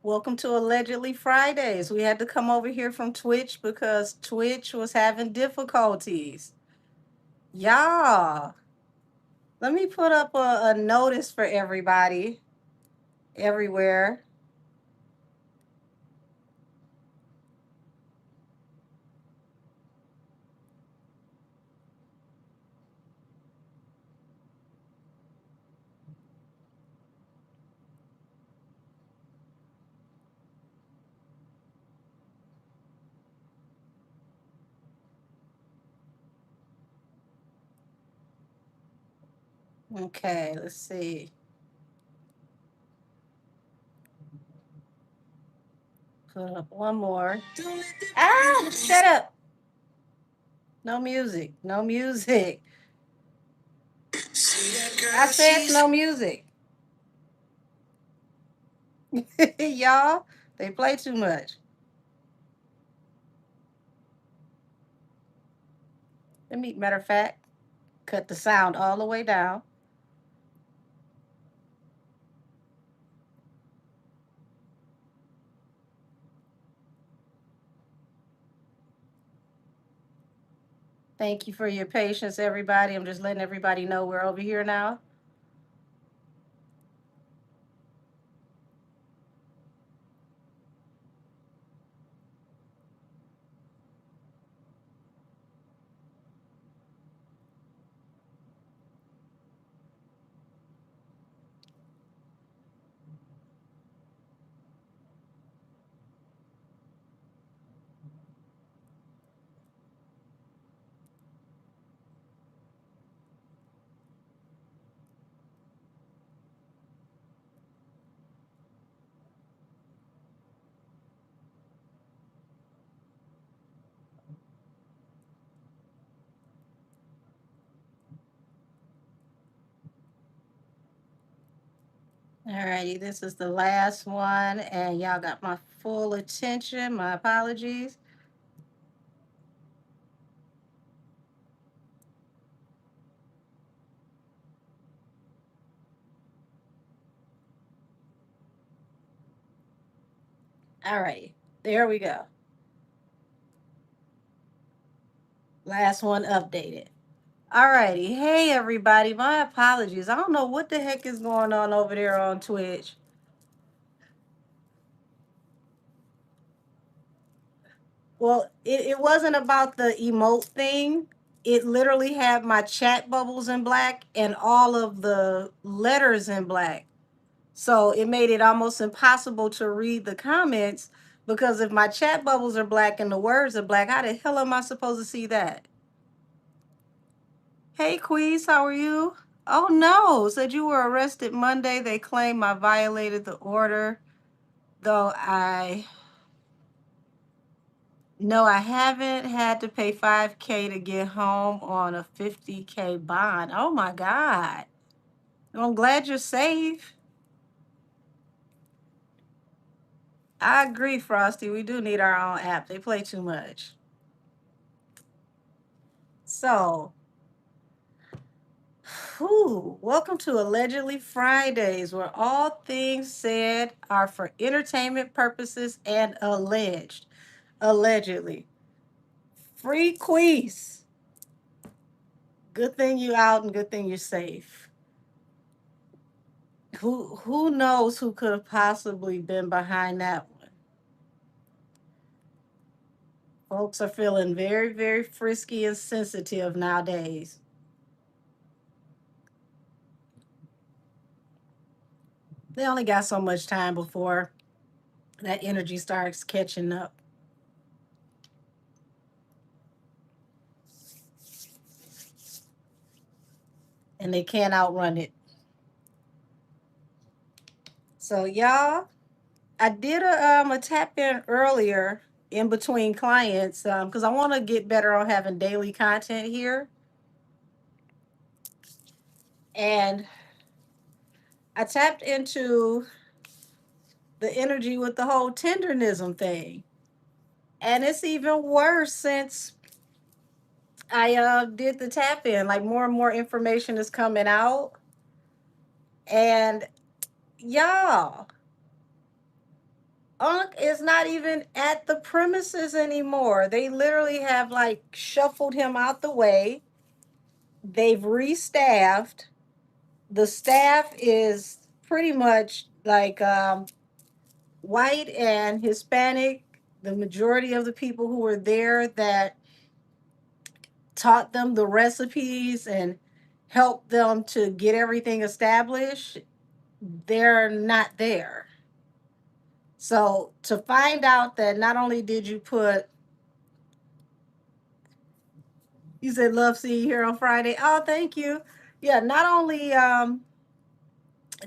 Welcome to Allegedly Fridays. We had to come over here from Twitch because Twitch was having difficulties. Y'all, let me put up a notice for everybody everywhere. Okay, let's see. Put up one more. Ah, shut up. No music. No music. I said no music. Y'all, they play too much. Matter of fact, cut the sound all the way down. Thank you for your patience, everybody. I'm just letting everybody know we're over here now. Alrighty, this is the last one, and y'all got my full attention. My apologies. Alrighty, there we go. Last one updated. Alrighty, hey everybody, my apologies. I don't know what the heck is going on over there on Twitch. Well, it wasn't about the emote thing. It literally had my chat bubbles in black and all of the letters in black. So it made it almost impossible to read the comments because if my chat bubbles are black and the words are black, how the hell am I supposed to see that? Hey, Queez, how are you? Oh no, said you were arrested Monday. They claim I violated the order, though I no, I haven't had to pay 5K to get home on a 50K bond. Oh my God. I'm glad you're safe. I agree, Frosty. We do need our own app. They play too much. So, welcome to Allegedly Fridays, where all things said are for entertainment purposes and alleged. Allegedly. Free quiz. Good thing you out and good thing you're safe. Who knows who could have possibly been behind that one? Folks are feeling very, very frisky and sensitive nowadays. They only got so much time before that energy starts catching up. And they can't outrun it. So y'all, I did a tap in earlier in between clients because I want to get better on having daily content here. And I tapped into the energy with the whole tendernism thing. And it's even worse since I did the tap in. Like more and more information is coming out. And y'all, Unc is not even at the premises anymore. They literally have like shuffled him out the way. They've restaffed. The staff is pretty much like white and Hispanic. The majority of the people who were there that taught them the recipes and helped them to get everything established, they're not there. So to find out that not only did you put, you said love seeing you here on Friday. Oh, thank you. Yeah, not only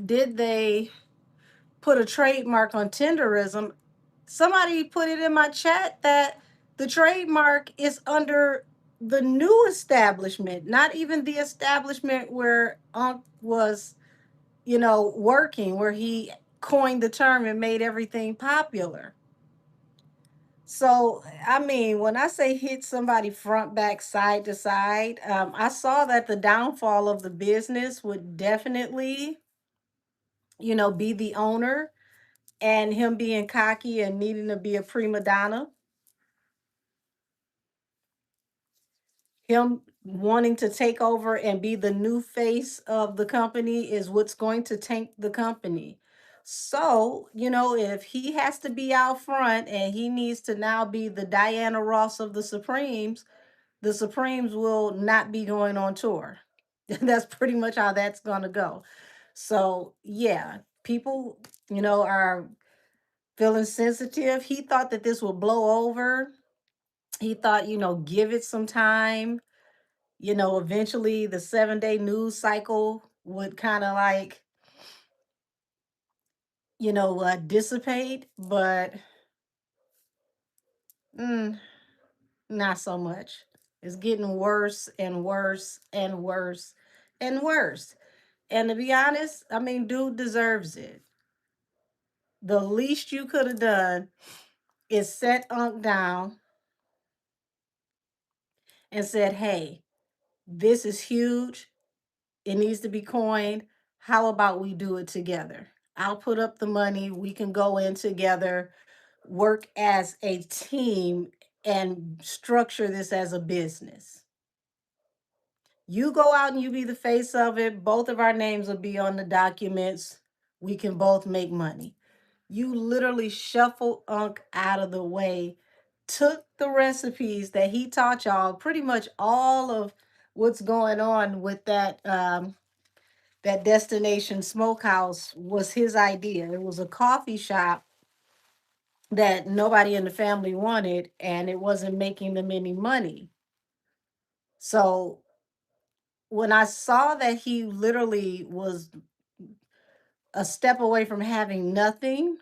did they put a trademark on tenderism, somebody put it in my chat that the trademark is under the new establishment, not even the establishment where Unc was, working, where he coined the term and made everything popular. So, I mean, when I say hit somebody front, back, side to side, I saw that the downfall of the business would definitely, be the owner and him being cocky and needing to be a prima donna, him wanting to take over and be the new face of the company is what's going to tank the company. So, if he has to be out front and he needs to now be the Diana Ross of the Supremes will not be going on tour. That's pretty much how that's going to go. So, yeah, people, are feeling sensitive. He thought that this would blow over. He thought, give it some time. Eventually the 7-day news cycle would kind of like, dissipate, but mm, not so much. It's getting worse and worse and worse and worse. And to be honest, I mean, dude deserves it. The least you could have done is set Unc down and said, hey, this is huge. It needs to be coined. How about we do it together? I'll put up the money. We can go in together, work as a team, and structure this as a business. You go out and you be the face of it. Both of our names will be on the documents. We can both make money. You literally shuffled Unc out of the way, took the recipes that he taught y'all, pretty much all of what's going on with that Destination Smokehouse was his idea. It was a coffee shop that nobody in the family wanted, and it wasn't making them any money. So when I saw that he literally was a step away from having nothing,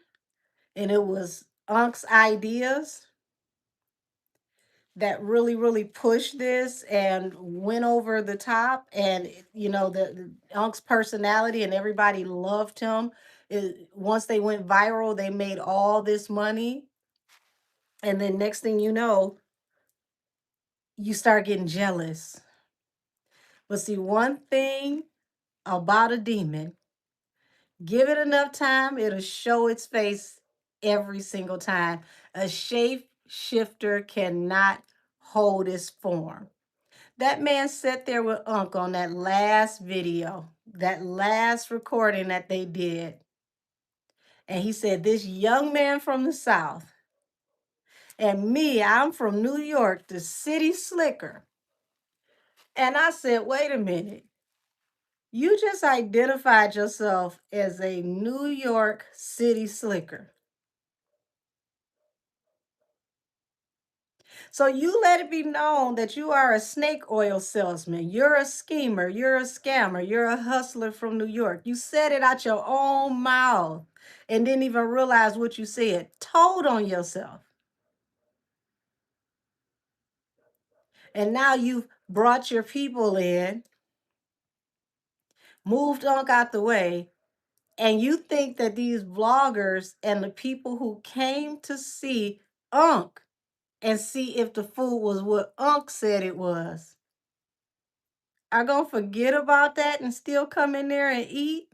and it was Unc's ideas that really really pushed this and went over the top, and the Unc's personality and everybody loved him. Once they went viral, they made all this money, and then next thing you know, you start getting jealous. But see, one thing about a demon, give it enough time, it'll show its face every single time. A shape shifter cannot hold its form. That man sat there with Unc on that last video, that last recording that they did. And he said, this young man from the South, and me, I'm from New York, the city slicker. And I said, wait a minute. You just identified yourself as a New York city slicker. So you let it be known that you are a snake oil salesman. You're a schemer. You're a scammer. You're a hustler from New York. You said it out your own mouth and didn't even realize what you said. Told on yourself. And now you've brought your people in, moved Unc out the way, and you think that these vloggers and the people who came to see Unc and see if the food was what Unc said it was are gonna forget about that and still come in there and eat?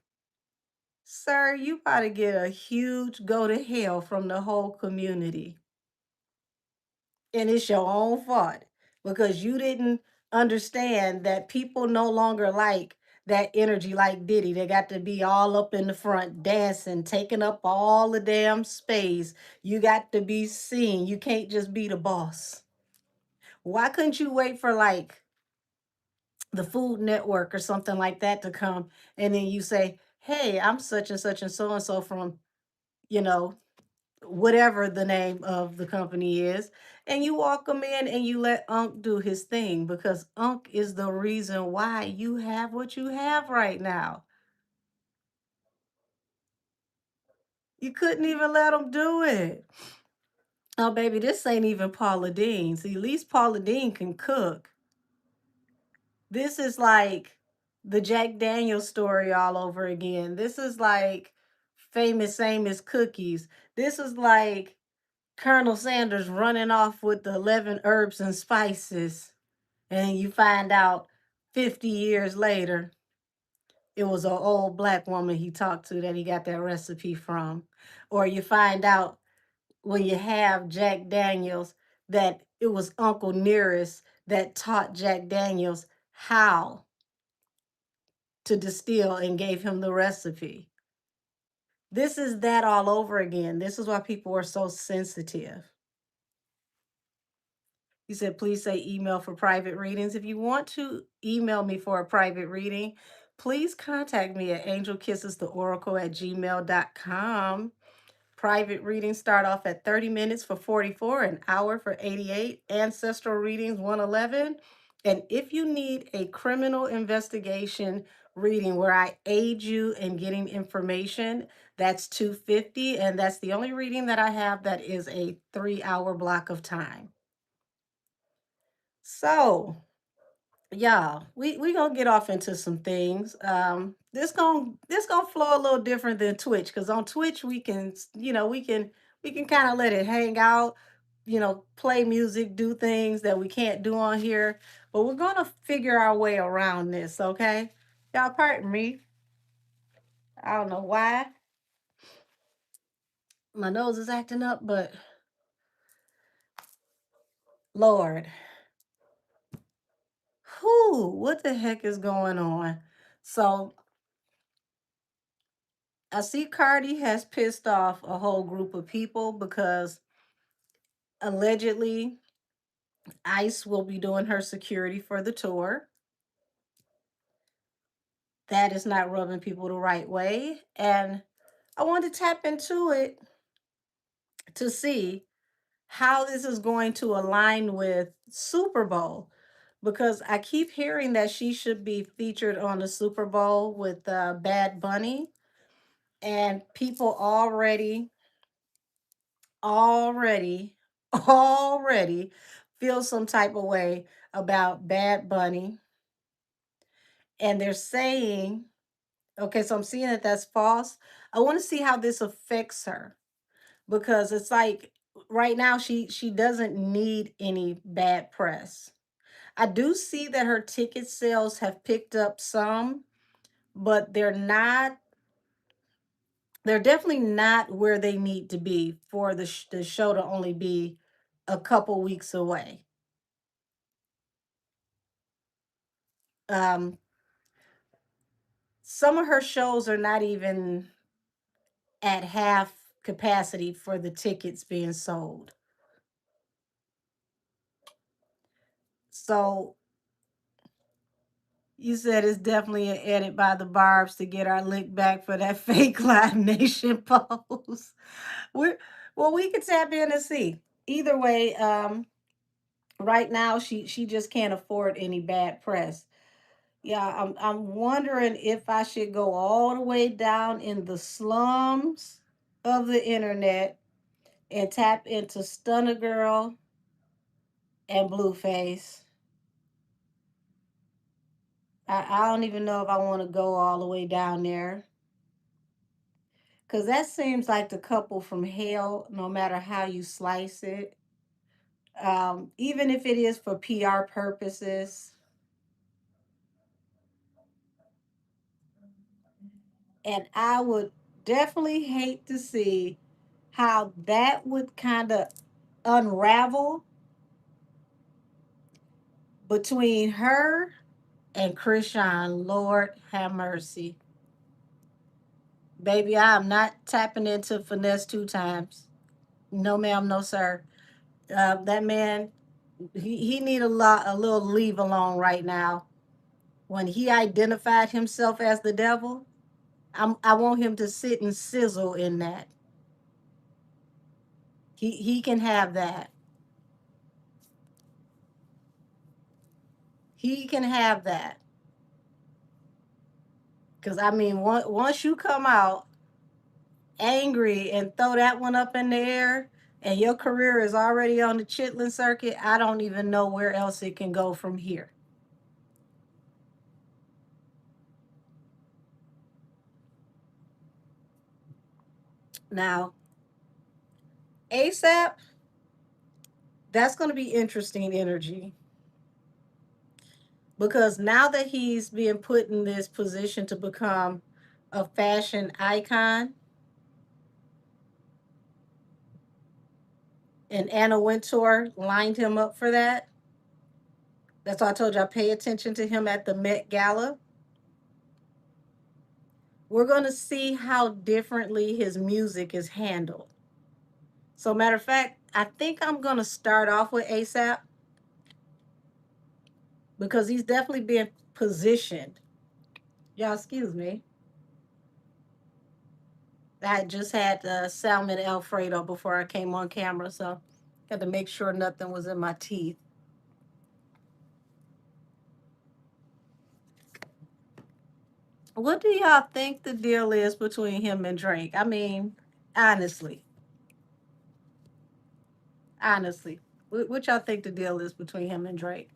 Sir, you about to get a huge go to hell from the whole community. And it's your own fault because you didn't understand that people no longer like that energy like Diddy. They got to be all up in the front dancing, taking up all the damn space. You got to be seen. You can't just be the boss. Why couldn't you wait for like the Food Network or something like that to come and then you say, "Hey, I'm such and so from, you know, whatever the name of the company is," and you walk them in and you let Unc do his thing because Unc is the reason why you have what you have right now. You couldn't even let him do it. Oh, baby, this ain't even Paula Deen. See, at least Paula Deen can cook. This is like the Jack Daniels story all over again. This is like famous Amos cookies. This is like Colonel Sanders running off with the 11 herbs and spices. And you find out 50 years later, it was an old black woman he talked to that he got that recipe from. Or you find out when you have Jack Daniels that it was Uncle Nearest that taught Jack Daniels how to distill and gave him the recipe. This is that all over again. This is why people are so sensitive. You said, please say email for private readings. If you want to email me for a private reading, please contact me at angelkissestheoracle@gmail.com. Private readings start off at 30 minutes for 44, an hour for 88, ancestral readings 111. And if you need a criminal investigation reading where I aid you in getting information, that's 250. And that's the only reading that I have that is a 3-hour block of time. So, yeah, we gonna get off into some things. This gonna flow a little different than Twitch because on Twitch we can we can kind of let it hang out, play music, do things that we can't do on here. But we're gonna figure our way around this, okay? Y'all, pardon me. I don't know why my nose is acting up, but Lord, who? What the heck is going on? So I see Cardi has pissed off a whole group of people because allegedly ICE will be doing her security for the tour. That is not rubbing people the right way. And I want to tap into it to see how this is going to align with Super Bowl because I keep hearing that she should be featured on the Super Bowl with Bad Bunny, and people already, already feel some type of way about Bad Bunny. And they're saying, okay, so I'm seeing that that's false. I want to see how this affects her because it's like right now she doesn't need any bad press. I do see that her ticket sales have picked up some, but they're definitely not where they need to be for the show to only be a couple weeks away. Um, some of her shows are not even at half capacity for the tickets being sold. So you said it's definitely an edit by the Barbs to get our lick back for that fake Live Nation post. We're well, we can tap in and see. Either way, right now she just can't afford any bad press. Yeah, I'm wondering if I should go all the way down in the slums of the internet and tap into Stunner Girl and Blueface. I don't even know if I want to go all the way down there because that seems like the couple from hell, no matter how you slice it. Even if it is for PR purposes. And I would definitely hate to see how that would kind of unravel between her and Krishan. Lord have mercy. Baby, I am not tapping into finesse two times. No, ma'am, no, sir. That man, he need a little leave alone right now. When he identified himself as the devil, I want him to sit and sizzle in that. He can have that. He can have that. Cause I mean, once you come out angry and throw that one up in the air, and your career is already on the chitlin circuit, I don't even know where else it can go from here. Now, ASAP, that's going to be interesting energy because now that he's being put in this position to become a fashion icon, and Anna Wintour lined him up for that. That's why I told you I pay attention to him at the Met Gala. We're going to see how differently his music is handled. So, matter of fact, I think I'm going to start off with ASAP because he's definitely being positioned. Y'all, excuse me. I just had salmon Alfredo before I came on camera, so had to make sure nothing was in my teeth. What do y'all think the deal is between him and Drake? I mean, honestly, honestly, what y'all think the deal is between him and Drake?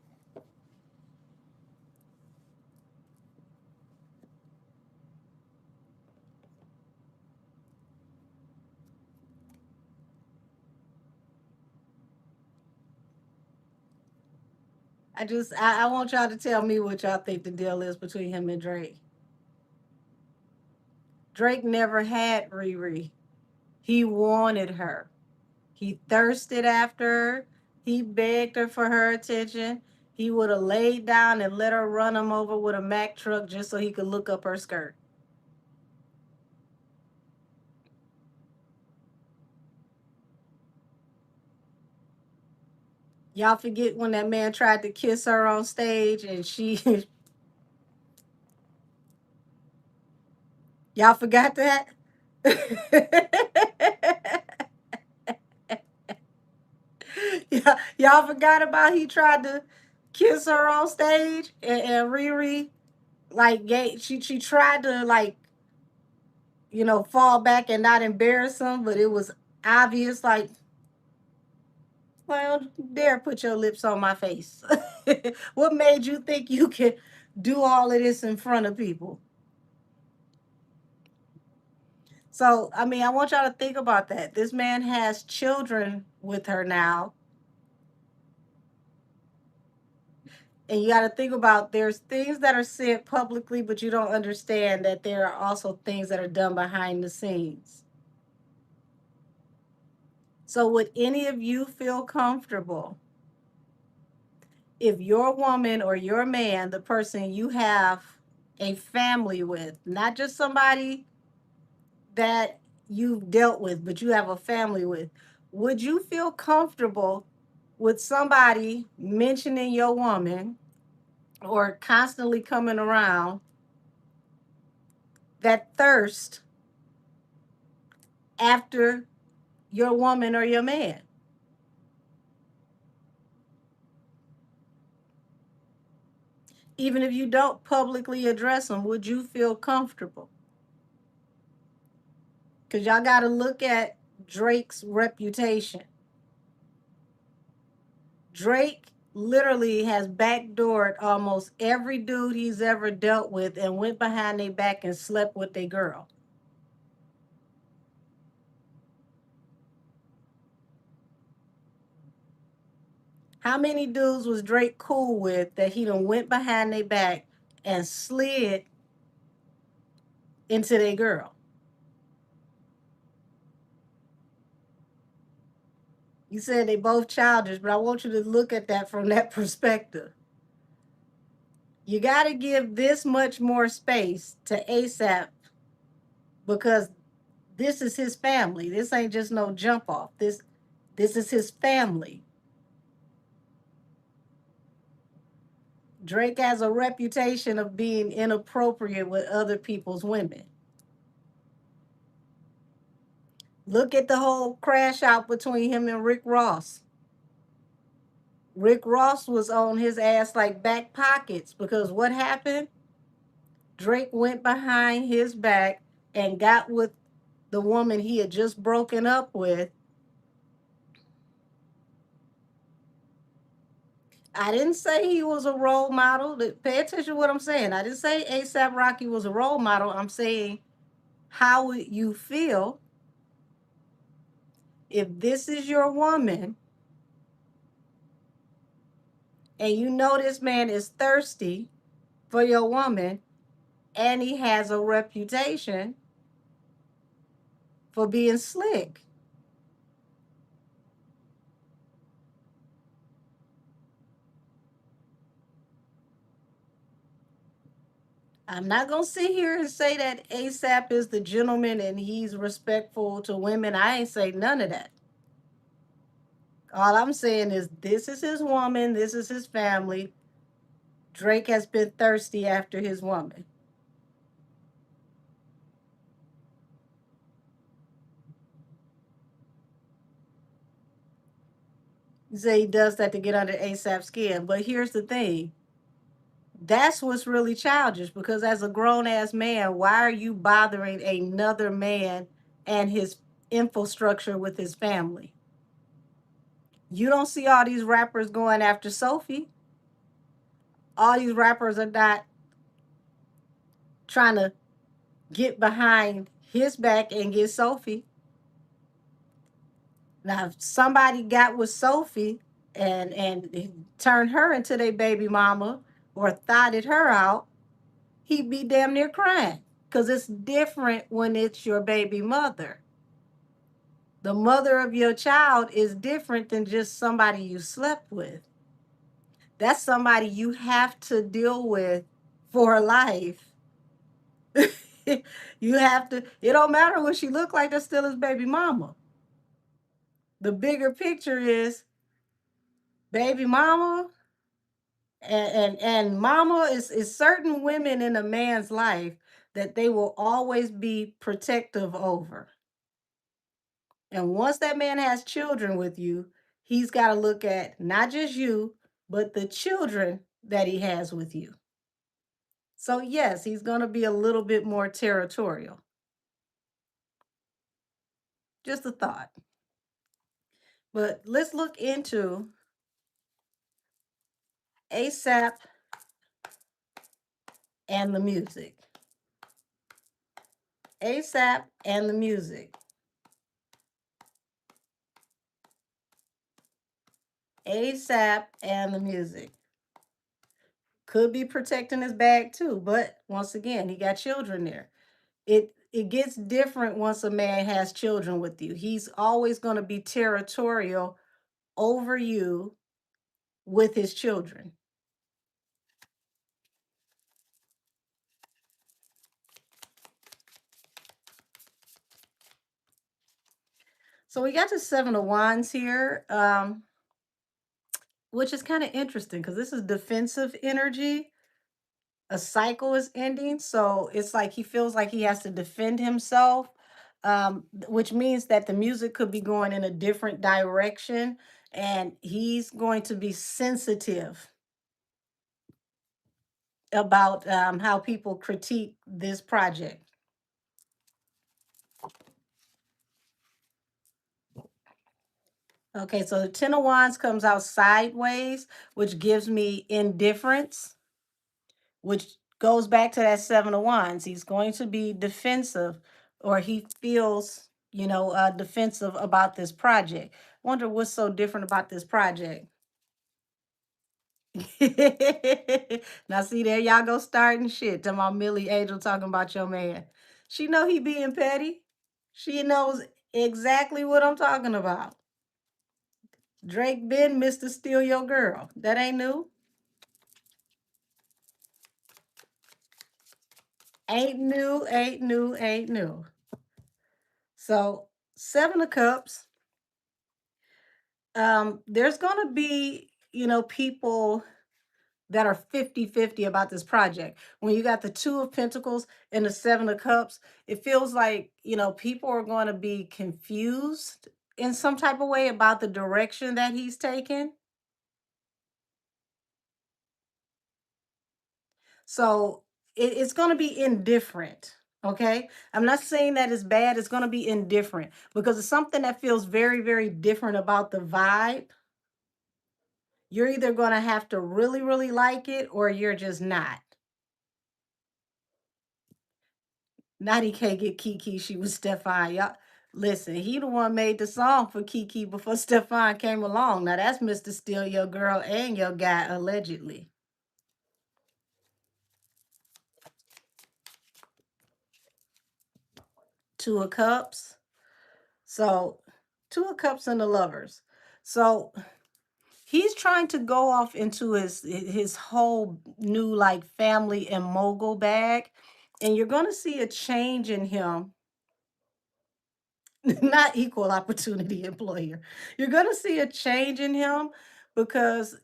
I want y'all to tell me what y'all think the deal is between him and Drake. Drake never had Riri. He wanted her. He thirsted after her. He begged her for her attention. He would have laid down and let her run him over with a Mack truck just so he could look up her skirt. Y'all forget when that man tried to kiss her on stage and she, y'all forgot that? Y'all forgot about he tried to kiss her on stage and Riri like she tried to like fall back and not embarrass him, but it was obvious like, well, dare put your lips on my face. What made you think you could do all of this in front of people? So, I mean, I want y'all to think about that. This man has children with her now. And you got to think about there's things that are said publicly, but you don't understand that there are also things that are done behind the scenes. So, would any of you feel comfortable if your woman or your man, the person you have a family with, not just somebody that you've dealt with, but you have a family with, would you feel comfortable with somebody mentioning your woman or constantly coming around that thirst after your woman or your man? Even if you don't publicly address them, would you feel comfortable? Because y'all got to look at Drake's reputation. Drake literally has backdoored almost every dude he's ever dealt with and went behind their back and slept with their girl. How many dudes was Drake cool with that he done went behind their back and slid into their girl. You said they both childish, but I want you to look at that from that perspective. You got to give this much more space to ASAP because this is his family. This ain't just no jump off. This is his family. Drake has a reputation of being inappropriate with other people's women. Look at the whole crash out between him and Rick Ross. Rick Ross was on his ass like back pockets because what happened? Drake went behind his back and got with the woman he had just broken up with. I didn't say he was a role model. Pay attention to what I'm saying. I didn't say ASAP Rocky was a role model. I'm saying, how would you feel if this is your woman and you know this man is thirsty for your woman and he has a reputation for being slick? I'm not going to sit here and say that ASAP is the gentleman and he's respectful to women. I ain't say none of that. All I'm saying is this is his woman, this is his family. Drake has been thirsty after his woman. You say he does that to get under ASAP's skin. But here's the thing. That's what's really childish because as a grown ass man, why are you bothering another man and his infrastructure with his family? You don't see all these rappers going after Sophie. All these rappers are not trying to get behind his back and get Sophie. Now, if somebody got with Sophie and turned her into their baby mama or thotted her out, he'd be damn near crying because it's different when it's your baby mother. The mother of your child is different than just somebody you slept with. That's somebody you have to deal with for life. You have to, it don't matter what she look like, that's still his baby mama. The bigger picture is baby mama and mama is certain women in a man's life that they will always be protective over. And once that man has children with you, he's got to look at not just you, but the children that he has with you. So yes, he's going to be a little bit more territorial. Just a thought. But let's look into ASAP and the music. ASAP and the music. ASAP and the music. Could be protecting his bag too, but once again, he got children there. It gets different once a man has children with you. He's always going to be territorial over you with his children. So we got the Seven of Wands here, which is kind of interesting because this is defensive energy. A cycle is ending, so it's like he feels like he has to defend himself, which means that the music could be going in a different direction, and he's going to be sensitive about how people critique this project. Okay, so the Ten of Wands comes out sideways, which gives me indifference, which goes back to that Seven of Wands. He's going to be defensive, or he feels, defensive about this project. Wonder what's so different about this project. Now, see there, y'all go starting shit. To my Millie Angel talking about your man. She know he being petty. She knows exactly what I'm talking about. Drake been Mr. Steal Your Girl. That ain't new. Ain't new, ain't new, ain't new. So, Seven of Cups. There's gonna be, people that are 50-50 about this project. When you got the Two of Pentacles and the Seven of Cups, it feels like, people are going to be confused in some type of way about the direction that he's taken. So it's going to be indifferent. Okay. I'm not saying that it's bad. It's going to be indifferent because it's something that feels very, very different about the vibe. You're either going to have to really, really like it or you're just not. Naughty can't get Kiki. She was Stefan. Y'all, listen, he the one made the song for Kiki before Stefan came along. Now that's Mr. Steal Your Girl and Your Guy, allegedly. Two of Cups. So, Two of Cups and the Lovers. So he's trying to go off into his whole new like family and mogul bag, and you're gonna see a change in him. Not equal opportunity employer. You're gonna see a change in him because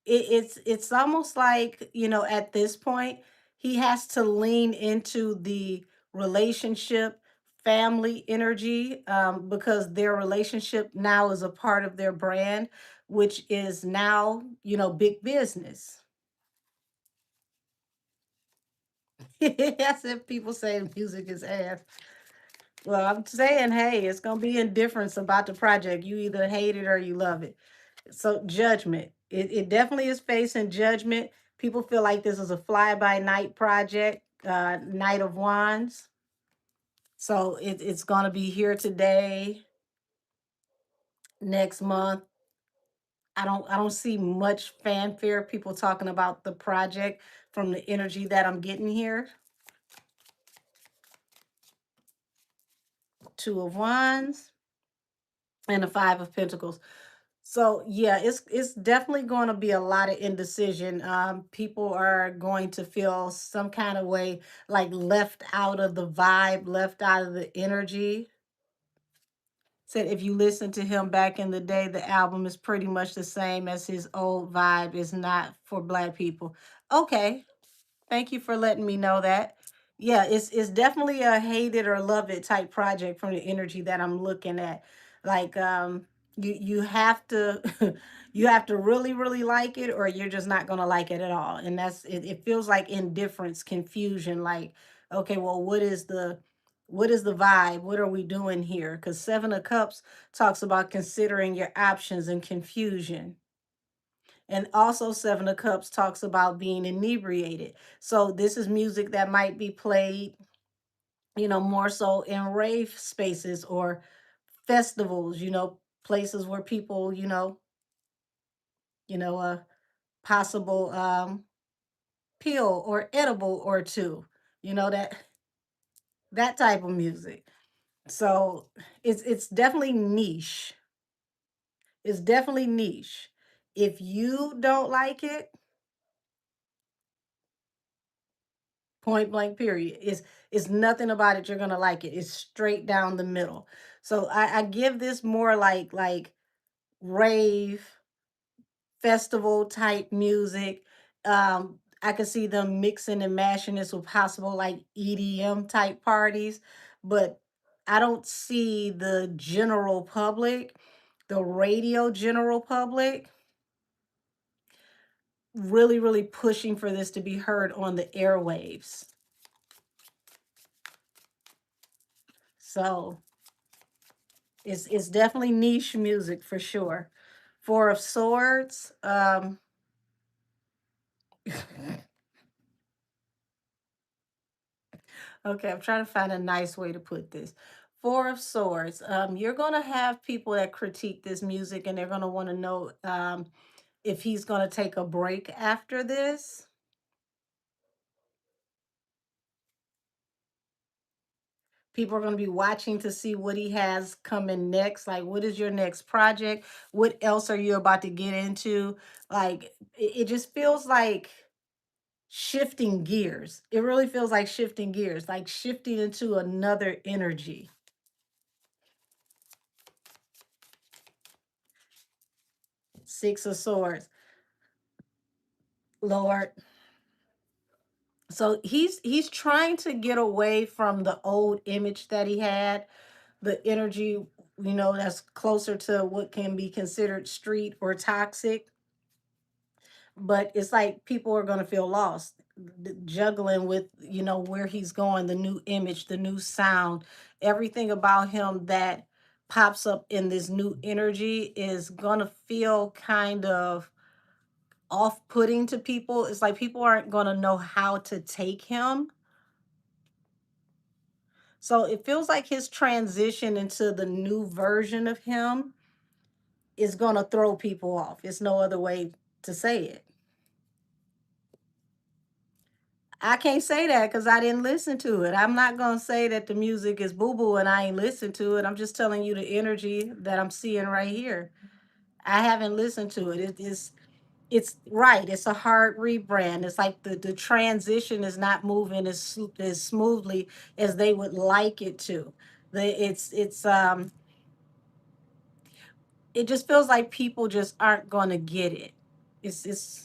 it's almost like, at this point, he has to lean into the relationship, family energy, because their relationship now is a part of their brand, which is now, big business. That's if people say music is ass. Well, I'm saying, hey, it's gonna be indifference about the project. You either hate it or you love it. So judgment. It definitely is facing judgment. People feel like this is a fly by night project, Knight of Wands. So it's gonna be here today, next month. I don't see much fanfare. People talking about the project from the energy that I'm getting here. Two of Wands and the Five of Pentacles. So yeah, it's definitely going to be a lot of indecision. People are going to feel some kind of way, like left out of the vibe, left out of the energy. Said if you listen to him back in the day, the album is pretty much the same as his old vibe. Is not for Black people. Okay, thank you for letting me know that. Yeah, it's definitely a hate it or love it type project from the energy that I'm looking at. Like you have to you have to really really like it or you're just not going to like it at all. And it feels like indifference, confusion, like okay, well what is the vibe? What are we doing here? Cuz 7 of Cups talks about considering your options and confusion. And also, Seven of Cups talks about being inebriated. So, this is music that might be played, more so in rave spaces or festivals, places where people, a possible pill or edible or two, that type of music. So, it's definitely niche. It's definitely niche. If you don't like it, point blank period, is nothing about it you're gonna like it. It's straight down the middle. So I give this more like rave festival type music. I could see them mixing and mashing this with possible like EDM type parties, but I don't see the general public, the radio general public, really really pushing for this to be heard on the airwaves. So it's definitely niche music for sure. Four of Swords. Okay, I'm trying to find a nice way to put this. Four of Swords. You're gonna have people that critique this music, and they're gonna want to know if he's gonna take a break after this. People are going to be watching to see what he has coming next. Like, what is your next project? What else are you about to get into? Like, it just feels like shifting gears. It really feels like shifting gears, like shifting into another energy. Six of Swords, Lord. So he's trying to get away from the old image that he had, the energy, that's closer to what can be considered street or toxic. But it's like people are going to feel lost, juggling with, where he's going, the new image, the new sound, everything about him that pops up in this new energy is going to feel kind of off-putting to people. It's like people aren't going to know how to take him. So it feels like his transition into the new version of him is going to throw people off. It's no other way to say it. I can't say that because I didn't listen to it. I'm not going to say that the music is boo boo and I ain't listened to it. I'm just telling you the energy that I'm seeing right here. I haven't listened to it. It's right. It's a hard rebrand. It's like the transition is not moving as smoothly as they would like it to. It just feels like people just aren't going to get it. It's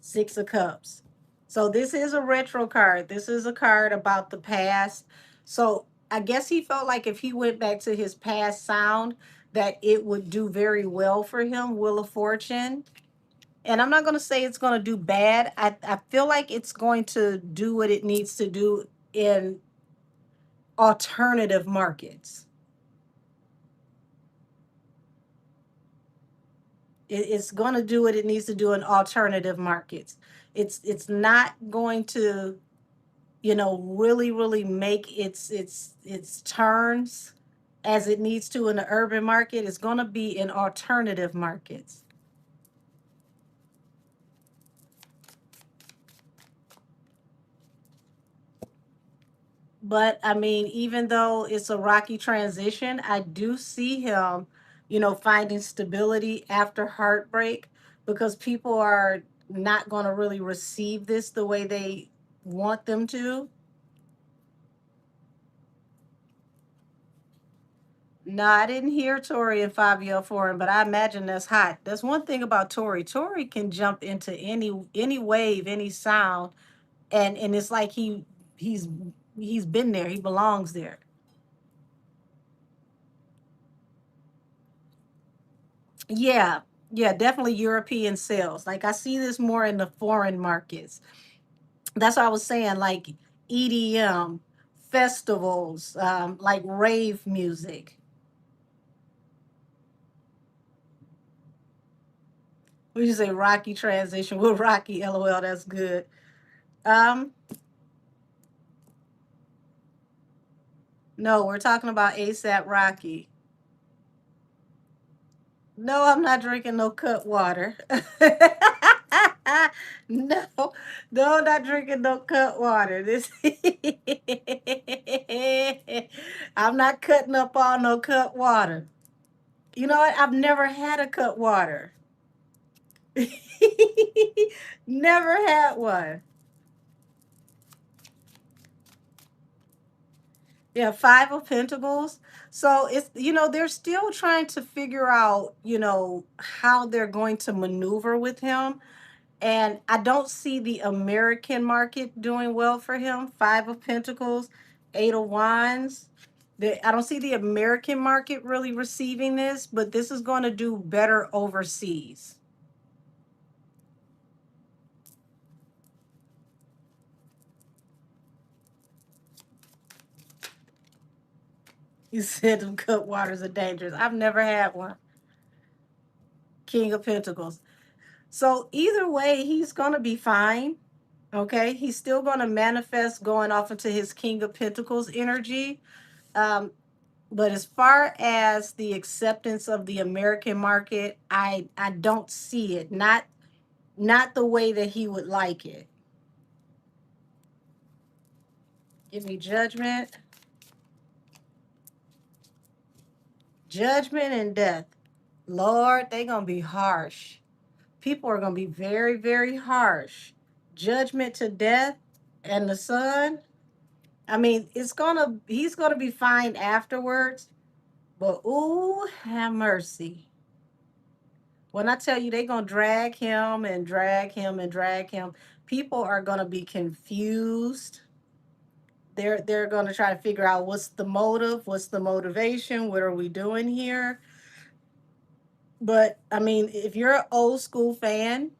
Six of Cups. So this is a retro card. This is a card about the past. So I guess he felt like if he went back to his past sound, that it would do very well for him, Wheel of Fortune. And I'm not going to say it's going to do bad. I feel like it's going to do what it needs to do in alternative markets. It's going to do what it needs to do in alternative markets. It's not going to, really make its turns as it needs to in the urban market. It's going to be in alternative markets. But I mean, even though it's a rocky transition, I do see him, finding stability after heartbreak, because people are not going to really receive this the way they want them to. No, I didn't hear Tori and Fabio Foreign, but I imagine that's hot. That's one thing about Tori. Tori can jump into any wave, any sound, and it's like he's he's been there. He belongs there. Yeah, yeah, definitely European sales. Like I see this more in the foreign markets. That's what I was saying, like EDM, festivals, like rave music. We just say Rocky transition with Rocky, LOL, that's good. Um, no, we're talking about ASAP Rocky. No, I'm not drinking no cut water. No, no, I'm not drinking no cut water. This I'm not cutting up on no cut water. You know what? I've never had a cut water. Never had one. Yeah, Five of Pentacles. So it's, they're still trying to figure out, how they're going to maneuver with him. And I don't see the American market doing well for him. Five of Pentacles, Eight of Wands. I don't see the American market really receiving this, but this is going to do better overseas. You said them cut waters are dangerous. I've never had one. King of Pentacles. So either way, he's going to be fine. Okay. He's still going to manifest going off into his King of Pentacles energy. Um, but as far as the acceptance of the American market, I don't see it. Not not the way that he would like it. Give me judgment, judgment, and death. Lord, they gonna be harsh. People are gonna be very, very harsh. Judgment to death and the son. I mean, he's gonna be fine afterwards, but ooh, have mercy. When I tell you they gonna drag him and drag him and drag him, people are gonna be confused. They're gonna try to figure out what's the motive, what's the motivation, what are we doing here? But I mean, if you're an old school fan,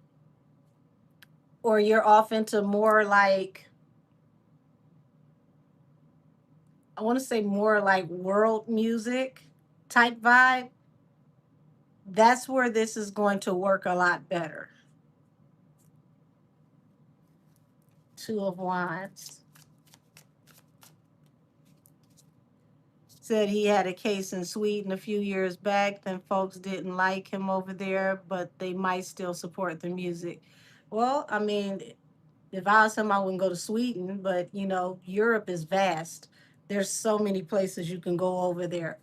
or you're off into more like, I want to say more like world music type vibe, that's where this is going to work a lot better. Two of Wands. Said he had a case in Sweden a few years back, then folks didn't like him over there, but they might still support the music. Well, I mean, if I was him, I wouldn't go to Sweden, but you know, Europe is vast. There's so many places you can go over there.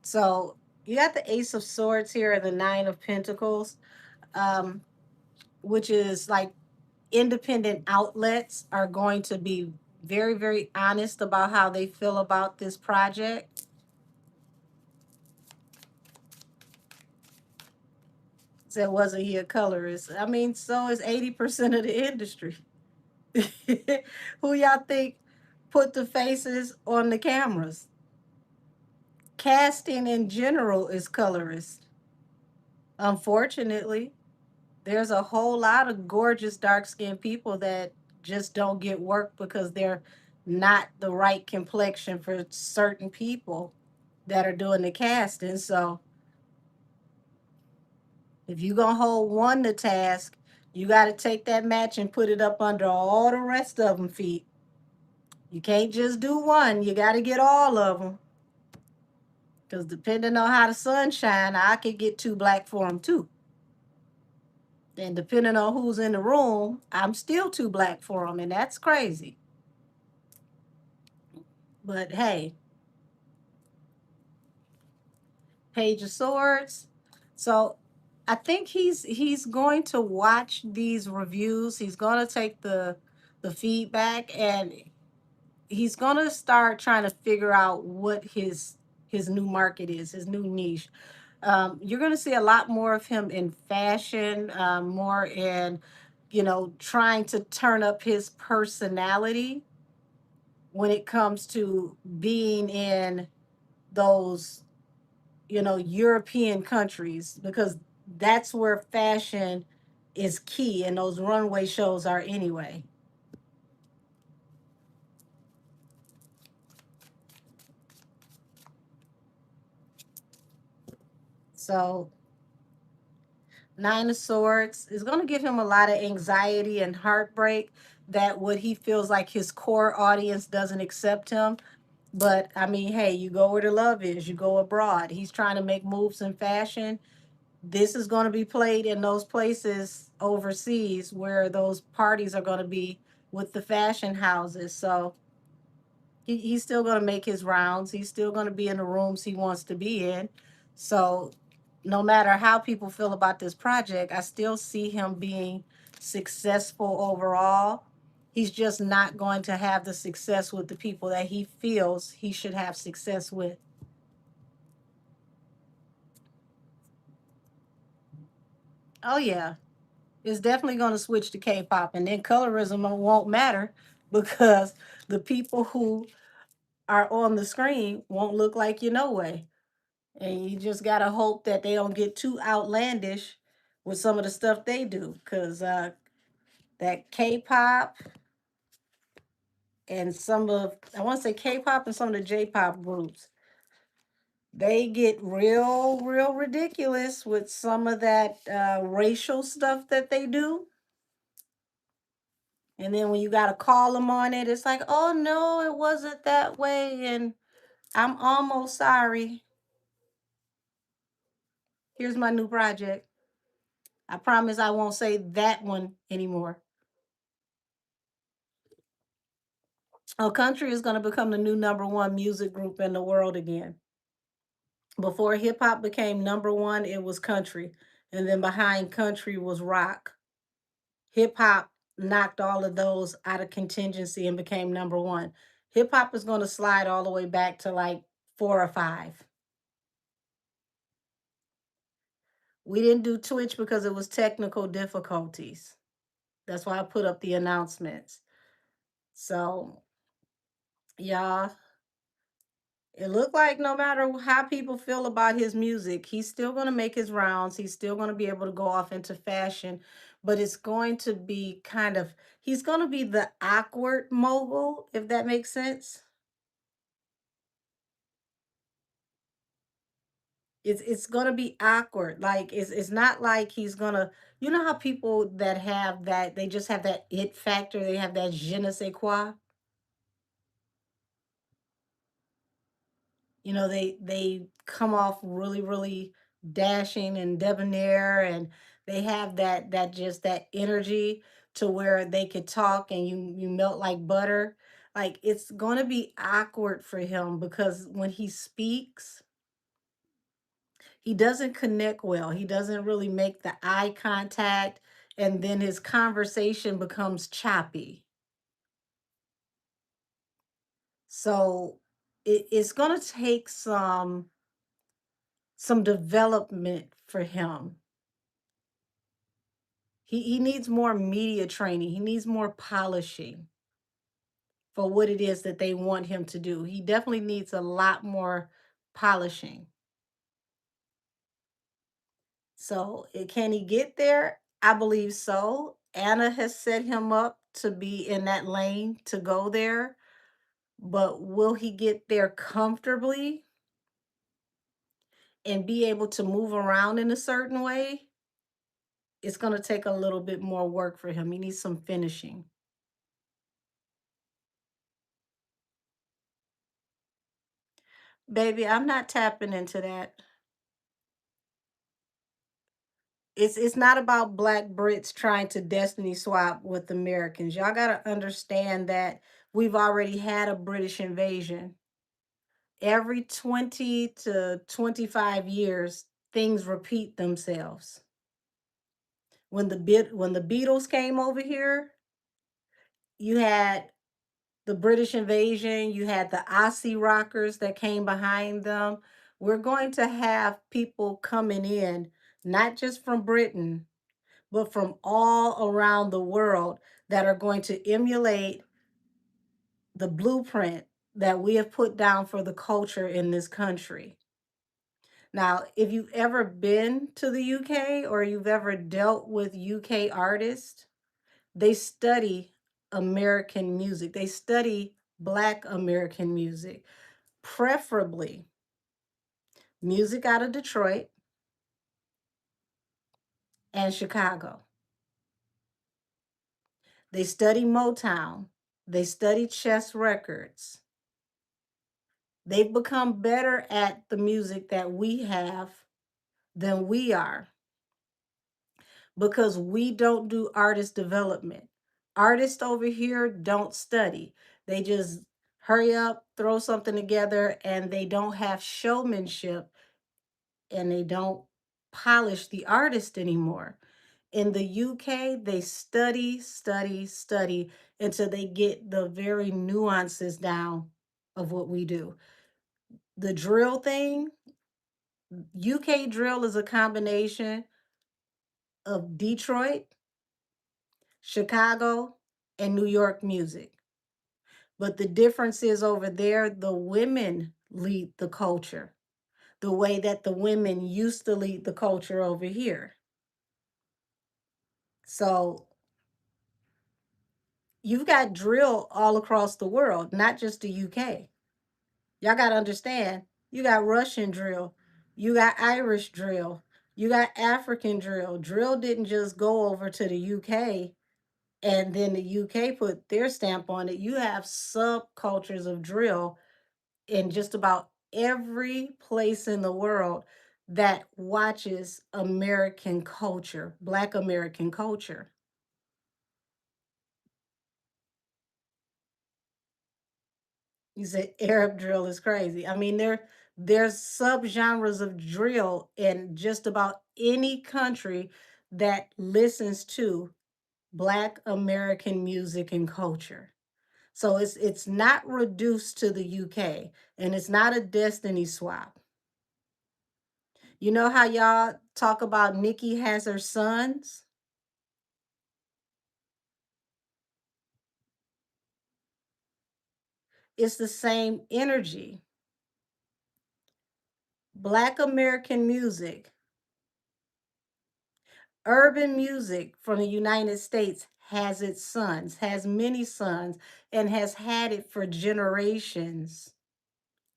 So you got the Ace of Swords here and the Nine of Pentacles, um, which is like independent outlets are going to be very, very honest about how they feel about this project. Said, wasn't he a colorist? I mean, so is 80% of the industry. Who y'all think put the faces on the cameras? Casting in general is colorist. Unfortunately, there's a whole lot of gorgeous dark skinned people that just don't get work because they're not the right complexion for certain people that are doing the casting. So if you're gonna hold one to task, you got to take that match and put it up under all the rest of them feet. You can't just do one. You got to get all of them. Because depending on how the sun shine, I could get too black for them too. And depending on who's in the room, I'm still too black for them, and that's crazy. But hey, Page of Swords. So I think he's going to watch these reviews. He's going to take the feedback, and he's going to start trying to figure out what his new market is, his new niche. You're going to see a lot more of him in fashion, more in, you know, trying to turn up his personality when it comes to being in those, you know, European countries, because that's where fashion is key and those runway shows are anyway. So Nine of Swords is going to give him a lot of anxiety and heartbreak that what he feels like his core audience doesn't accept him. But I mean, hey, you go where the love is, you go abroad. He's trying to make moves in fashion. This is going to be played in those places overseas where those parties are going to be with the fashion houses. So he's still going to make his rounds. He's still going to be in the rooms he wants to be in. So no matter how people feel about this project, I still see him being successful overall. He's just not going to have the success with the people that he feels he should have success with. Oh, yeah. It's definitely going to switch to K-pop, and then colorism won't matter because the people who are on the screen won't look like you no way. And you just gotta hope that they don't get too outlandish with some of the stuff they do, because that K-pop and some of, I want to say K-pop and some of the J-pop groups, they get real, real ridiculous with some of that racial stuff that they do. And then when you gotta call them on it, it's like, oh no, it wasn't that way, and I'm almost sorry. Here's my new project. I promise I won't say that one anymore. Oh, country is going to become the new number one music group in the world again. Before hip hop became number one, it was country. And then behind country was rock. Hip hop knocked all of those out of contingency and became number one. Hip hop is going to slide all the way back to like four or five. We didn't do Twitch because it was technical difficulties. That's why I put up the announcements. So, y'all, it looked like no matter how people feel about his music, he's still going to make his rounds. He's still going to be able to go off into fashion, but it's going to be kind of, he's going to be the awkward mogul, if that makes sense. It's gonna be awkward. Like it's not like he's gonna. You know how people that have that they just have that it factor. They have that je ne sais quoi. You know they come off really dashing and debonair, and they have that just that energy to where they could talk and you melt like butter. Like it's gonna be awkward for him because when he speaks he doesn't connect well. He doesn't really make the eye contact, and then his conversation becomes choppy. So it's gonna take some development for him. He needs more media training. He needs more polishing for what it is that they want him to do. He definitely needs a lot more polishing. So, can he get there? I believe so. Anna has set him up to be in that lane to go there, but will he get there comfortably and be able to move around in a certain way? It's going to take a little bit more work for him. He needs some finishing. Baby, I'm not tapping into that. It's not about black Brits trying to destiny swap with Americans. Y'all got to understand that we've already had a British invasion. Every 20 to 25 years, things repeat themselves. When the Beatles came over here, you had the British invasion, you had the Aussie rockers that came behind them. We're going to have people coming in, not just from Britain, but from all around the world that are going to emulate the blueprint that we have put down for the culture in this country. Now, if you've ever been to the UK or you've ever dealt with UK artists, they study American music. They study Black American music, preferably music out of Detroit and Chicago. They study Motown. They study Chess Records. They've become better at the music that we have than we are because we don't do artist development. Artists over here don't study. They just hurry up, throw something together, and they don't have showmanship and they don't polish the artist anymore. In the UK, they study until they get the very nuances down of what we do. The drill thing, UK drill is a combination of Detroit, Chicago, and New York music. But the difference is over there, the women lead the culture the way that the women used to lead the culture over here. So you've got drill all across the world, not just the UK. Y'all got to understand, you got Russian drill, you got Irish drill, you got African drill. Drill didn't just go over to the UK and then the UK put their stamp on it. You have subcultures of drill in just about every place in the world that watches American culture, Black American culture. You said Arab drill is crazy. I mean, there's subgenres of drill in just about any country that listens to Black American music and culture. So it's not reduced to the UK, and it's not a destiny swap. You know how y'all talk about Nikki has her sons? It's the same energy. Black American music, urban music from the United States has its sons, has many sons, and has had it for generations,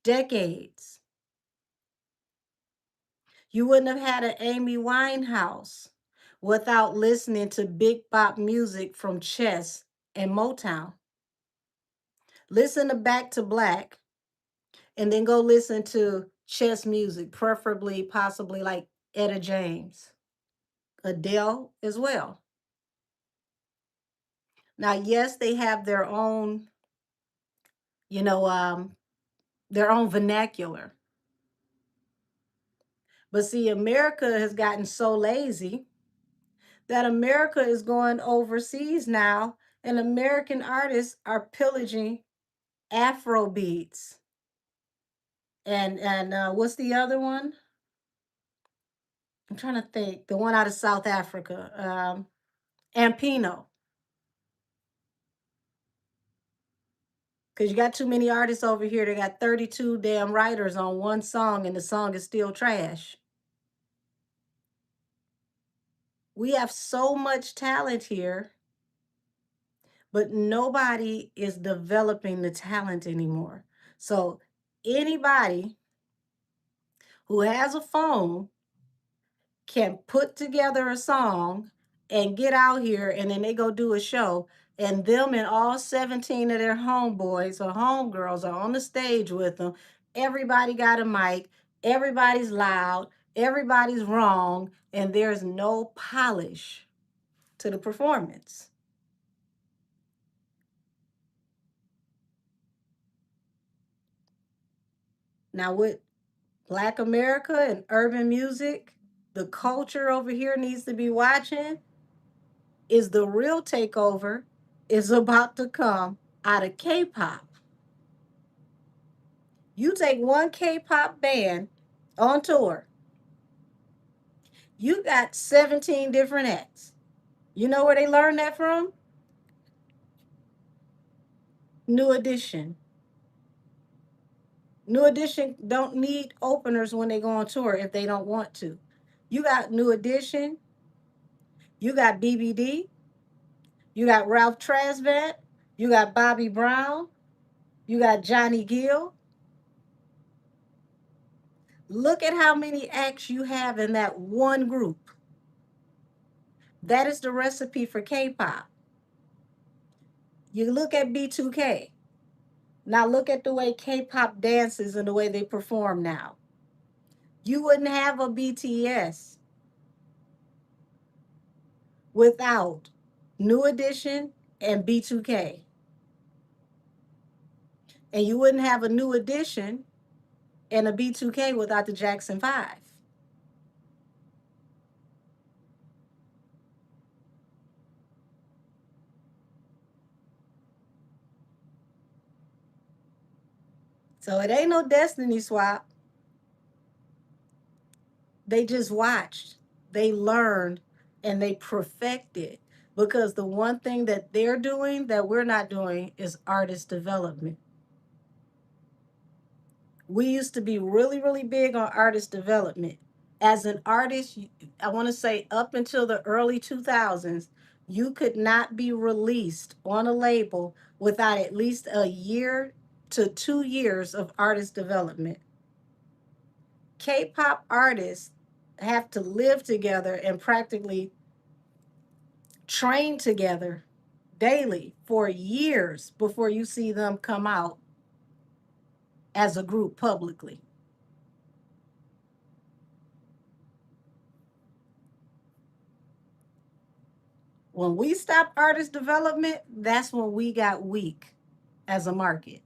decades. You wouldn't have had an Amy Winehouse without listening to big bop music from Chess and Motown. Listen to Back to Black and then go listen to Chess music, preferably, possibly like Etta James, Adele as well. Now, yes, they have you know, their own vernacular. But see, America has gotten so lazy that America is going overseas now, and American artists are pillaging Afro beats. And what's the other one? I'm trying to think. The one out of South Africa, Ampino. Because you got too many artists over here. They got 32 damn writers on one song, and the song is still trash. We have so much talent here, but nobody is developing the talent anymore. So anybody who has a phone can put together a song and get out here, and then they go do a show, and them and all 17 of their homeboys or homegirls are on the stage with them. Everybody got a mic, everybody's loud, everybody's wrong, and there's no polish to the performance. Now, with Black America and urban music, the culture over here needs to be watching is the real takeover is about to come out of K-pop. You take one K-pop band on tour, you got 17 different acts. You know where they learned that from? New Edition. New Edition don't need openers when they go on tour if they don't want to. You got New Edition, you got BBD, you got Ralph Tresvant, you got Bobby Brown, you got Johnny Gill. Look at how many acts you have in that one group. That is the recipe for K-pop. You look at B2K. Now look at the way K-pop dances and the way they perform now. You wouldn't have a BTS without New Edition and B2K. And you wouldn't have a New Edition and a B2K without the Jackson 5. So it ain't no destiny swap. They just watched, they learned, and they perfected. Because the one thing that they're doing that we're not doing is artist development. We used to be really, really big on artist development. As an artist, I want to say up until the early 2000s, you could not be released on a label without at least a year to 2 years of artist development. K-pop artists have to live together and practically train together daily for years before you see them come out as a group publicly. When we stopped artist development, that's when we got weak as a market.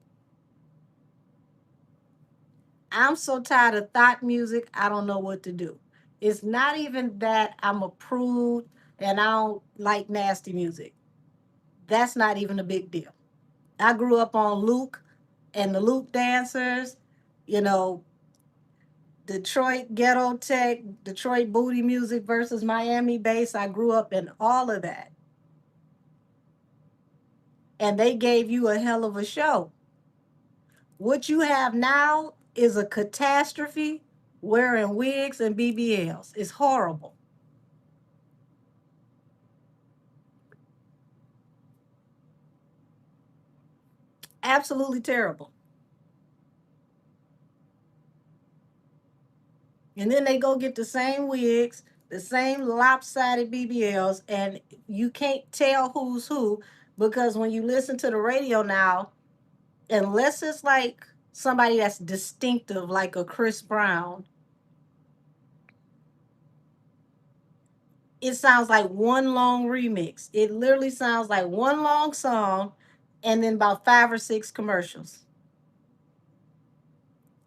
I'm so tired of thought music, I don't know what to do. It's not even that I'm a prude and I don't like nasty music. That's not even a big deal. I grew up on Luke and the Luke Dancers, you know, Detroit Ghetto Tech, Detroit Booty Music versus Miami Bass. I grew up in all of that. And they gave you a hell of a show. What you have now is a catastrophe wearing wigs and BBLs. It's horrible. Absolutely terrible. And then they go get the same wigs, the same lopsided BBLs, and you can't tell who's who because when you listen to the radio now, unless it's like somebody that's distinctive, like a Chris Brown, it sounds like one long remix. It literally sounds like one long song and then about five or six commercials.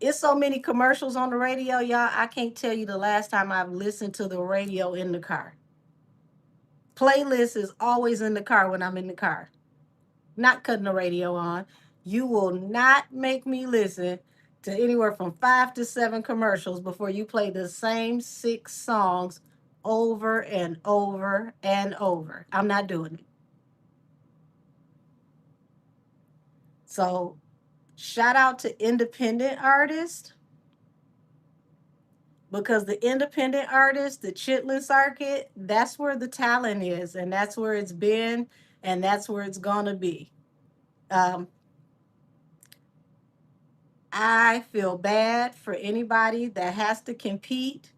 It's so many commercials on the radio, y'all. I can't tell you the last time I've listened to the radio in the car. Playlist is always in the car when I'm in the car, not cutting the radio on. You will not make me listen to anywhere from five to seven commercials before you play the same six songs over and over and over. I'm not doing it. So, shout out to independent artists because the independent artists, the chitlin circuit, that's where the talent is, and that's where it's been, and that's where it's gonna be. Um, I feel bad for anybody that has to compete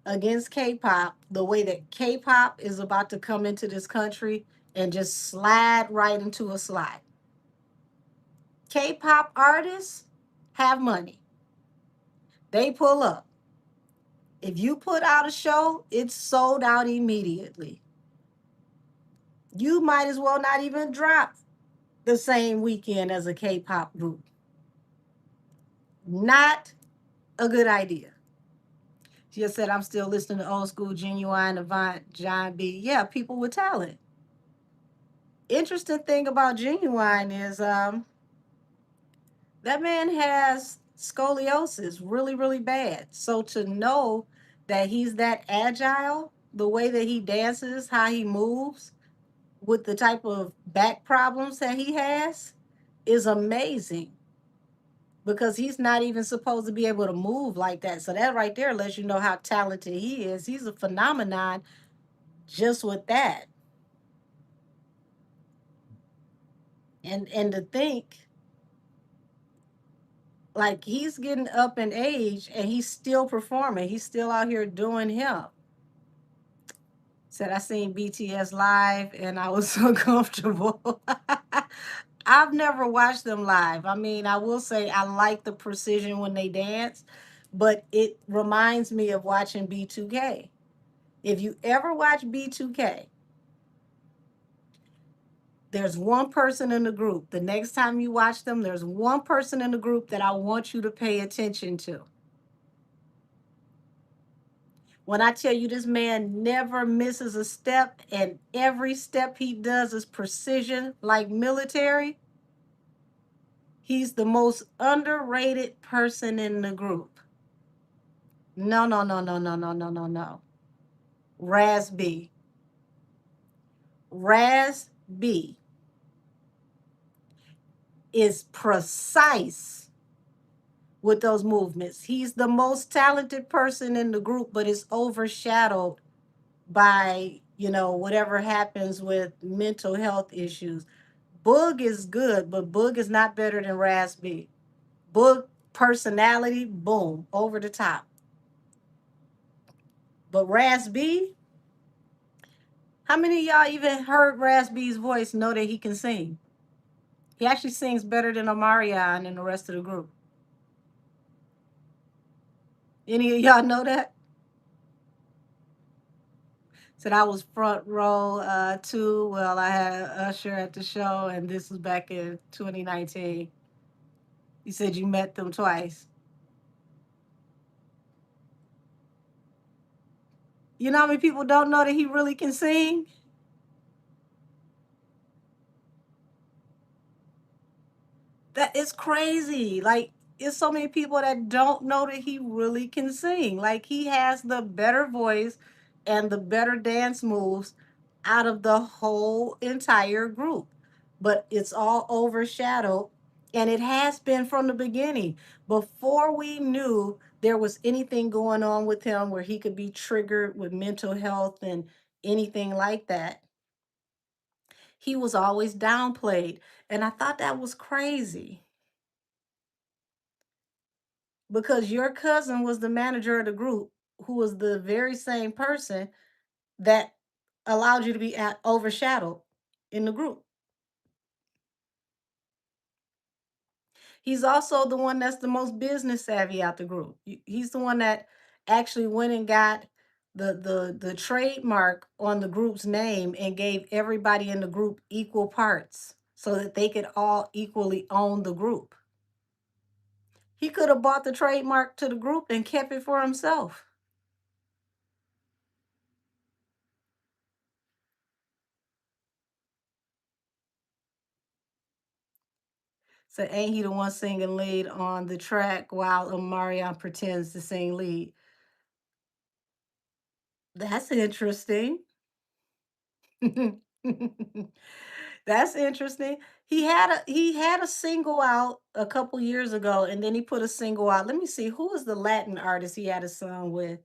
against K-pop the way that K-pop is about to come into this country and just slide right into a slide. K-pop artists have money. They pull up. If you put out a show, it's sold out immediately. You might as well not even drop the same weekend as a K-pop group. Not a good idea. She just said, I'm still listening to old school Genuine, Avant, John B. Yeah, people with talent. Interesting thing about Genuine is that man has scoliosis really, really bad. So to know that he's that agile, the way that he dances, how he moves, with the type of back problems that he has, is amazing because he's not even supposed to be able to move like that. So that right there lets you know how talented he is. He's a phenomenon just with that. And to think like he's getting up in age and he's still performing. He's still out here doing him. Said I seen BTS live and I was so comfortable. I've never watched them live. I mean, I will say I like the precision when they dance, but it reminds me of watching B2K. If you ever watch B2K, there's one person in the group. The next time you watch them, there's one person in the group that I want you to pay attention to. When I tell you this man never misses a step and every step he does is precision like military, he's the most underrated person in the group. No, no, no, no, no, no, no, no, no. Raz B. Raz B is precise with those movements. He's the most talented person in the group, but it's overshadowed by, whatever happens with mental health issues. Boog is good, but Boog is not better than Raz B. Boog personality, boom, over the top. But Raz B, how many of y'all even heard Raz B's voice know that he can sing? He actually sings better than Omarion and the rest of the group. Any of y'all know that? So that was front row two. Well, I had Usher at the show, and this was back in 2019. You said you met them twice. You know how many people don't know that he really can sing? That is crazy. Like, it's so many people that don't know that he really can sing. Like, he has the better voice and the better dance moves out of the whole entire group. But it's all overshadowed, and it has been from the beginning. Before we knew there was anything going on with him where he could be triggered with mental health and anything like that, he was always downplayed. And I thought that was crazy because your cousin was the manager of the group, who was the very same person that allowed you to be overshadowed in the group. He's also the one that's the most business savvy out the group. He's the one that actually went and got the trademark on the group's name and gave everybody in the group equal parts so that they could all equally own the group. He could have bought the trademark to the group and kept it for himself. So ain't he the one singing lead on the track while Omarion pretends to sing lead? That's interesting. That's interesting. He had a single out a couple years ago, and then he put a single out. Let me see, who was the Latin artist he had a song with?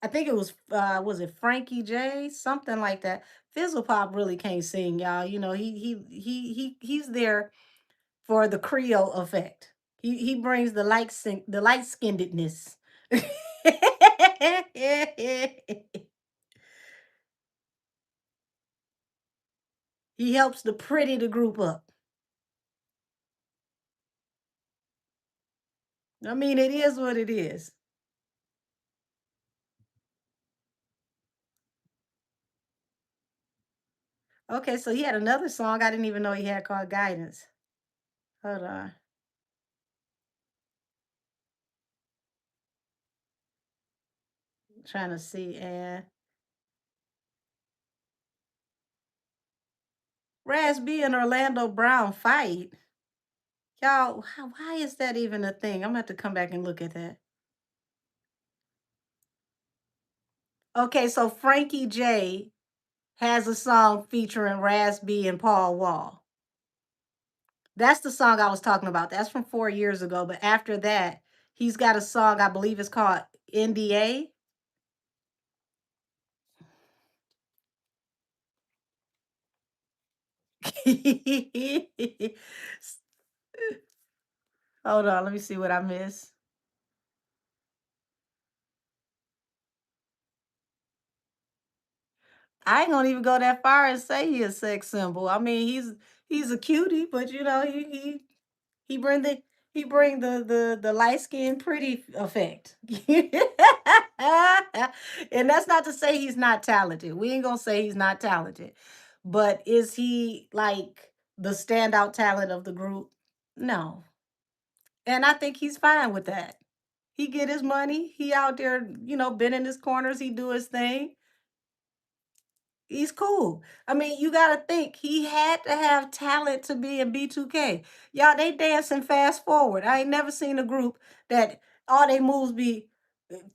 I think it was it Frankie J? Something like that. Fizzle Pop really can't sing, y'all. You know, he's there for the Creole effect. He brings the light skinnedness. He helps to pretty the group up. I mean, it is what it is. Okay, so he had another song I didn't even know he had called Guidance. Hold on. Trying to see. And Raz B and Orlando Brown fight. Y'all, why is that even a thing? I'm gonna have to come back and look at that. Okay, so Frankie J has a song featuring Raz B and Paul Wall. That's the song I was talking about. That's from 4 years ago. But after that, he's got a song, I believe it's called NDA. Hold on, let me see what I missed. I ain't gonna even go that far and say he a sex symbol. I mean, he's a cutie, but you know, he bring the light skin pretty effect. And that's not to say he's not talented. We ain't gonna say he's not talented. But is he like the standout talent of the group? No. And I think he's fine with that. He get his money. He out there, been in his corners. He do his thing. He's cool. I mean, you gotta think he had to have talent to be in B2K. Y'all, they dancing fast forward. I ain't never seen a group that all they moves be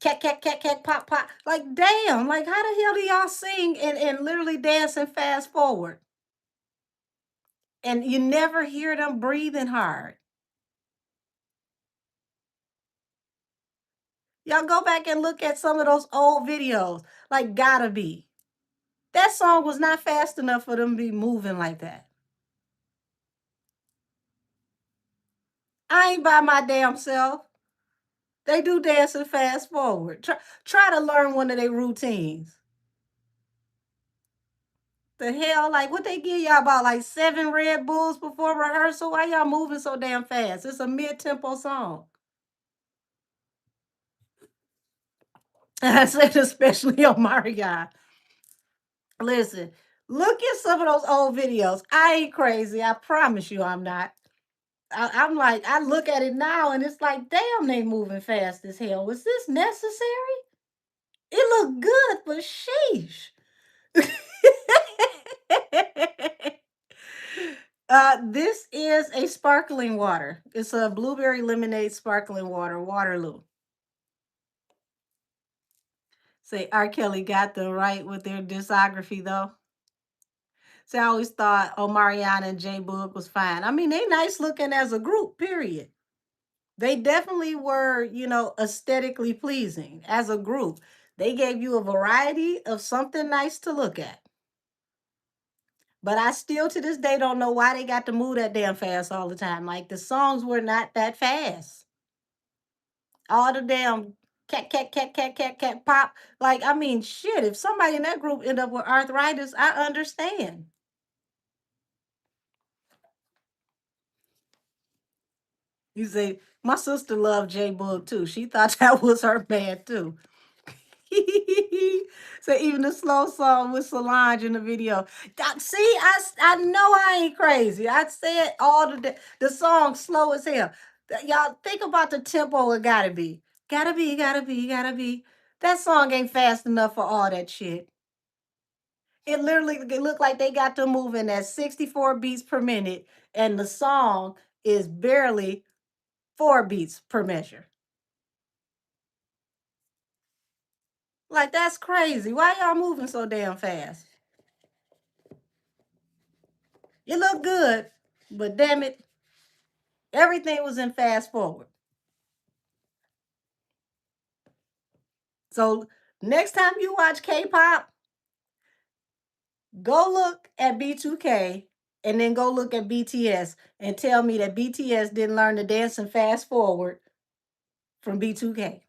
cat cat cat cat pop pop. Like damn, like how the hell do y'all sing and literally dancing fast forward? And you never hear them breathing hard. Y'all go back and look at some of those old videos. Like gotta be. That song was not fast enough for them to be moving like that. I ain't by my damn self. They do dancing fast forward. Try to learn one of their routines. The hell, like what they give y'all about like 7 Red Bulls before rehearsal? Why y'all moving so damn fast? It's a mid-tempo song. I said especially on Mario. Listen, look at some of those old videos. I ain't crazy. I promise you I'm not. I'm like, I look at it now and it's like, damn, they moving fast as hell. Was this necessary? It looked good, but sheesh. This is a sparkling water. It's a blueberry lemonade sparkling water, Waterloo. Say R. Kelly got them right with their discography though. See, I always thought Omarion and J Boog was fine. I mean, they nice looking as a group, period. They definitely were, aesthetically pleasing as a group. They gave you a variety of something nice to look at. But I still to this day don't know why they got to move that damn fast all the time. Like the songs were not that fast. All the damn cat, cat, cat, cat, cat, cat pop. Like, I mean, shit, if somebody in that group end up with arthritis, I understand. You say, my sister loved J Boog too. She thought that was her band too. So even the slow song with Solange in the video. See, I know I ain't crazy. I said all the song slow as hell. Y'all think about the tempo it gotta be. Gotta be, gotta be, gotta be. That song ain't fast enough for all that shit. It literally looked like they got them moving at 64 beats per minute, and the song is barely 4 beats per measure. Like that's crazy. Why y'all moving so damn fast? It looked good, but damn it, everything was in fast forward. So next time you watch K-pop, go look at B2K and then go look at BTS and tell me that BTS didn't learn to dance and fast forward from B2K.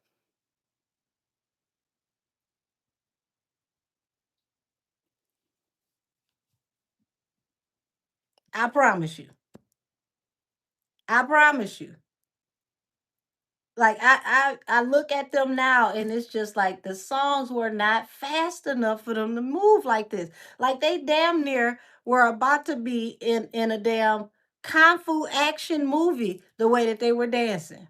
I promise you. I promise you. Like I look at them now and it's just like the songs were not fast enough for them to move like this. Like they damn near were about to be in a damn kung fu action movie the way that they were dancing.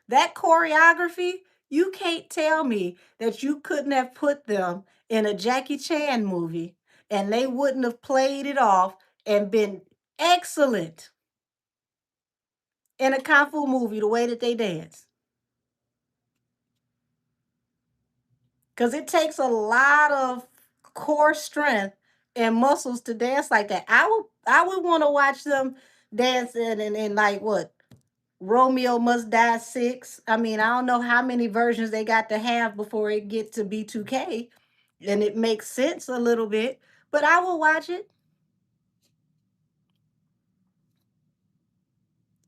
That choreography, you can't tell me that you couldn't have put them in a Jackie Chan movie and they wouldn't have played it off and been excellent in a kung fu movie the way that they dance. Because it takes a lot of core strength and muscles to dance like that. I would want to watch them dancing and like what Romeo Must Die 6. I mean, I don't know how many versions they got to have before it get to B2K, and it makes sense a little bit. But I will watch it.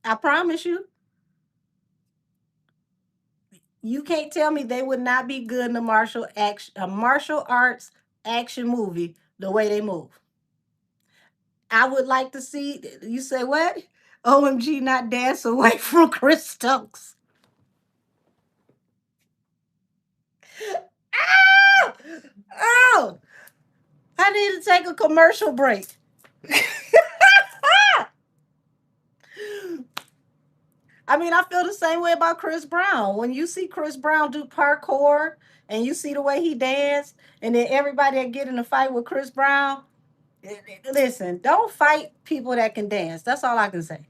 I promise you. You can't tell me they would not be good in a martial arts action movie the way they move. I would like to see you say what? OMG, not dance away from Chris Stokes. Oh, oh, I need to take a commercial break. I mean, I feel the same way about Chris Brown. When you see Chris Brown do parkour and you see the way he danced, and then everybody that get in a fight with Chris Brown, listen, don't fight people that can dance. That's all I can say.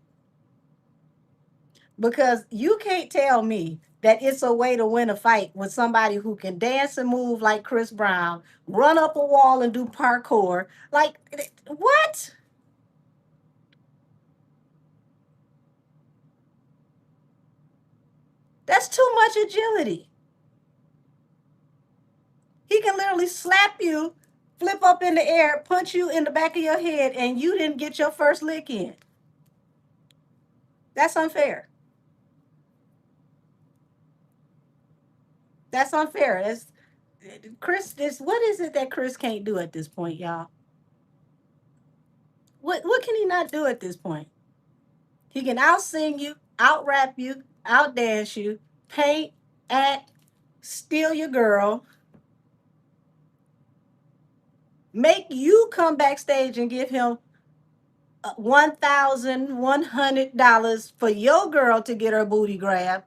Because you can't tell me that it's a way to win a fight with somebody who can dance and move like Chris Brown, run up a wall and do parkour. Like, what? That's too much agility. He can literally slap you, flip up in the air, punch you in the back of your head, and you didn't get your first lick in. That's unfair. That's unfair. That's Chris. What is it that Chris can't do at this point, y'all? What can he not do at this point? He can out sing you, out rap you, out dance you, paint, act, steal your girl, Make you come backstage and give him $1,100 for your girl to get her booty grabbed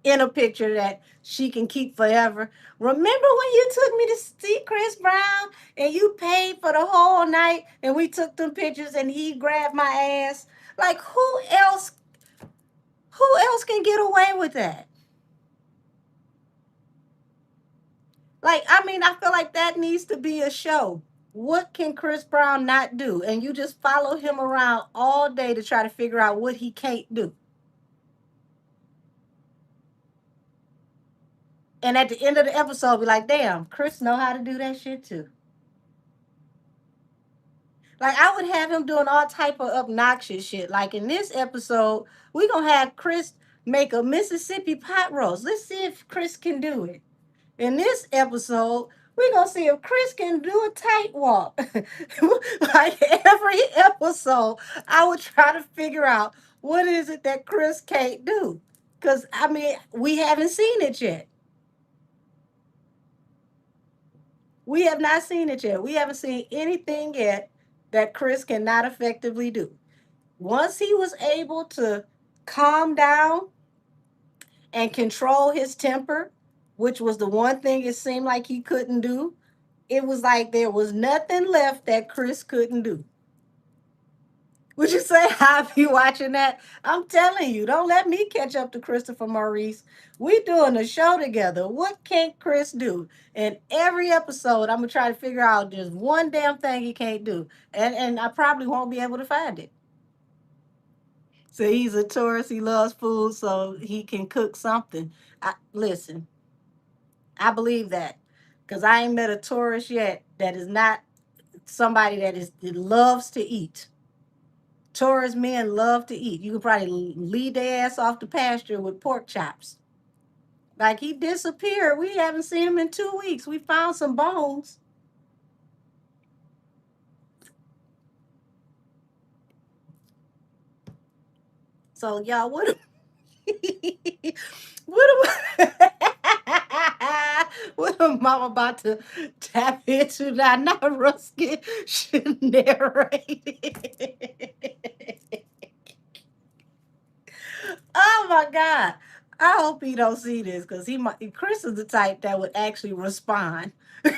in a picture that she can keep forever. Remember when you took me to see Chris Brown and you paid for the whole night and we took them pictures and he grabbed my ass? Like who else can get away with that? Like, I mean, I feel like that needs to be a show. What can Chris Brown not do? And you just follow him around all day to try to figure out what he can't do. And at the end of the episode, be like, damn, Chris know how to do that shit too. Like I would have him doing all type of obnoxious shit. Like in this episode, we gonna have Chris make a Mississippi pot roast. Let's see if Chris can do it. In this episode, we're gonna see if Chris can do a tight walk. Like every episode, I would try to figure out what is it that Chris can't do. Cause I mean, we haven't seen it yet. We have not seen it yet. We haven't seen anything yet that Chris cannot effectively do. Once he was able to calm down and control his temper, which was the one thing it seemed like he couldn't do, it was like there was nothing left that Chris couldn't do. Would you say I'll be watching that? I'm telling you, don't let me catch up to Christopher Maurice. We doing a show together. What can't Chris do? And every episode, I'm gonna try to figure out just one damn thing he can't do, and I probably won't be able to find it. So he's a tourist. He loves food, so he can cook something. Listen, I believe that because I ain't met a tourist yet that is not somebody that loves to eat. Tourist men love to eat. You could probably lead their ass off the pasture with pork chops. Like he disappeared. We haven't seen him in 2 weeks. We found some bones. So y'all, what am what am I about to tap into that? Not Ruskin should narrate it. Oh my God. I hope he don't see this because he might Chris is the type that would actually respond. I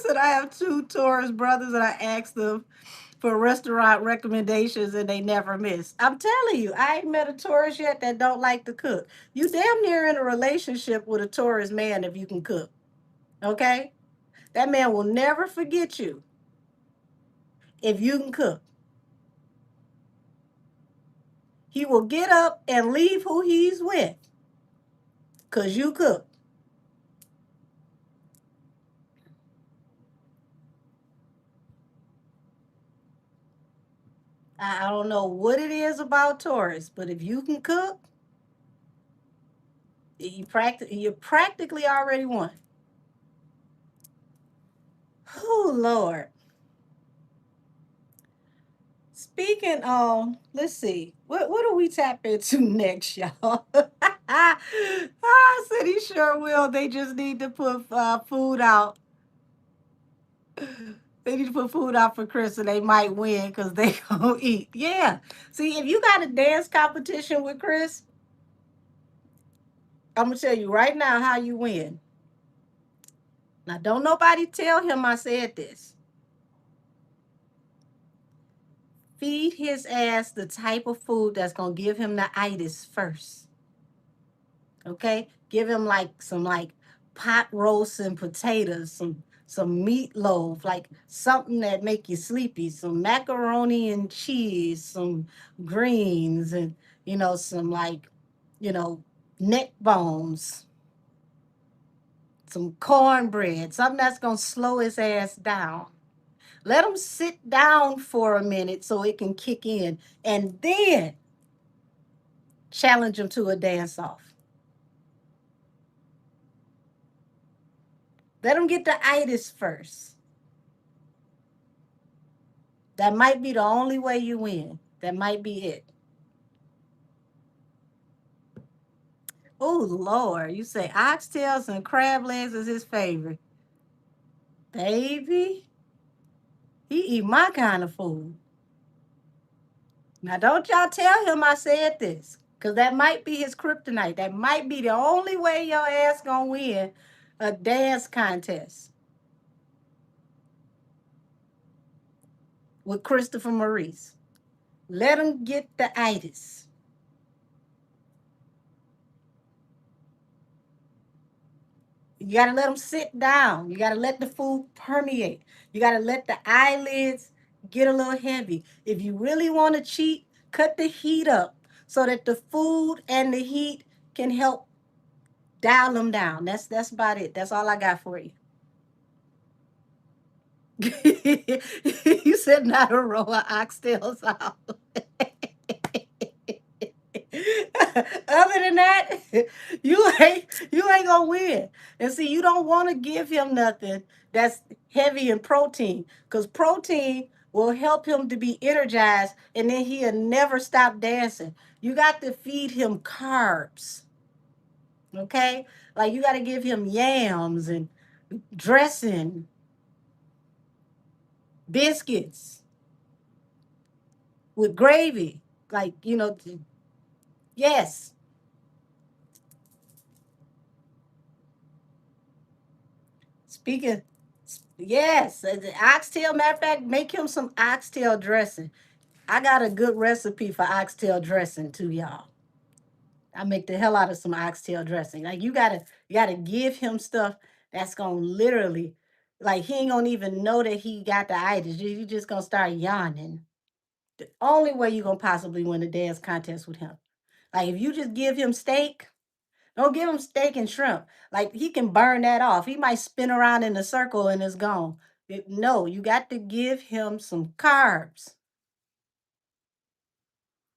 said I have two Taurus brothers and I asked them for restaurant recommendations and they never miss. I'm telling you, I ain't met a Taurus yet that don't like to cook. You damn near in a relationship with a Taurus man if you can cook. Okay? That man will never forget you if you can cook. He will get up and leave who he's with because you cook. I don't know what it is about Taurus, but if you can cook, you practically already won. Oh Lord. Speaking on, let's see, what do we tap into next, y'all? I said he sure will. They just need to put food out. They need to put food out for Chris, and they might win because they gonna eat. Yeah. See, if you got a dance competition with Chris, I'm gonna tell you right now how you win. Now, don't nobody tell him I said this. Feed his ass the type of food that's gonna give him the itis first. Okay, give him like some like pot roast and potatoes, some meatloaf, like something that make you sleepy, some macaroni and cheese, some greens, and some like you know neck bones, some cornbread, something that's gonna slow his ass down. Let him sit down for a minute so it can kick in, and then challenge him to a dance off. Let him get the itis first. That might be the only way you win. That might be it. Oh Lord, you say oxtails and crab legs is his favorite. Baby, he eat my kind of food. Now don't y'all tell him I said this. Cause that might be his kryptonite. That might be the only way your ass gonna win a dance contest with Christopher Maurice. Let him get the itis. You got to let them sit down. You got to let the food permeate. You got to let the eyelids get a little heavy. If you really want to cheat, cut the heat up so that the food and the heat can help dial them down. That's about it. That's all I got for you. You said not a row of oxtails out. Other than that, you ain't gonna win. And see, you don't want to give him nothing that's heavy in protein, because protein will help him to be energized, and then he'll never stop dancing. You got to feed him carbs, okay? Like you got to give him yams and dressing, biscuits with gravy, like yes. Speaking, yes, the oxtail. Matter of fact, make him some oxtail dressing. I got a good recipe for oxtail dressing too, y'all. I make the hell out of some oxtail dressing. Like you gotta give him stuff that's gonna literally, like he ain't gonna even know that he got the itis. You just gonna start yawning. The only way you gonna possibly win a dance contest with him. Like if you just give him steak, don't give him steak and shrimp. Like he can burn that off. He might spin around in a circle and it's gone. No, you got to give him some carbs.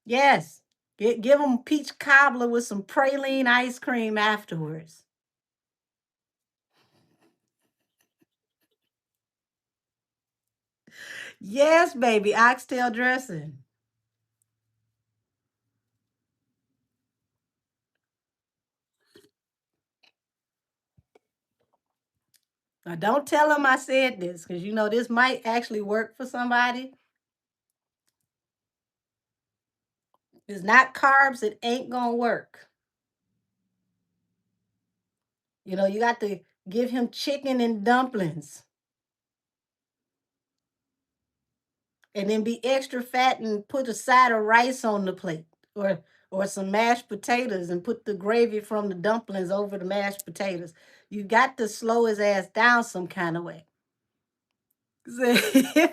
Yes. Give him peach cobbler with some praline ice cream afterwards. Yes, baby, oxtail dressing. Now, don't tell him I said this because you know this might actually work for somebody. It's not carbs, it ain't gonna work. You got to give him chicken and dumplings. And then be extra fat and put a side of rice on the plate, or some mashed potatoes and put the gravy from the dumplings over the mashed potatoes. You got to slow his ass down some kind of way. Say,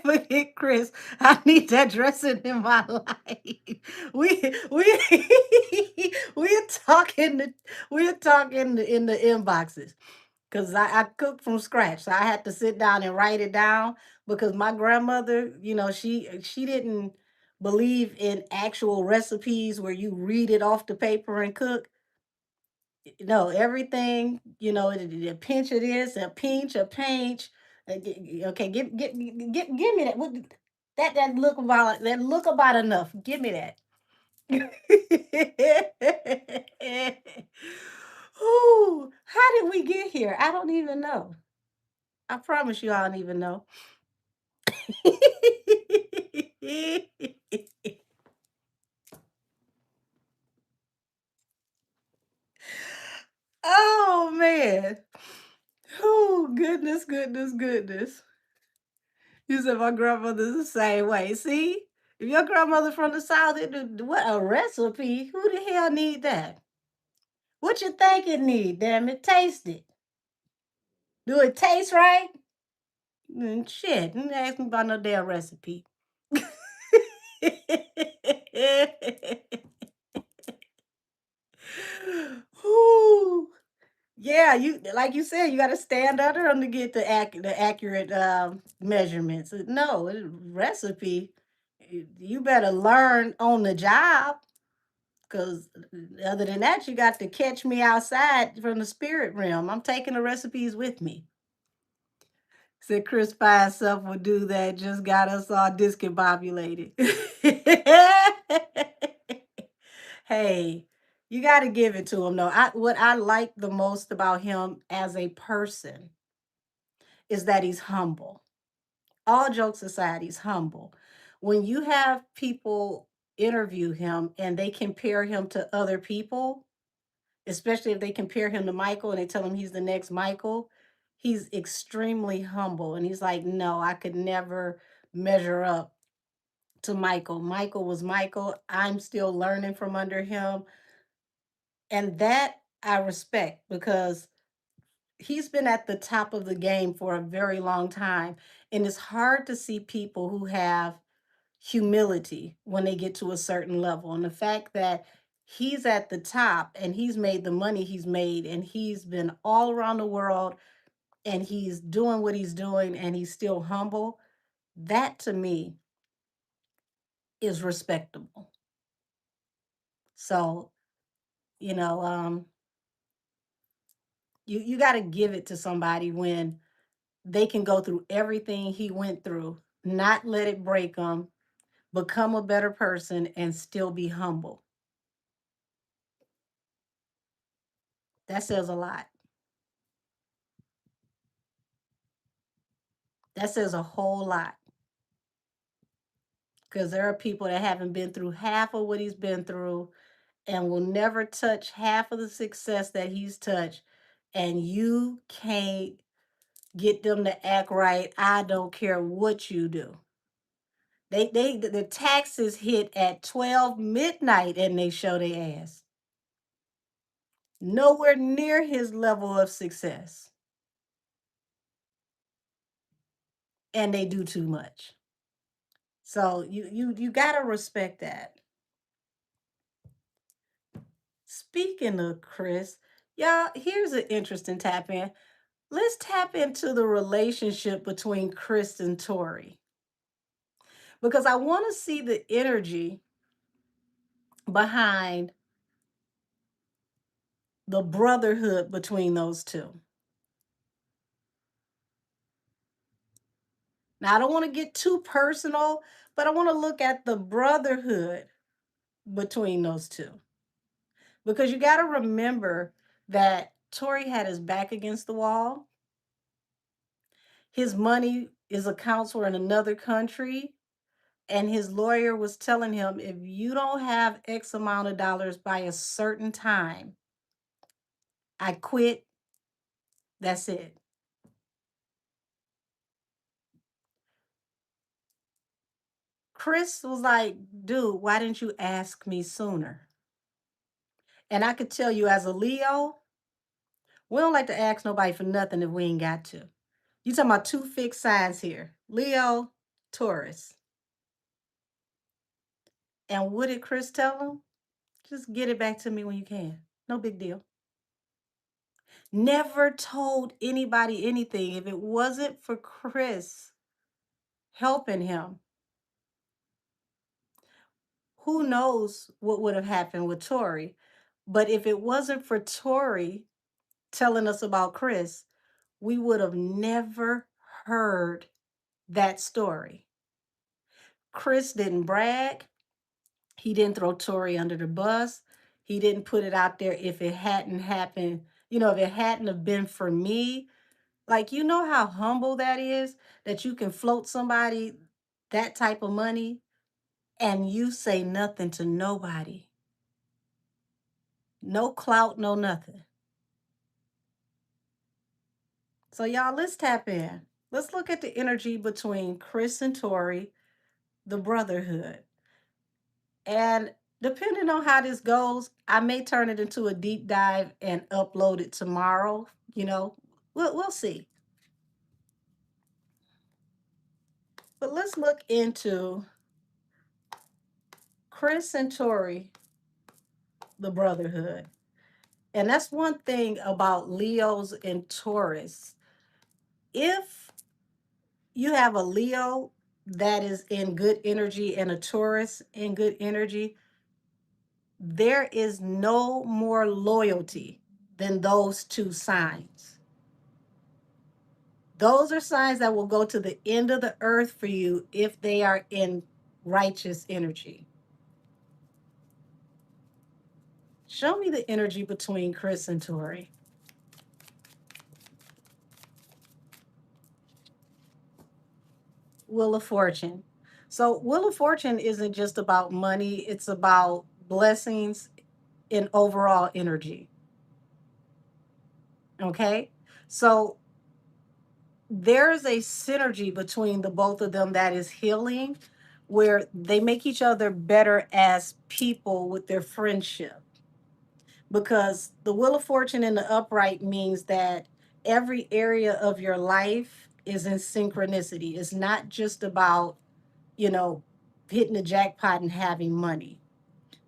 forget Chris, I need that dressing in my life. We we're talking we're talking in the inboxes because I cook from scratch. So I had to sit down and write it down because my grandmother, she didn't believe in actual recipes where you read it off the paper and cook. No, everything, a pinch of this, a pinch, a pinch. Okay, give me that. That look about enough. Give me that. Ooh, how did we get here? I don't even know. I promise you, I don't even know. Oh man. Oh goodness, goodness, goodness. You said my grandmother's the same way. See? If your grandmother from the South, what a recipe. Who the hell need that? What you think it need, damn it? Taste it. Do it taste right? Shit. Don't ask me about no damn recipe. Whew. Yeah, you like you said, you got to stand under them to get the accurate measurements. No recipe. You better learn on the job, because other than that, you got to catch me outside from the spirit realm. I'm taking the recipes with me. Said Chris by himself will do that. Just got us all discombobulated. Hey, You got to give it to him though. What I like the most about him as a person is that he's humble. All jokes aside, he's humble. When you have people interview him and they compare him to other people, especially if they compare him to Michael and they tell him he's the next Michael, he's extremely humble. And he's like, no, I could never measure up to Michael. Michael was Michael. I'm still learning from under him. And that I respect because he's been at the top of the game for a very long time. And it's hard to see people who have humility when they get to a certain level. And the fact that he's at the top and he's made the money he's made and he's been all around the world and he's doing what he's doing and he's still humble, that to me is respectable. So, you know, you got to give it to somebody when they can go through everything he went through, not let it break them, become a better person, and still be humble. That says a lot. That says a whole lot because there are people that haven't been through half of what he's been through and will never touch half of the success that he's touched. And you can't get them to act right. I don't care what you do. The taxes hit at 12 midnight and they show their ass. Nowhere near his level of success. And they do too much. So you gotta respect that. Speaking of Chris, y'all, here's an interesting tap in. Let's tap into the relationship between Chris and Tori because I want to see the energy behind the brotherhood between those two. Now, I don't want to get too personal, but I want to look at the brotherhood between those two because you got to remember that Tori had his back against the wall. His money is accounts were in another country. And his lawyer was telling him, if you don't have X amount of dollars by a certain time, I quit. That's it. Chris was like, dude, why didn't you ask me sooner? And I could tell you as a Leo, we don't like to ask nobody for nothing if we ain't got to. You talking about two fixed signs here, Leo, Taurus. And what did Chris tell him? Just get it back to me when you can. No big deal. Never told anybody anything. If it wasn't for Chris helping him, who knows what would have happened with Tori. But if it wasn't for Tori telling us about Chris, we would have never heard that story. Chris didn't brag. He didn't throw Tori under the bus. He didn't put it out there if it hadn't happened. If it hadn't have been for me, like, you know how humble that is that you can float somebody that type of money and you say nothing to nobody. No clout, no nothing. So, y'all, let's tap in. Let's look at the energy between Chris and Tori, the brotherhood. And depending on how this goes, I may turn it into a deep dive and upload it tomorrow. We'll see. But let's look into Chris and Tori, the brotherhood. And that's one thing about Leos and Taurus. If you have a Leo that is in good energy and a Taurus in good energy, there is no more loyalty than those two signs. Those are signs that will go to the end of the earth for you if they are in righteous energy. Show me the energy between Chris and Tori. Wheel of Fortune. So, Wheel of Fortune isn't just about money, it's about blessings and overall energy. Okay. So, there's a synergy between the both of them that is healing, where they make each other better as people with their friendship. Because the Wheel of Fortune in the upright means that every area of your life is in synchronicity. It's not just about, you know, hitting the jackpot and having money.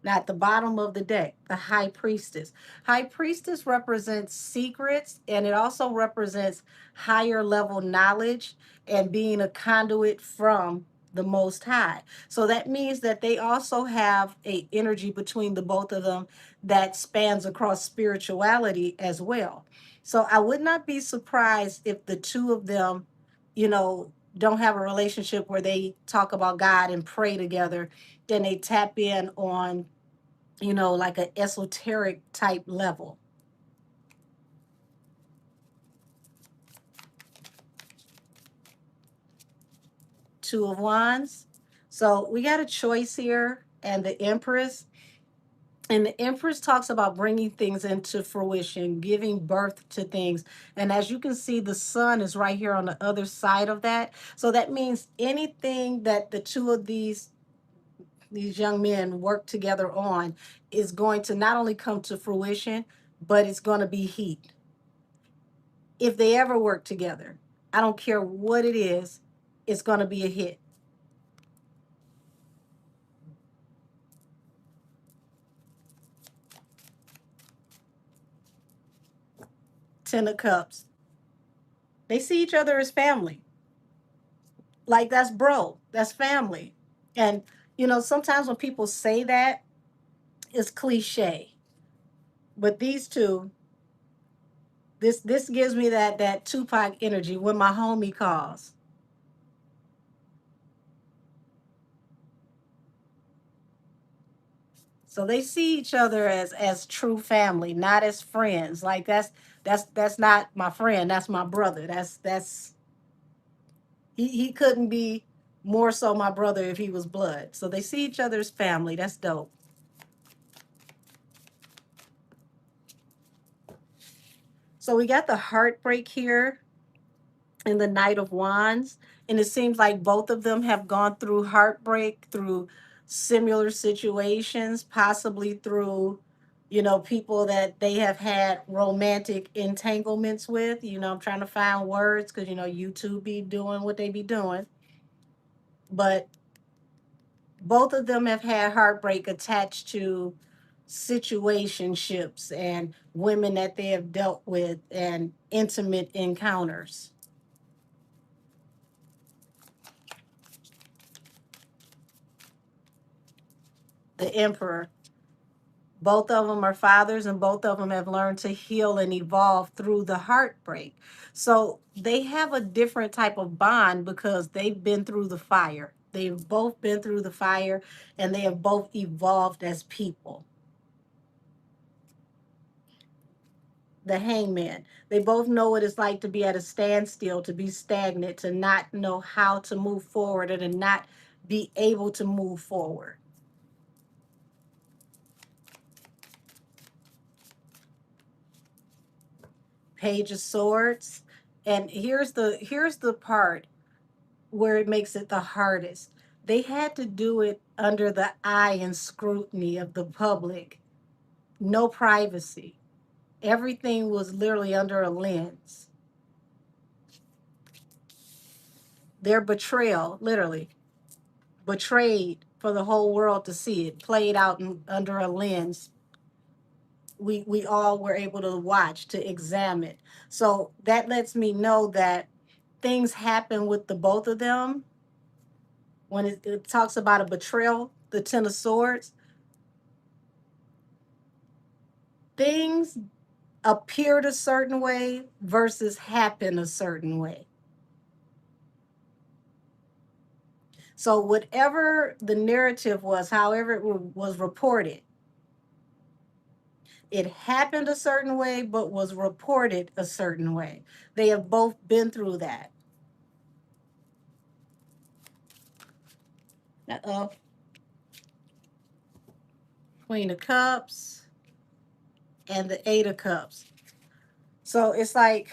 Now, at the bottom of the deck, the High Priestess. High Priestess represents secrets, and it also represents higher level knowledge and being a conduit from the Most High. So that means that they also have a energy between the both of them that spans across spirituality as well. So I would not be surprised if the two of them, you know, don't have a relationship where they talk about God and pray together, then they tap in on, you know, like an esoteric type level. Two of Wands. So we got a choice here, and the Empress. And the Empress talks about bringing things into fruition, giving birth to things. And as you can see, the sun is right here on the other side of that. So that means anything that the two of these young men work together on is going to not only come to fruition, but it's going to be heat. If they ever work together, I don't care what it is, it's going to be a hit. Ten of Cups. They see each other as family. Like that's bro, that's family. And you know, sometimes when people say that, it's cliche. But these two, this gives me that Tupac energy when my homie calls. So they see each other as true family, not as friends. Like that's not my friend, that's my brother. That's he couldn't be more so my brother if he was blood. So they see each other as family. That's dope. So we got the heartbreak here in the Knight of Wands. And it seems like both of them have gone through heartbreak, through similar situations, possibly through, you know, people that they have had romantic entanglements with. You know, I'm trying to find words because, you know, YouTube be doing what they be doing. But both of them have had heartbreak attached to situationships and women that they have dealt with and intimate encounters. The Emperor. Both of them are fathers, and both of them have learned to heal and evolve through the heartbreak. So they have a different type of bond because they've been through the fire. They've both been through the fire, and they have both evolved as people. The Hangman. They both know what it's like to be at a standstill, to be stagnant, to not know how to move forward, or to not be able to move forward. Page of Swords. And here's the part where it makes it the hardest. They had to do it under the eye and scrutiny of the public. No privacy. Everything was literally under a lens. Their betrayal, literally, betrayed for the whole world to see it, played out under a lens. We all were able to watch, to examine. So that lets me know that things happen with the both of them. When it talks about a betrayal, the Ten of Swords, things appeared a certain way versus happen a certain way. So whatever the narrative was, however it was reported, It happened a certain way, but was reported a certain way. They have both been through that. Uh-oh. Queen of Cups and the Eight of Cups. So it's like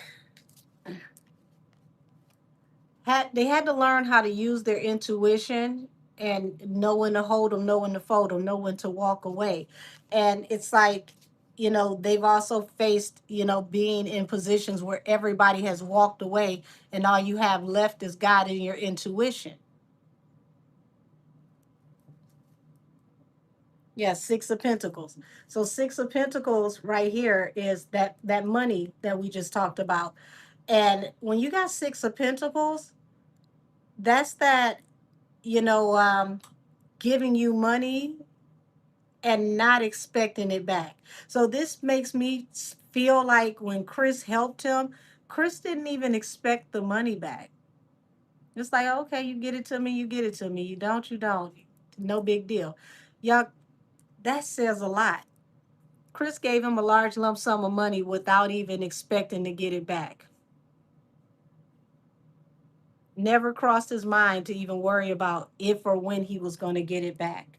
they had to learn how to use their intuition and know when to hold them, know when to fold them, know when to walk away. And it's like, they've also faced, being in positions where everybody has walked away and all you have left is God and your intuition. Yeah, Six of Pentacles. So Six of Pentacles right here is that money that we just talked about. And when you got Six of Pentacles, that's that, you know, um, giving you money and not expecting it back. So this makes me feel like when Chris helped him, Chris didn't even expect the money back. It's like, okay, you get it to me, you get it to me. You don't, you don't. No big deal. Y'all, that says a lot. Chris gave him a large lump sum of money without even expecting to get it back. Never crossed his mind to even worry about if or when he was going to get it back.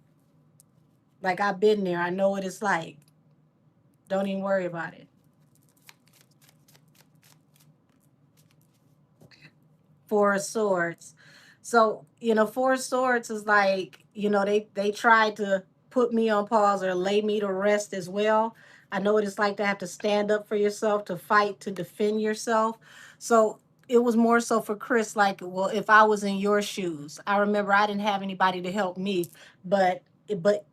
Like, I've been there. I know what it's like. Don't even worry about it. Four of Swords. So, Four of Swords is like, they tried to put me on pause or lay me to rest as well. I know what it's like to have to stand up for yourself, to fight, to defend yourself. So it was more so for Chris, like, well, if I was in your shoes, I remember I didn't have anybody to help me, but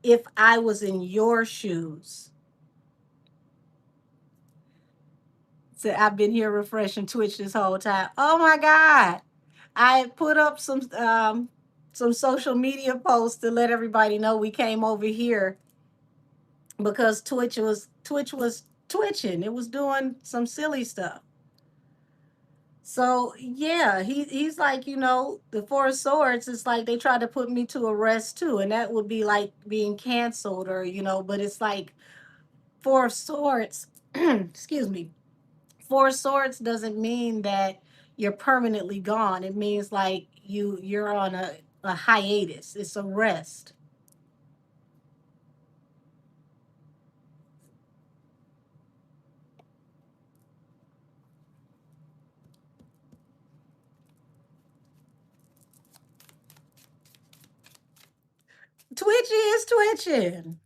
if I was in your shoes, so I've been here refreshing Twitch this whole time. Oh my God. I put up some social media posts to let everybody know we came over here because Twitch was twitching. It was doing some silly stuff. So yeah, he's like, the Four of Swords, it's like they tried to put me to a rest too, and that would be like being canceled or, but it's like Four of Swords, excuse me. Four Swords doesn't mean that you're permanently gone. It means like you're on a hiatus. It's a rest. Twitchy is twitching.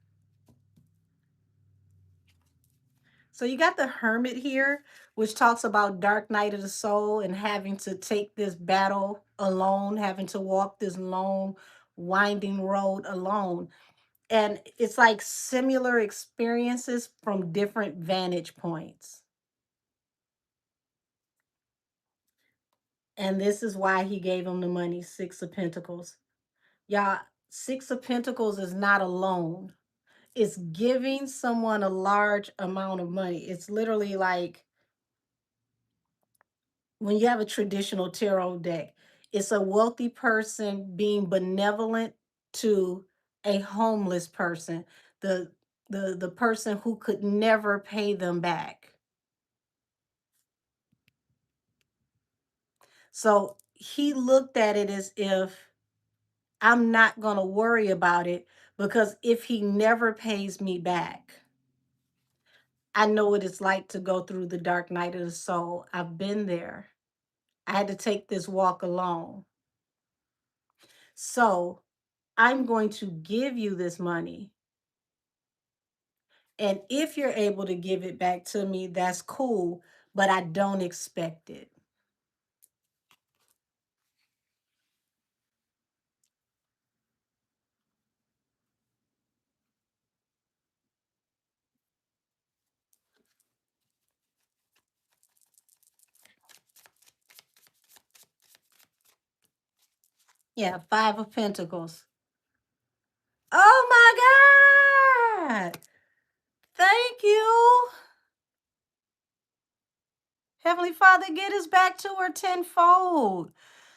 So you got the Hermit here, which talks about dark night of the soul and having to take this battle alone, having to walk this long, winding road alone. And it's like similar experiences from different vantage points. And this is why he gave him the money, Six of Pentacles. Y'all, Six of Pentacles is not a loan. It's giving someone a large amount of money. It's literally like when you have a traditional tarot deck, it's a wealthy person being benevolent to a homeless person, the the person who could never pay them back. So he looked at it as if I'm not going to worry about it because if he never pays me back, I know what it's like to go through the dark night of the soul. I've been there. I had to take this walk alone. So I'm going to give you this money. And if you're able to give it back to me, that's cool, but I don't expect it. Yeah, Five of Pentacles. Oh my God. Thank you. Heavenly Father, get us back to her tenfold.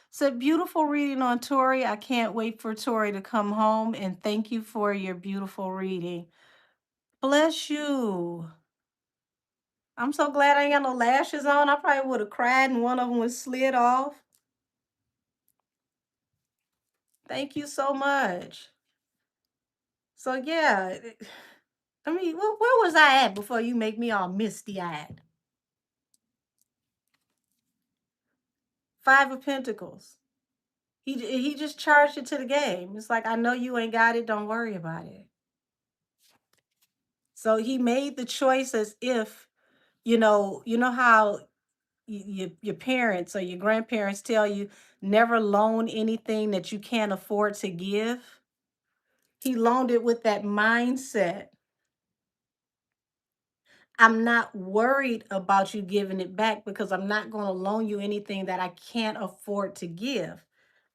It's a beautiful reading on Tori. I can't wait for Tori to come home, and thank you for your beautiful reading. Bless you. I'm so glad I ain't got no lashes on. I probably would have cried and one of them would slid off. Thank you so much. So yeah, I mean, where was I at before you make me all misty eyed? Five of Pentacles. He just charged it to the game. It's like, I know you ain't got it. Don't worry about it. So he made the choice as if, you know how your parents or your grandparents tell you never loan anything that you can't afford to give. He loaned it with that mindset. I'm not worried about you giving it back because I'm not going to loan you anything that I can't afford to give.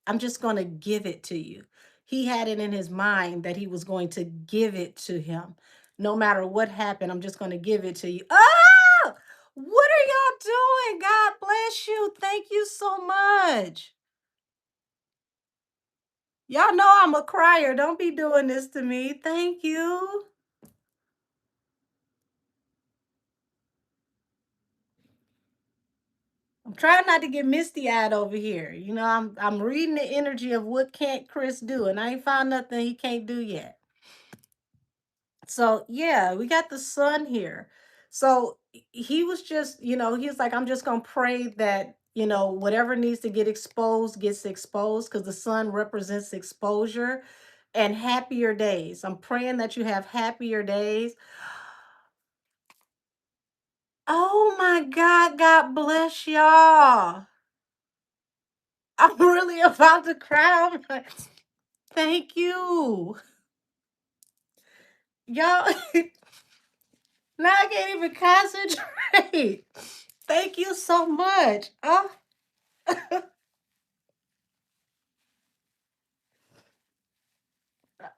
I'm just going to give it to you. He had it in his mind that he was going to give it to him. No matter what happened, I'm just going to give it to you. Oh, what are y'all doing? God bless you. Thank you so much. Y'all know I'm a crier. Don't be doing this to me. Thank you. I'm trying not to get misty eyed over here. I'm reading the energy of what can't Chris do, and I ain't found nothing he can't do yet. So yeah, we got the sun here. So he was just, he was like, I'm just gonna pray that, whatever needs to get exposed gets exposed because the sun represents exposure and happier days. I'm praying that you have happier days. Oh my God, God bless y'all. I'm really about to cry. I'm like, thank you. Y'all, now I can't even concentrate. Thank you so much. Oh, oh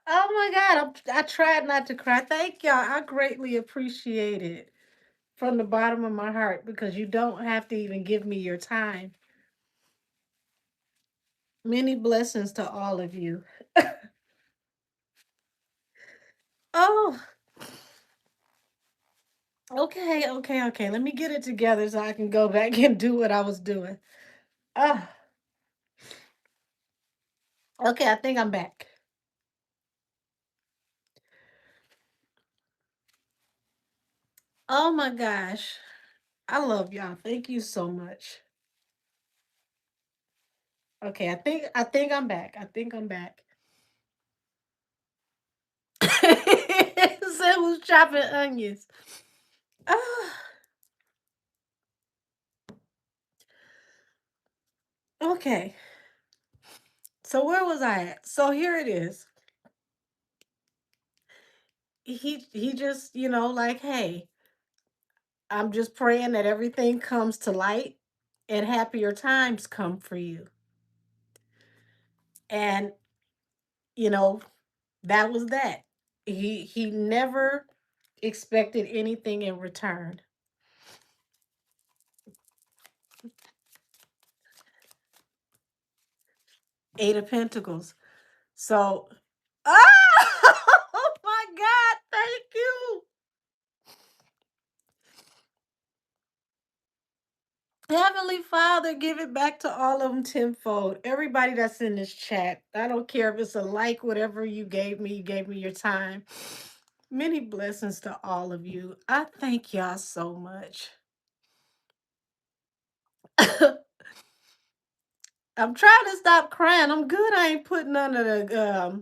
my God. I tried not to cry. Thank y'all. I greatly appreciate it from the bottom of my heart because you don't have to even give me your time. Many blessings to all of you. Oh, okay, okay, okay. Let me get it together so I can go back and do what I was doing. Ah, okay, I think I'm back. Oh my gosh. I love y'all. Thank you so much. Okay, I think I'm back. I think I'm back. Sam was chopping onions. Ah, okay. So where was I at? So here it is. He just, like, hey, I'm just praying that everything comes to light and happier times come for you. And, you know, that was that. He never expected anything in return. Eight of Pentacles. So, oh my God, thank you. Heavenly Father, give it back to all of them tenfold. Everybody that's in this chat. I don't care if it's a like, whatever you gave me your time. Many blessings to all of you. I thank y'all so much. I'm trying to stop crying. I'm good. I ain't putting none of the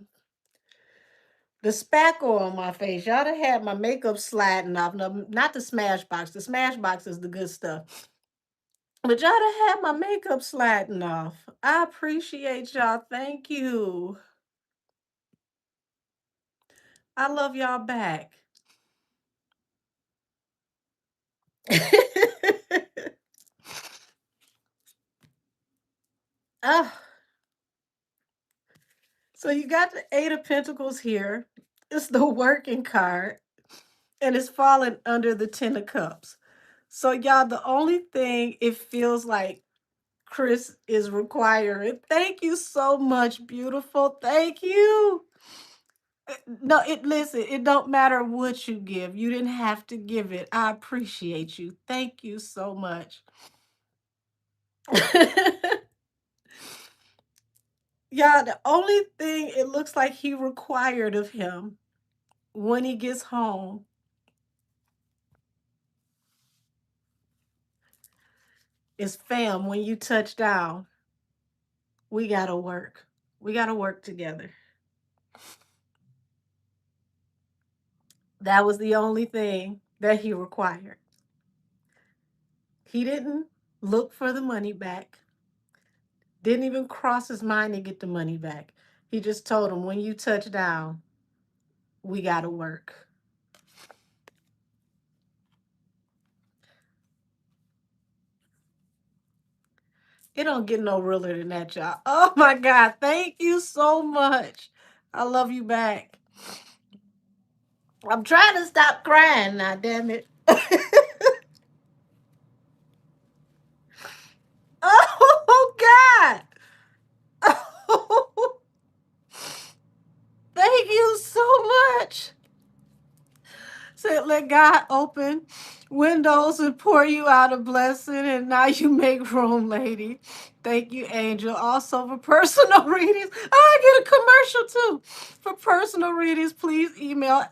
spackle on my face. Y'all done had my makeup sliding off. No, not the Smashbox. The Smashbox is the good stuff. But y'all done had my makeup sliding off. I appreciate y'all. Thank you. I love y'all back. Ah, so you got the Eight of Pentacles here. It's the working card. And it's falling under the Ten of Cups. So y'all, the only thing it feels like Chris is requiring. Thank you so much, beautiful. Thank you. No, it listen, it don't matter what you give. You didn't have to give it. I appreciate you. Thank you so much. Yeah, the only thing it looks like he required of him when he gets home is fam, when you touch down, we gotta work. We gotta work together. That was the only thing that he required. He didn't look for the money back, didn't even cross his mind to get the money back. He just told him, when you touch down, we gotta work. It don't get no realer than that, y'all. Oh my God. Thank you so much. I love you back. I'm trying to stop crying now, damn it. Oh God. Oh, thank you so much. Said, let God open windows and pour you out a blessing, and now you make room, lady. Thank you, Angel. Also for personal readings. Oh, I get a commercial too. For personal readings, please email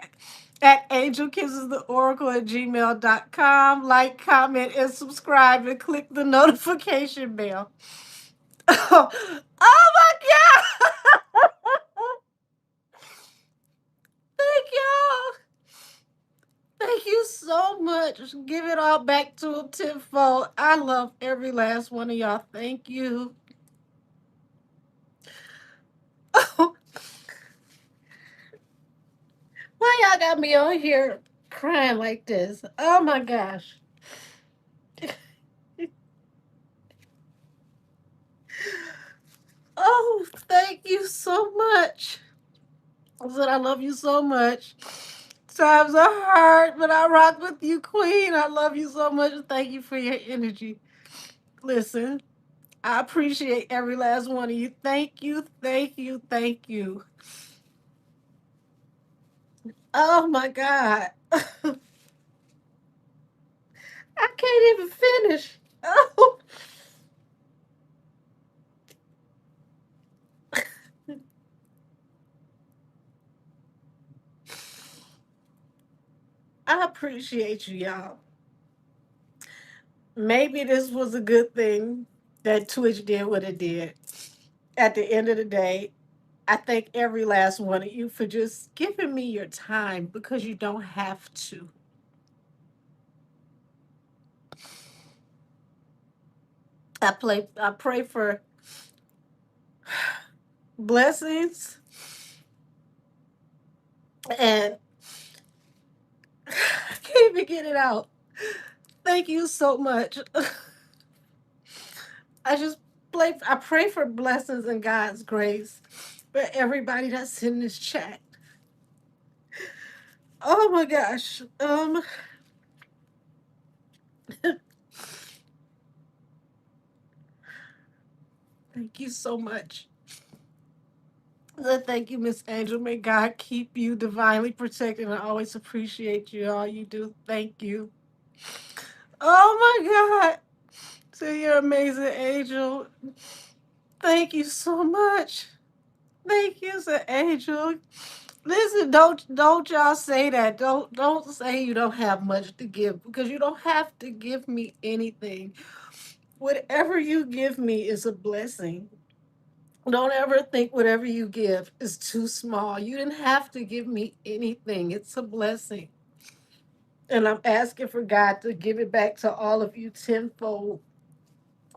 at angelkissestheoracle@gmail.com. Like, comment, and subscribe, and click the notification bell. Oh, my God. Thank y'all. Thank you so much. Give it all back to him tenfold. I love every last one of y'all. Thank you. Why y'all got me on here crying like this? Oh my gosh. Oh, thank you so much. I said I love you so much. Times are hard, but I rock with you, Queen. I love you so much. Thank you for your energy. Listen, I appreciate every last one of you. Thank you, thank you, thank you. Oh my God. I can't even finish. Oh, I appreciate you, y'all. Maybe this was a good thing that Twitch did what it did. At the end of the day, I thank every last one of you for just giving me your time, because you don't have to. I pray for blessings, and I can't even get it out. Thank you so much. I pray for blessings and God's grace for everybody that's in this chat. Oh my gosh. Thank you so much. Thank you, Miss Angel. May God keep you divinely protected. I always appreciate you, all you do. Thank you. Oh my God. So you're amazing, Angel. Thank you so much. Thank you, Sir Angel. Listen, don't y'all say that. Don't say you don't have much to give, because you don't have to give me anything. Whatever you give me is a blessing. Don't ever think whatever you give is too small. You didn't have to give me anything. It's a blessing. And I'm asking for God to give it back to all of you tenfold,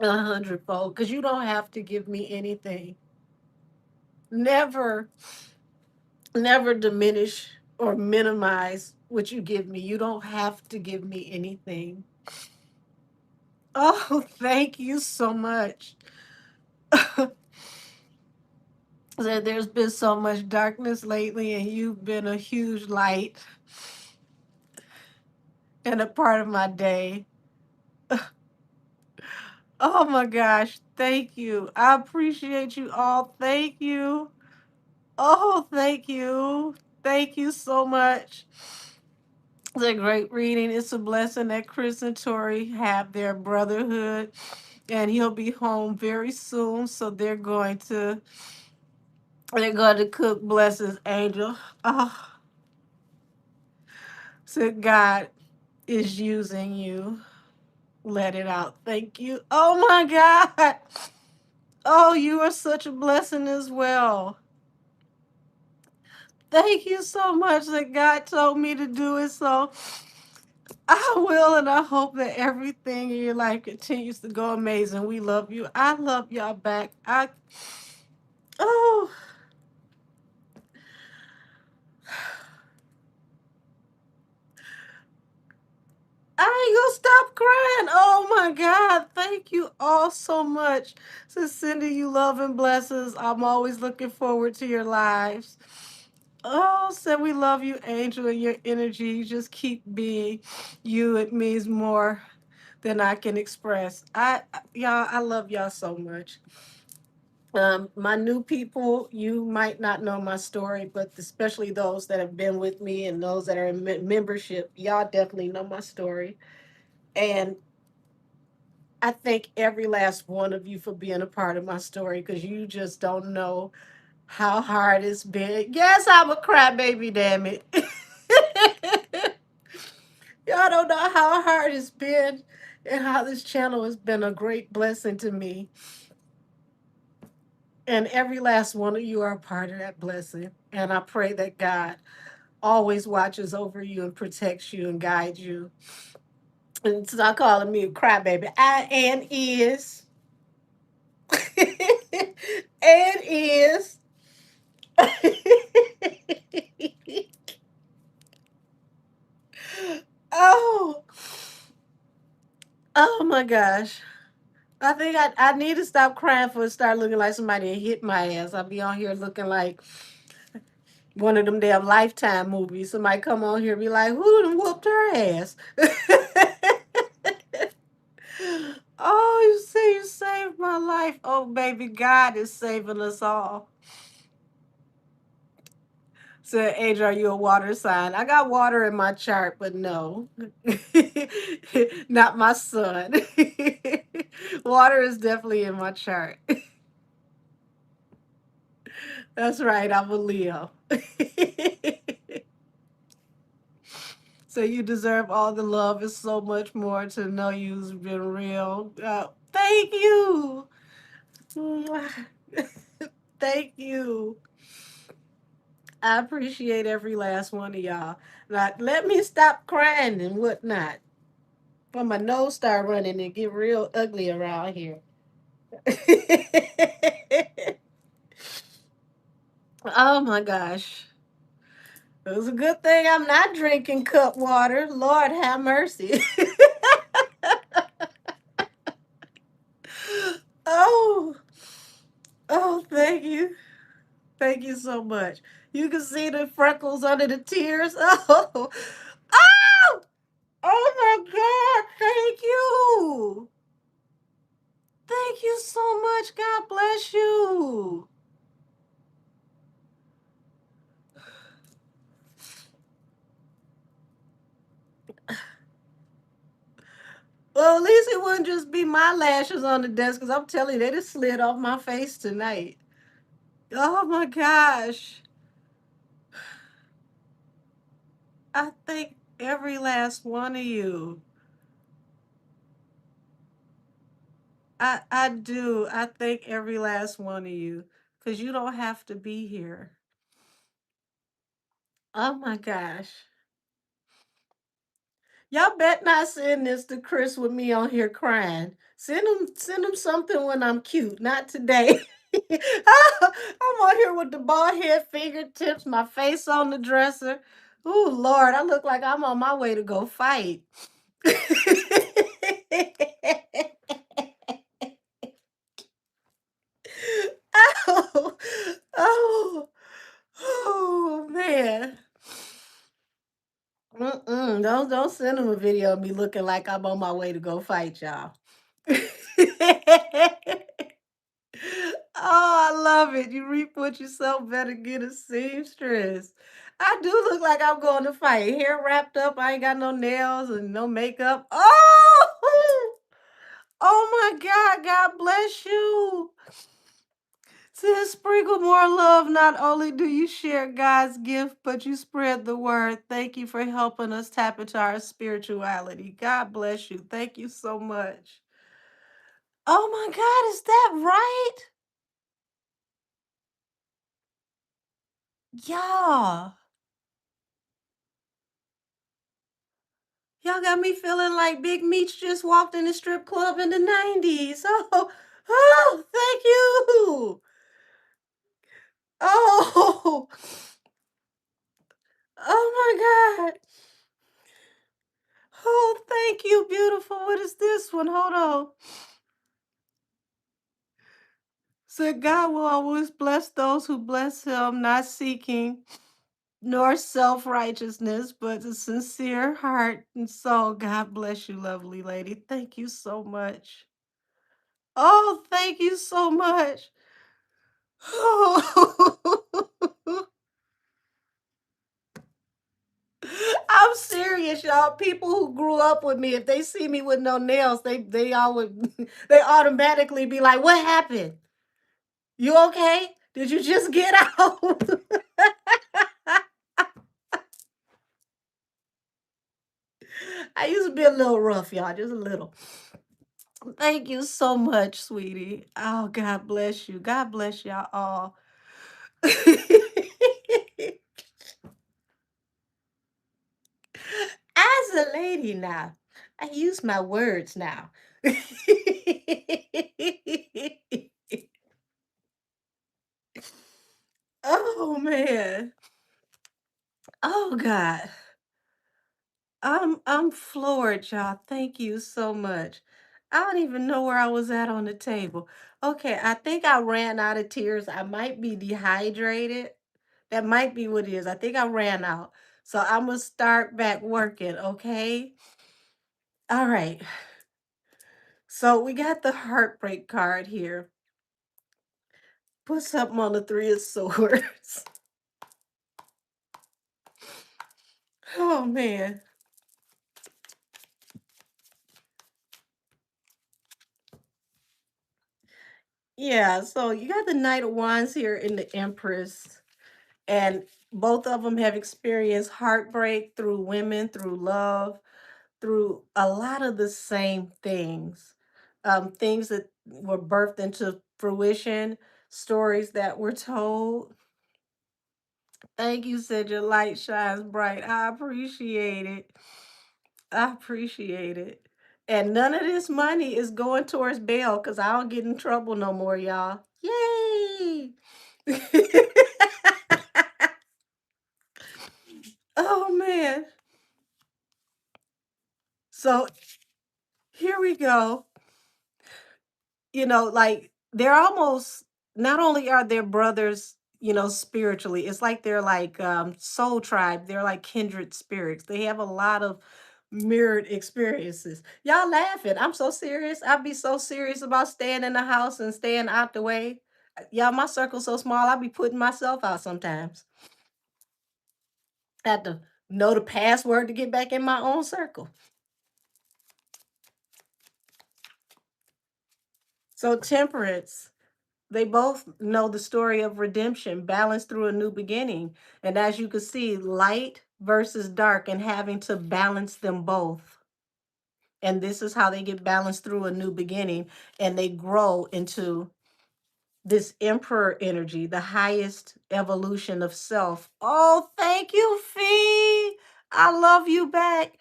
100-fold, because you don't have to give me anything. Never, never diminish or minimize what you give me. You don't have to give me anything. Oh, thank you so much. There's been so much darkness lately, and you've been a huge light and a part of my day. Oh my gosh, thank you. I appreciate you all. Thank you. Oh, thank you. Thank you so much. It's a great reading. It's a blessing that Chris and Tori have their brotherhood, and he'll be home very soon. So they're going to cook. Bless his angel. Oh, so God is using you. Let it out. Thank you. Oh my God. Oh, you are such a blessing as well. Thank you so much that God told me to do it. So I will, and I hope that everything in your life continues to go amazing. We love you. I love y'all back. Oh, I ain't gonna stop crying. Oh my God. Thank you all so much. So sending you love and blessings. I'm always looking forward to your lives. Oh, so we love you, Angel, and your energy. You just keep being you. It means more than I can express. Y'all, I love y'all so much. My new people, you might not know my story, but especially those that have been with me and those that are in membership, y'all definitely know my story. And I thank every last one of you for being a part of my story because you just don't know how hard it's been. Yes, I'm a crybaby, damn it. Y'all don't know how hard it's been and how this channel has been a great blessing to me. And every last one of you are a part of that blessing. And I pray that God always watches over you and protects you and guides you. And stop calling me a crybaby. I and is. And is. Oh, oh my gosh. I think I need to stop crying for it start looking like somebody had hit my ass. I'll be on here looking like one of them damn Lifetime movies. Somebody come on here and be like, who done whooped her ass? Oh, you see, you saved my life. Oh, baby, God is saving us all. Said, Adrian, are you a water sign? I got water in my chart, but no, not my sun. Water is definitely in my chart. That's right, I'm a Leo. So you deserve all the love and so much more to know you've been real. Thank you. Thank you. I appreciate every last one of y'all. Now, let me stop crying and whatnot. For my nose start running and get real ugly around here. Oh my gosh. It was a good thing I'm not drinking cup water. Lord have mercy. Oh, oh, thank you. Thank you so much. You can see the freckles under the tears. Oh, oh, oh my God. Thank you. Thank you so much. God bless you. Well, at least it wouldn't just be my lashes on the desk because I'm telling you, they just slid off my face tonight. Oh my gosh. I thank every last one of you. I do. I thank every last one of you because you don't have to be here. Oh my gosh. Y'all bet not send this to Chris with me on here crying. Send him something when I'm cute, not today. I'm on here with the bald head fingertips, my face on the dresser. Oh Lord, I look like I'm on my way to go fight. Oh, oh, oh man. Don't send him a video of me looking like I'm on my way to go fight y'all. Oh, I love it. You reap what you sow, better get a seamstress. I do look like I'm going to fight. Hair wrapped up. I ain't got no nails and no makeup. Oh, oh my God. God bless you. To sprinkle more love, not only do you share God's gift, but you spread the word. Thank you for helping us tap into our spirituality. God bless you. Thank you so much. Oh my God, is that right? Y'all. Y'all got me feeling like Big Meech just walked in the strip club in the 90s. Oh, oh, thank you. Oh, oh my God. Oh, thank you, beautiful. What is this one? Hold on. Said God will always bless those who bless him, not seeking nor self righteousness, but a sincere heart and soul. God bless you, lovely lady. Thank you so much. Oh, thank you so much. I'm serious, y'all. People who grew up with me, if they see me with no nails, they all would they automatically be like, "What happened? You okay? Did you just get out?" I used to be a little rough, y'all, just a little. Thank you so much, sweetie. Oh, God bless you. God bless y'all all. As a lady now, I use my words now. Oh man. Oh God. I'm floored, y'all. Thank you so much. I don't even know where I was at on the table. Okay, I think I ran out of tears. I might be dehydrated. That might be what it is. I think I ran out. So I'm gonna start back working, okay? All right. So we got the heartbreak card here. Put something on the three of swords. Oh man. Yeah, so you got the Knight of Wands here in the Empress, and both of them have experienced heartbreak through women, through love, through a lot of the same things. Things that were birthed into fruition, stories that were told. Thank you, said your light shines bright. I appreciate it. I appreciate it. And none of this money is going towards bail because I don't get in trouble no more, y'all. Yay! Oh man. So here we go. Like they're almost not only are they brothers, spiritually, it's like they're like soul tribe. They're like kindred spirits. They have a lot of mirrored experiences. Y'all laughing. I'm so serious. I'd be so serious about staying in the house and staying out the way. Y'all, my circle's so small, I'll be putting myself out sometimes. I have to know the password to get back in my own circle. So temperance. They both know the story of redemption, balance through a new beginning. And as you can see, light versus dark and having to balance them both. And this is how they get balanced through a new beginning and they grow into this emperor energy, the highest evolution of self. Oh, thank you, Fee. I love you back.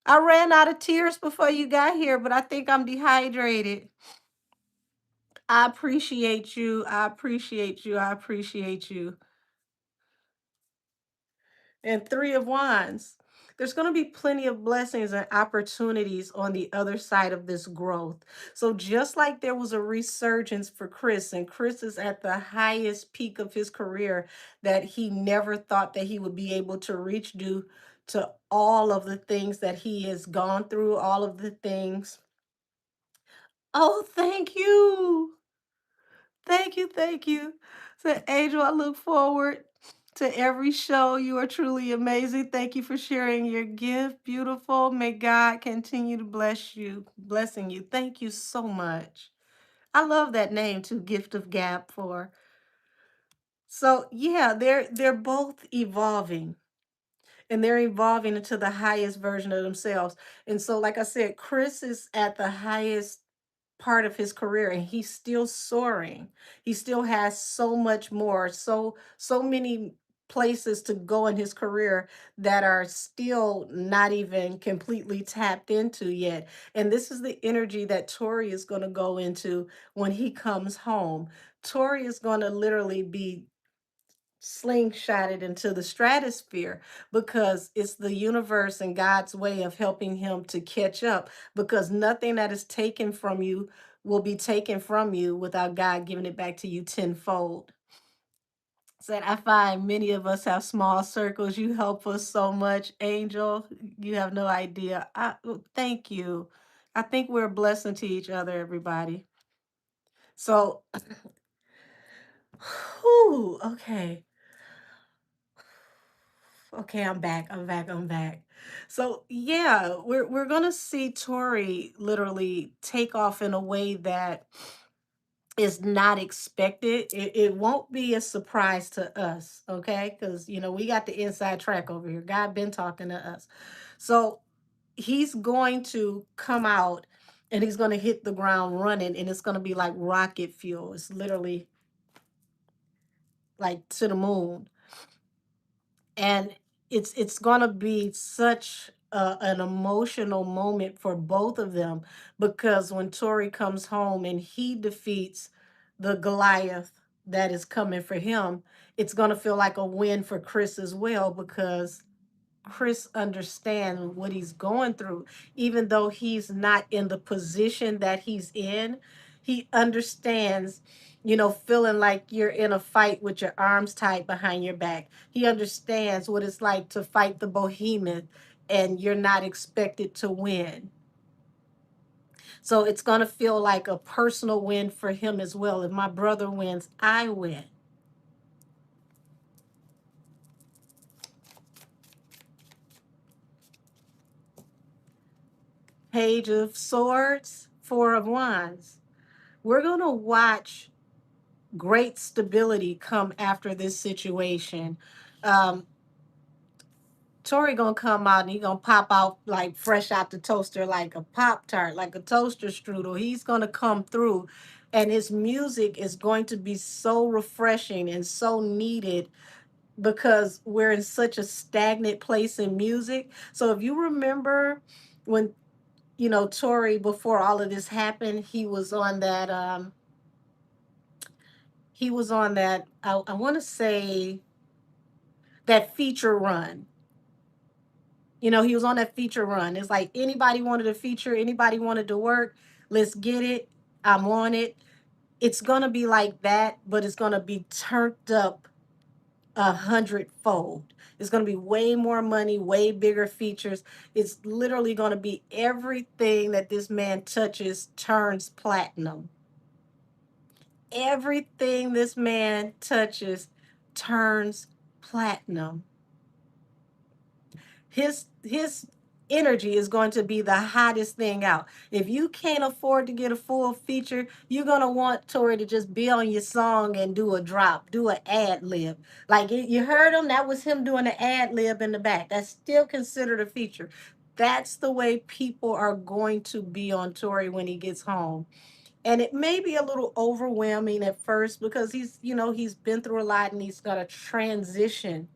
I ran out of tears before you got here, but I think I'm dehydrated. I appreciate you. I appreciate you. I appreciate you. And three of wands. There's going to be plenty of blessings and opportunities on the other side of this growth. So just like there was a resurgence for Chris, and Chris is at the highest peak of his career that he never thought that he would be able to reach due to all of the things that he has gone through, all of the things. Oh, thank you. Thank you, thank you. So, Angel, I look forward to every show. You are truly amazing. Thank you for sharing your gift. Beautiful. May God continue to bless you, blessing you. Thank you so much. I love that name too, Gift of Gap for. So yeah, they're both evolving and they're evolving into the highest version of themselves. And so, like I said, Chris is at the highest part of his career and he's still soaring. He still has so much more, so many places to go in his career that are still not even completely tapped into yet. And this is the energy that Tori is going to go into when he comes home. Tori is going to literally be slingshotted into the stratosphere because it's the universe and God's way of helping him to catch up, because nothing that is taken from you will be taken from you without God giving it back to you tenfold. Said, I find many of us have small circles. You help us so much, Angel. You have no idea. Thank you. I think we're a blessing to each other, everybody. So, whew, okay. Okay, I'm back. I'm back. I'm back. So yeah, we're gonna see Tori literally take off in a way that is not expected. It won't be a surprise to us, okay? Because we got the inside track over here. God been talking to us. So he's going to come out and he's gonna hit the ground running, and it's gonna be like rocket fuel. It's literally like to the moon. And it's gonna be such an emotional moment for both of them, because when Tori comes home and he defeats the Goliath that is coming for him, it's gonna feel like a win for Chris as well, because Chris understands what he's going through, even though he's not in the position that he's in. He understands, feeling like you're in a fight with your arms tied behind your back. He understands what it's like to fight the behemoth and you're not expected to win. So it's going to feel like a personal win for him as well. If my brother wins, I win. Page of Swords, Four of Wands. We're going to watch great stability come after this situation. Um, Tori gonna come out and he gonna pop out like fresh out the toaster, like a Pop Tart, like a toaster strudel. He's gonna come through, and his music is going to be so refreshing and so needed, because we're in such a stagnant place in music. So if you remember when Tori, before all of this happened, he was on that, I want to say, that feature run. He was on that feature run. It's like anybody wanted a feature, anybody wanted to work, let's get it. I'm on it. It's gonna be like that, but it's gonna be turned up 100-fold. It's gonna be way more money, way bigger features. It's literally gonna be everything that this man touches turns platinum. Everything this man touches turns platinum. His energy is going to be the hottest thing out. If you can't afford to get a full feature, you're gonna want Tori to just be on your song and do a drop, do an ad lib. Like you heard him, that was him doing an ad lib in the back. That's still considered a feature. That's the way people are going to be on Tori when he gets home. And it may be a little overwhelming at first, because he's been through a lot and he's got to transition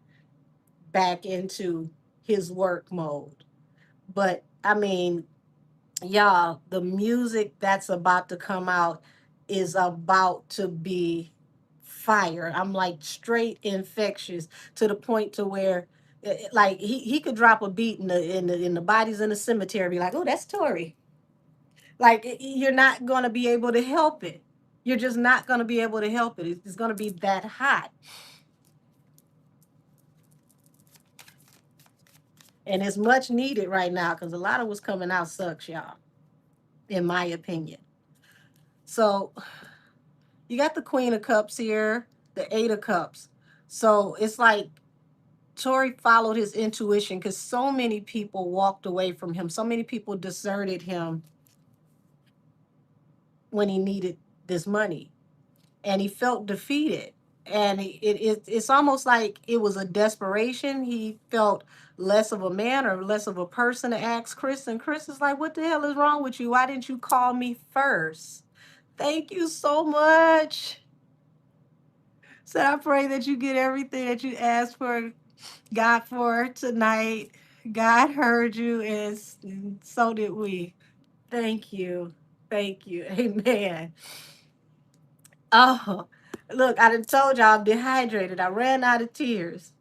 back into his work mode. But I mean, y'all, the music that's about to come out is about to be fire. I'm like straight infectious, to the point to where like he could drop a beat in the bodies in the cemetery, be like, oh, that's Tori. Like you're not gonna be able to help it. You're just not gonna be able to help it. It's gonna be that hot. And it's much needed right now, because a lot of what's coming out sucks, y'all, in my opinion. So You got the Queen of Cups here, the Eight of Cups. So it's like Tory followed his intuition because so many people walked away from him. So many people deserted him when he needed this money, and he felt defeated. And it's almost like it was a desperation. He felt less of a man or less of a person to ask Chris. And Chris is like, "What the hell is wrong with you? Why didn't you call me first?" Thank you so much. So I pray that you get everything that you asked for God for tonight. God heard you, and so did we. Thank you. Thank you. Amen. Oh, look, I done told y'all I'm dehydrated. I ran out of tears.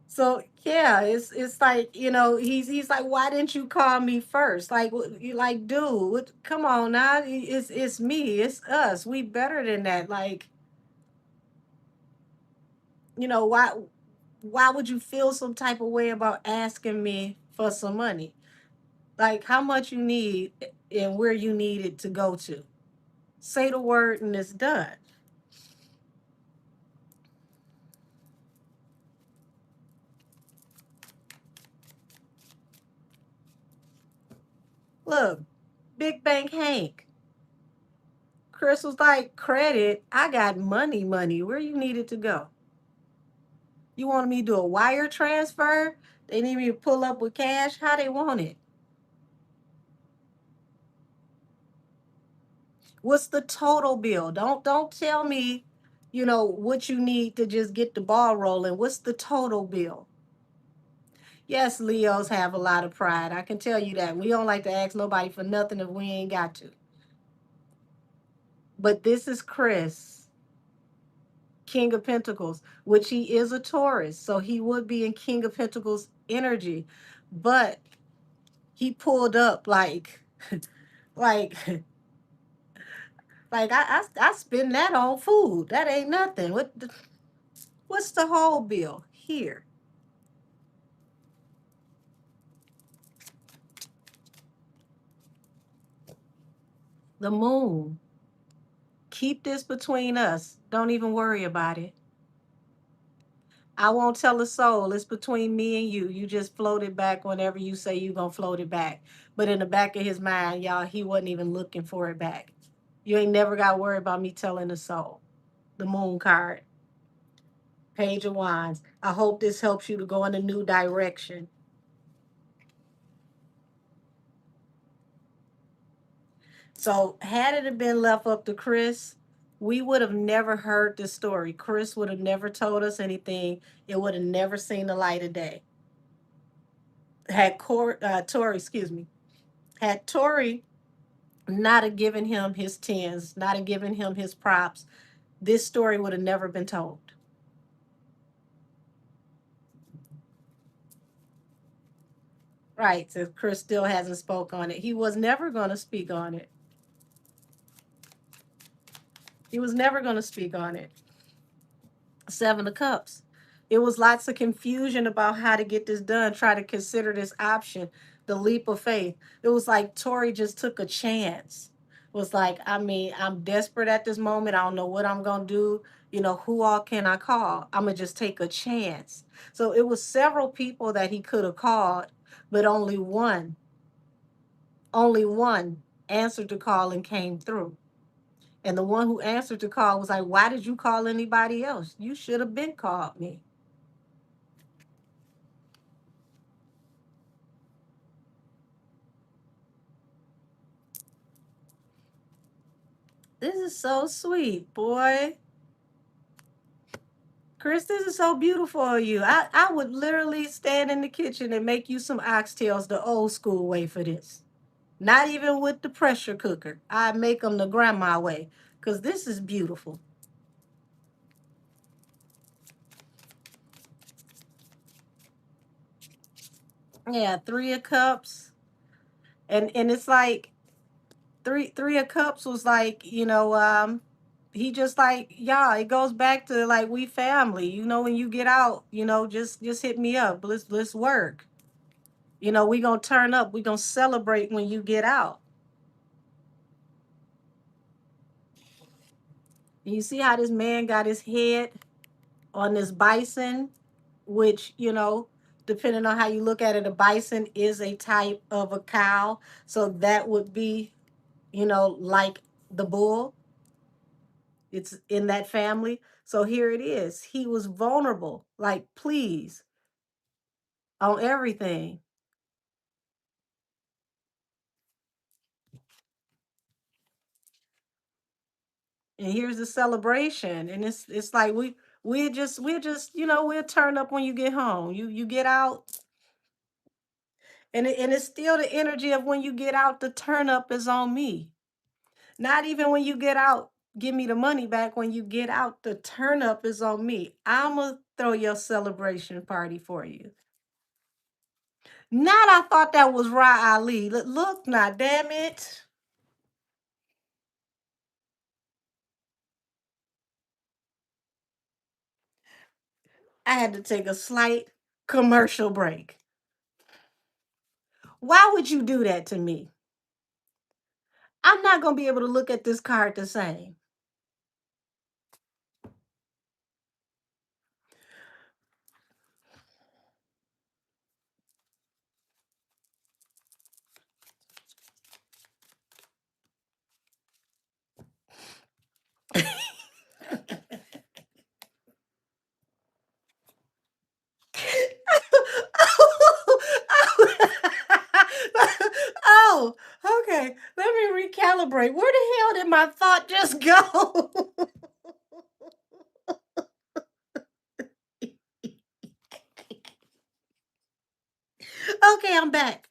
So yeah, it's like, he's like, why didn't you call me first? Like, you like, dude, come on now. It's me. It's us. We better than that. Like, why would you feel some type of way about asking me for some money? Like how much you need and where you need it to go to. Say the word and it's done. Look, Big Bank Hank. Chris was like, credit, I got money. Where you need it to go? You want me to do a wire transfer? They need me to pull up with cash? How they want it? What's the total bill? Don't tell me, what you need to just get the ball rolling. What's the total bill? Yes, Leos have a lot of pride. I can tell you that. We don't like to ask nobody for nothing if we ain't got to. But this is Chris, King of Pentacles, which he is a Taurus. So he would be in King of Pentacles energy. But he pulled up like, I spend that on food. That ain't nothing. What's the whole bill here? The moon. Keep this between us. Don't even worry about it. I won't tell a soul. It's between me and you. You just float it back whenever you say you're going to float it back. But in the back of his mind, y'all, he wasn't even looking for it back. You ain't never got to worry about me telling a soul. The moon card, Page of Wands. I hope this helps you to go in a new direction. So, had it have been left up to Chris, we would have never heard this story. Chris would have never told us anything. It would have never seen the light of day. Tori, excuse me, had Tori not have given him his tens, not have given him his props, this story would have never been told. Right. So Chris still hasn't spoke on it. He was never going to speak on it. He was never going to speak on it. Seven of Cups. It was lots of confusion about how to get this done, try to consider this option, the leap of faith. It was like Tori just took a chance. Was like, I mean, I'm desperate at this moment. I don't know what I'm going to do. Who all can I call? I'm going to just take a chance. So it was several people that he could have called, but only one answered the call and came through. And the one who answered the call was like, why did you call anybody else? You should have been called me. This is so sweet, boy. Chris, this is so beautiful of you. I would literally stand in the kitchen and make you some oxtails the old school way for this. Not even with the pressure cooker. I make them the grandma way because this is beautiful. Yeah, Three of Cups. And it's like three of Cups was like, he just like, yeah, it goes back to like we family. When you get out, just hit me up. Let's work. We gonna turn up. We gonna celebrate when you get out. You see how this man got his head on this bison, which, depending on how you look at it, a bison is a type of a cow. So that would be, like the bull. It's in that family. So here it is. He was vulnerable, like, please, on everything. And here's the celebration. And it's like we're just, we'll turn up when you get home. You get out, and it's still the energy of when you get out, the turn up is on me. Not even when you get out, give me the money back. When you get out, the turn up is on me. I'ma throw your celebration party for you. Not I thought that was Ra Ali. Look now, damn it. I had to take a slight commercial break. Why would you do that to me? I'm not gonna be able to look at this card the same. Oh, okay. Let me recalibrate. Where the hell did my thought just go? Okay, I'm back.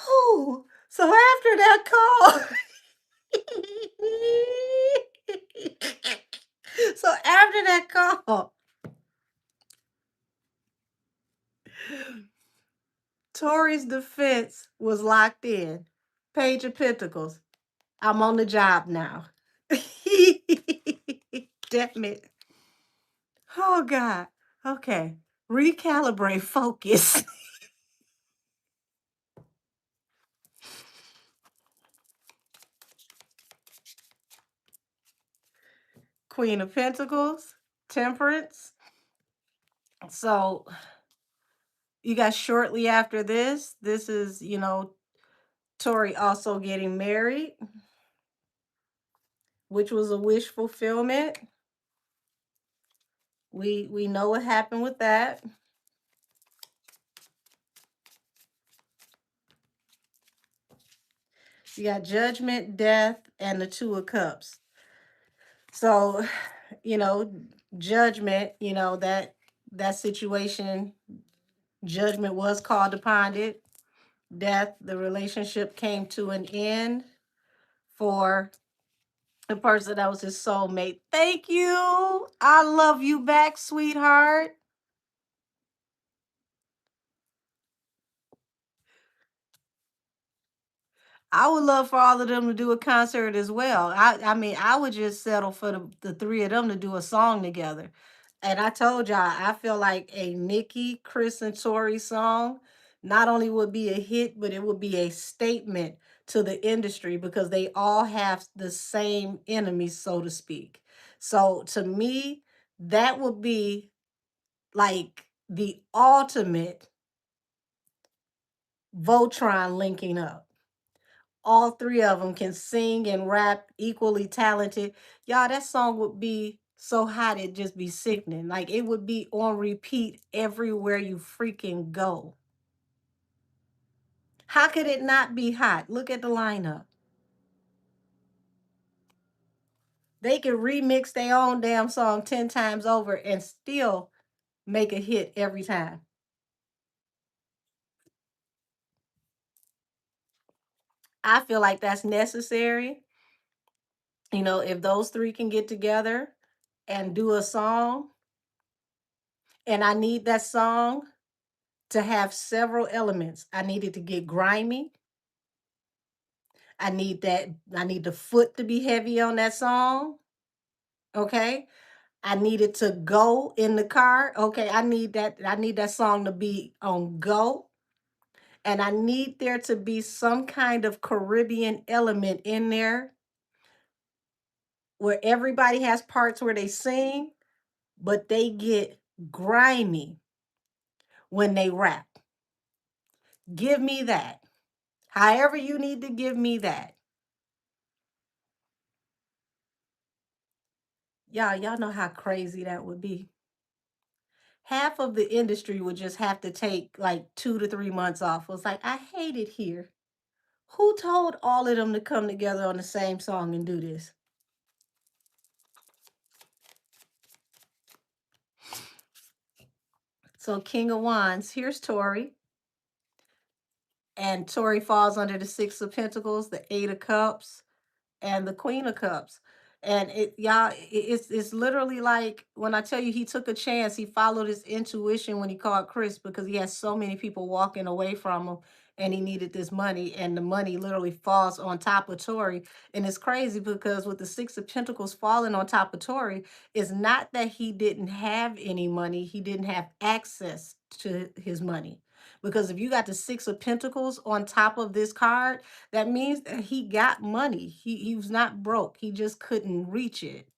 Whew. So after that call, so after that call, Tori's defense was locked in. Page of Pentacles. I'm on the job now. Damn it. Oh God. Okay. Recalibrate, focus. Queen of Pentacles, Temperance. So you got shortly after this. This is, Tori also getting married, which was a wish fulfillment. We know what happened with that. You got Judgment, Death, and the Two of Cups. So, you know, Judgment, that situation, judgment was called upon it. Death, the relationship came to an end for the person that was his soulmate. Thank you. I love you back, sweetheart. I would love for all of them to do a concert as well. I mean, I would just settle for the three of them to do a song together. And I told y'all, I feel like a Nikki, Chris, and Tori song not only would be a hit, but it would be a statement to the industry because they all have the same enemies, so to speak. So to me, that would be like the ultimate Voltron linking up. All three of them can sing and rap, equally talented. Y'all, that song would be so hot it'd just be sickening. Like it would be on repeat everywhere you freaking go. How could it not be hot? Look at the lineup. They could remix their own damn song 10 times over and still make a hit every time. I feel like that's necessary. If those three can get together and do a song, and I need that song to have several elements. I needed to get grimy. I need the foot to be heavy on that song. Okay. I needed to go in the car. Okay. I need that song to be on go. And I need there to be some kind of Caribbean element in there where everybody has parts where they sing, but they get grimy when they rap. Give me that. However you need to give me that. Y'all know how crazy that would be. Half of the industry would just have to take like 2 to 3 months off. It was like, I hate it here. Who told all of them to come together on the same song and do this? So King of Wands, here's Tori. And Tori falls under the Six of Pentacles, the Eight of Cups, and the Queen of Cups. And it's literally like when I tell you he took a chance, he followed his intuition when he called Chris because he has so many people walking away from him and he needed this money, and the money literally falls on top of Tori. And it's crazy because with the Six of Pentacles falling on top of Tori, it's not that he didn't have any money, he didn't have access to his money. Because if you got the Six of Pentacles on top of this card, that means that he got money. He was not broke. He just couldn't reach it.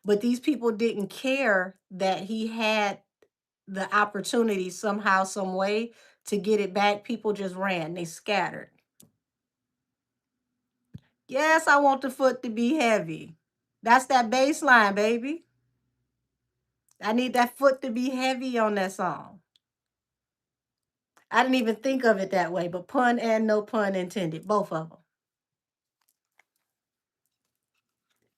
But these people didn't care that he had the opportunity somehow, some way to get it back. People just ran. They scattered. Yes, I want the foot to be heavy. That's that bass line, baby. I need that foot to be heavy on that song. I didn't even think of it that way, but pun and no pun intended, both of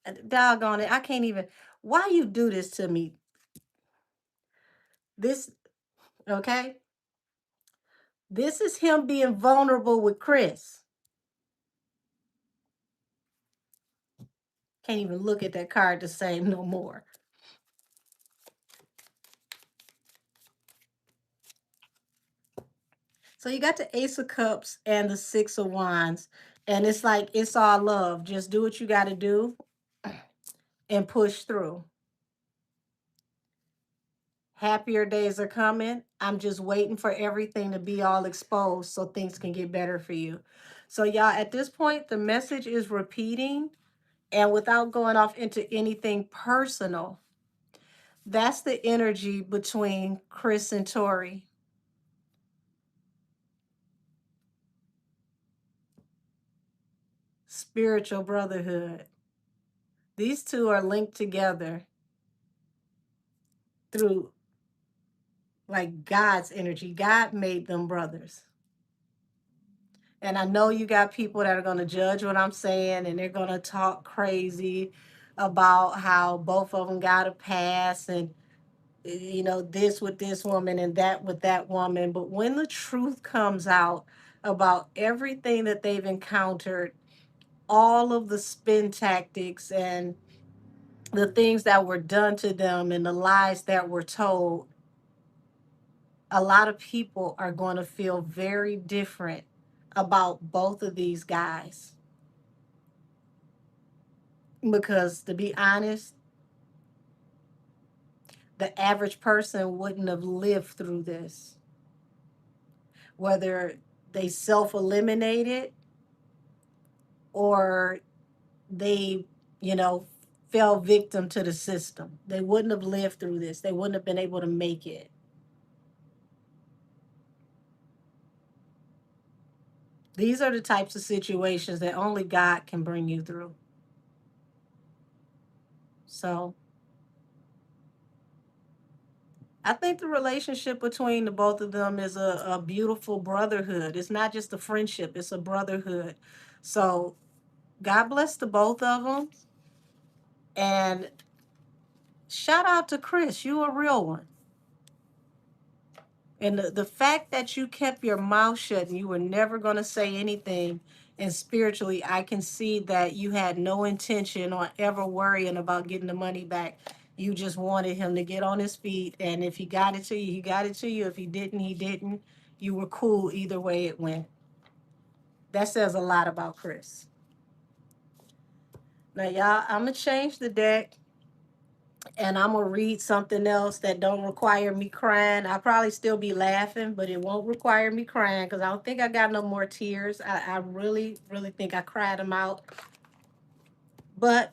them. Doggone it. I can't even. Why you do this to me? This, okay? This is him being vulnerable with Chris. Can't even look at that card the same no more. So you got the Ace of Cups and the Six of Wands. And it's like, it's all love. Just do what you got to do and push through. Happier days are coming. I'm just waiting for everything to be all exposed so things can get better for you. So y'all, at this point, the message is repeating. And without going off into anything personal, that's the energy between Chris and Tori. Spiritual brotherhood. These two are linked together through like God's energy. God made them brothers. And I know you got people that are going to judge what I'm saying and they're going to talk crazy about how both of them got a pass and, you know, this with this woman and that with that woman. But when the truth comes out about everything that they've encountered, all of the spin tactics and the things that were done to them and the lies that were told, a lot of people are going to feel very different about both of these guys. Because to be honest, the average person wouldn't have lived through this. Whether they self eliminated or they, you know, fell victim to the system, they wouldn't have lived through this. They wouldn't have been able to make it. These are the types of situations that only God can bring you through. So I think the relationship between the both of them is a beautiful brotherhood. It's not just a friendship, it's a brotherhood. So God bless the both of them. And shout out to Chris. You a real one. And the fact that you kept your mouth shut and you were never going to say anything, and spiritually, I can see that you had no intention or ever worrying about getting the money back. You just wanted him to get on his feet. And if he got it to you, he got it to you. If he didn't, he didn't. You were cool either way it went. That says a lot about Chris. Now, y'all, I'm going to change the deck. And I'm gonna read something else that don't require me crying. I'll probably still be laughing, but it won't require me crying because I don't think I got no more tears. I really, really think I cried them out. But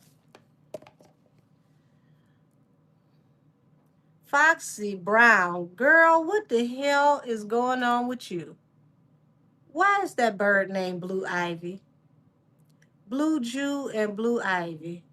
Foxy Brown, girl, what the hell is going on with you? Why is that bird named Blue Ivy? Blue Jew and Blue Ivy.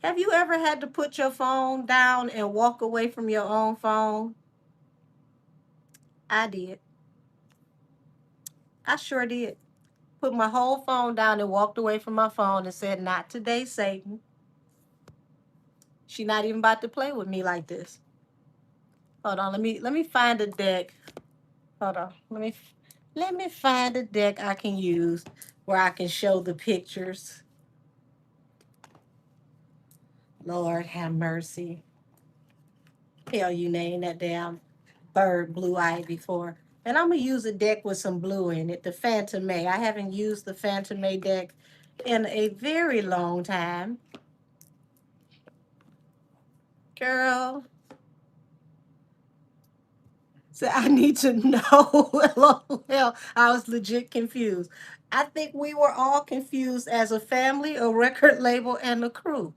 Have you ever had to put your phone down and walk away from your own phone? I did. I sure did. Put my whole phone down and walked away from my phone and said, "Not today, Satan. She not even about to play with me like this." Hold on, let me find a deck. Hold on. Let me find a deck I can use where I can show the pictures. Lord have mercy. Hell, you named that damn bird Blue Ivy for. And I'm gonna use a deck with some blue in it, the Phantom May. I haven't used the Phantom May deck in a very long time. Girl, so I need to know. LOL. I was legit confused. I think we were all confused as a family, a record label, and a crew.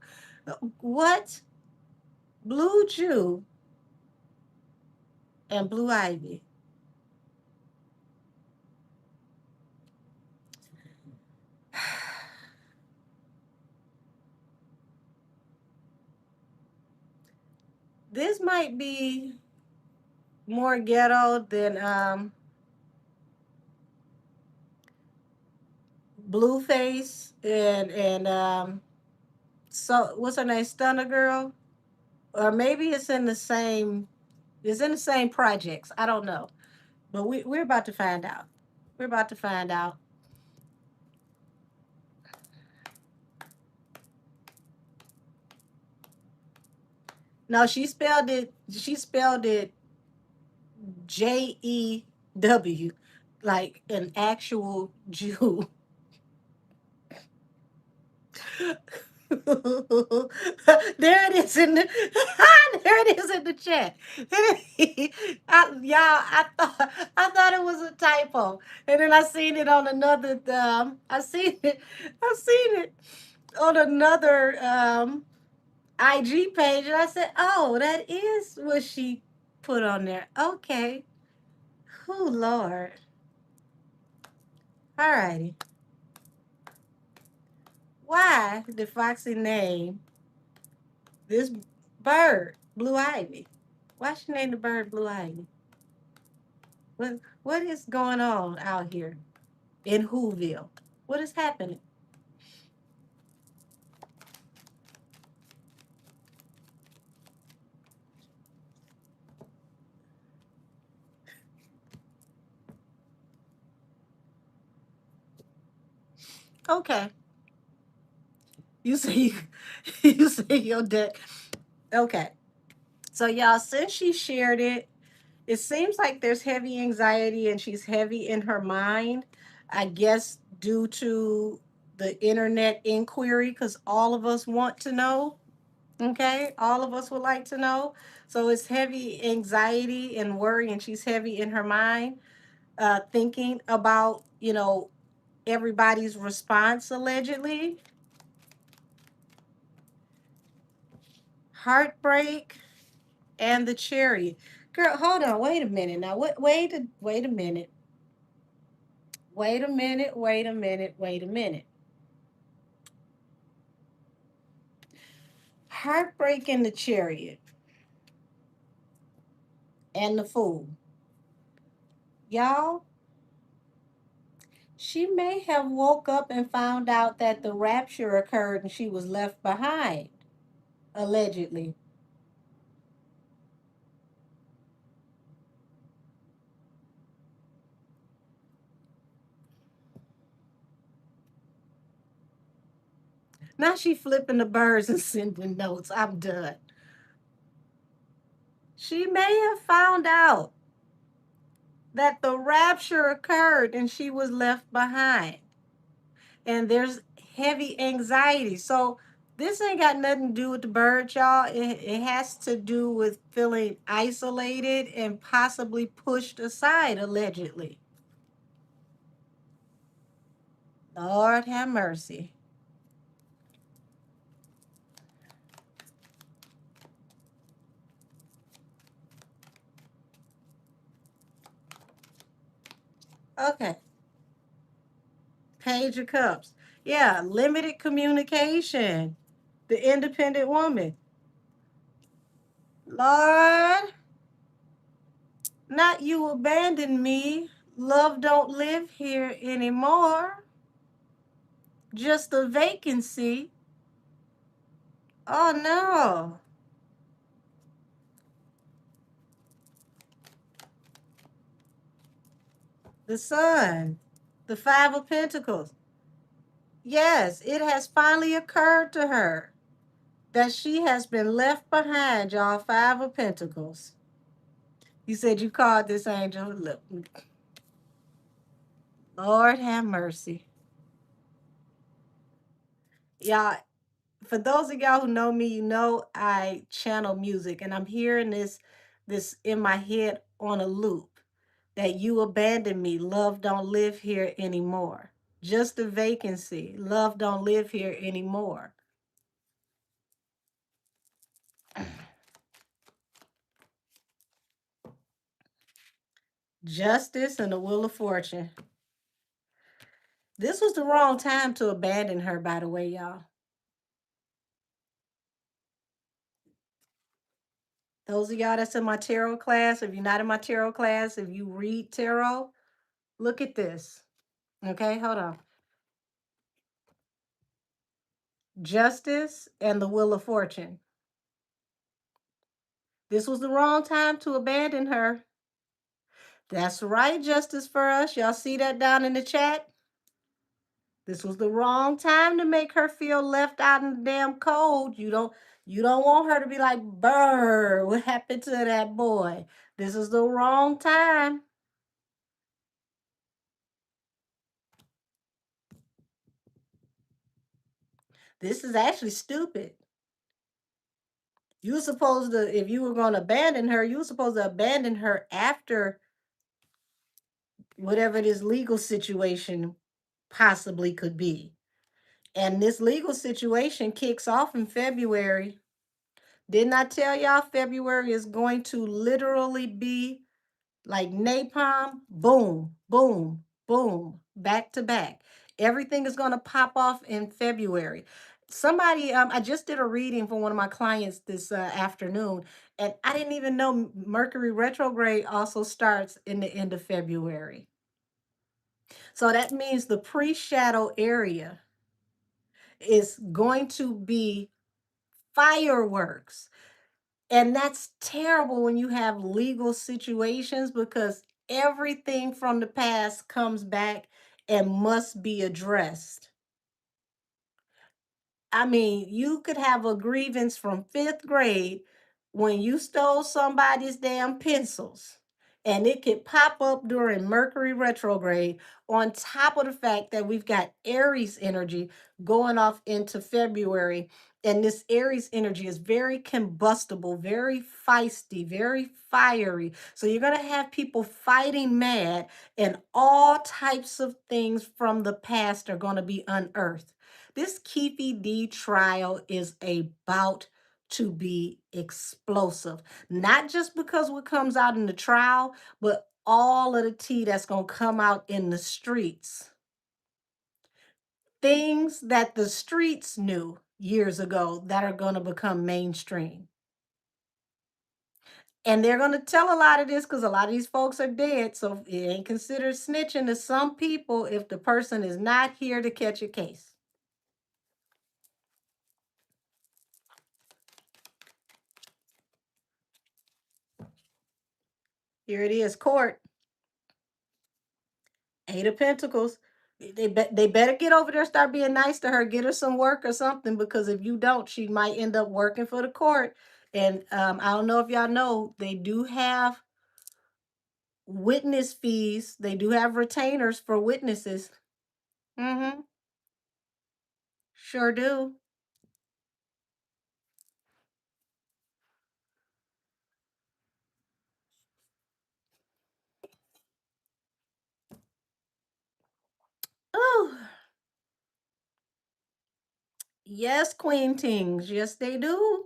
What? Blue Jew and Blue Ivy. This might be more ghetto than Blueface and so what's her name, Stunner Girl, or maybe it's in the same projects. I don't know, but we're about to find out. We're about to find out. No, she spelled it. She spelled it Jew, like an actual Jew. There it is in the there it is in the chat. Y'all, I thought it was a typo, and then I seen it on another. I seen it on another IG page, and I said, "Oh, that is what she put on there." Okay. Oh Lord. All righty. Why did Foxy name this bird Blue Ivy? Why she named the bird Blue Ivy? What is going on out here in Whoville? What is happening? Okay. You see, you see your deck. Okay. So y'all, since she shared it, it seems like there's heavy anxiety and she's heavy in her mind. I guess due to the internet inquiry, because all of us want to know. Okay, all of us would like to know. So it's heavy anxiety and worry, and she's heavy in her mind, thinking about everybody's response allegedly. Heartbreak and the cherry. Girl, hold on, wait a minute now. Wait a minute. Wait a minute, wait a minute, wait a minute. Heartbreak and the chariot and the fool. Y'all, she may have woke up and found out that the rapture occurred and she was left behind, allegedly. Now she flipping the birds and sending notes. I'm done. She may have found out that the rapture occurred and she was left behind. And there's heavy anxiety. So this ain't got nothing to do with the bird, y'all. It has to do with feeling isolated and possibly pushed aside, allegedly. Lord have mercy. Okay, Page of Cups. Yeah, limited communication. The independent woman. Lord, not you abandon me. Love don't live here anymore. Just a vacancy. Oh no. The Sun. The Five of Pentacles. Yes, it has finally occurred to her that she has been left behind, y'all. Five of Pentacles. You said you called this angel. Look, Lord have mercy. Y'all, for those of y'all who know me, you know I channel music and I'm hearing this in my head on a loop. That you abandoned me. Love don't live here anymore. Just a vacancy. Love don't live here anymore. Justice and the Wheel of Fortune. This was the wrong time to abandon her, by the way, y'all. Those of y'all that's in my tarot class, if you're not in my tarot class, if you read tarot, look at this. Okay, hold on. Justice and the Wheel of Fortune. This was the wrong time to abandon her. That's right, Justice for us. Y'all see that down in the chat? This was the wrong time to make her feel left out in the damn cold. You don't want her to be like, "Brr, what happened to that boy?" This is the wrong time. This is actually stupid. You were supposed to, if you were going to abandon her, you were supposed to abandon her after whatever this legal situation possibly could be. And this legal situation kicks off in February. Didn't I tell y'all February is going to literally be like napalm? Boom, boom, boom, back to back. Everything is going to pop off in February. Somebody, I just did a reading for one of my clients this afternoon, and I didn't even know Mercury retrograde also starts in the end of February. So that means the pre-shadow area is going to be fireworks. And that's terrible when you have legal situations because everything from the past comes back and must be addressed. I mean, you could have a grievance from fifth grade when you stole somebody's damn pencils, and it could pop up during Mercury retrograde, on top of the fact that we've got Aries energy going off into February. And this Aries energy is very combustible, very feisty, very fiery. So you're going to have people fighting mad, and all types of things from the past are going to be unearthed. This Keefe D trial is about to be explosive. Not just because what comes out in the trial, but all of the tea that's going to come out in the streets. Things that the streets knew years ago that are going to become mainstream. And they're going to tell a lot of this because a lot of these folks are dead. So it ain't considered snitching to some people if the person is not here to catch a case. Here it is, court. Eight of Pentacles. They better get over there, start being nice to her, get her some work or something, because if you don't, she might end up working for the court. And I don't know if y'all know, they do have witness fees. They do have retainers for witnesses. Mm-hmm. Sure do. Oh, yes, Queen Tings. Yes, they do.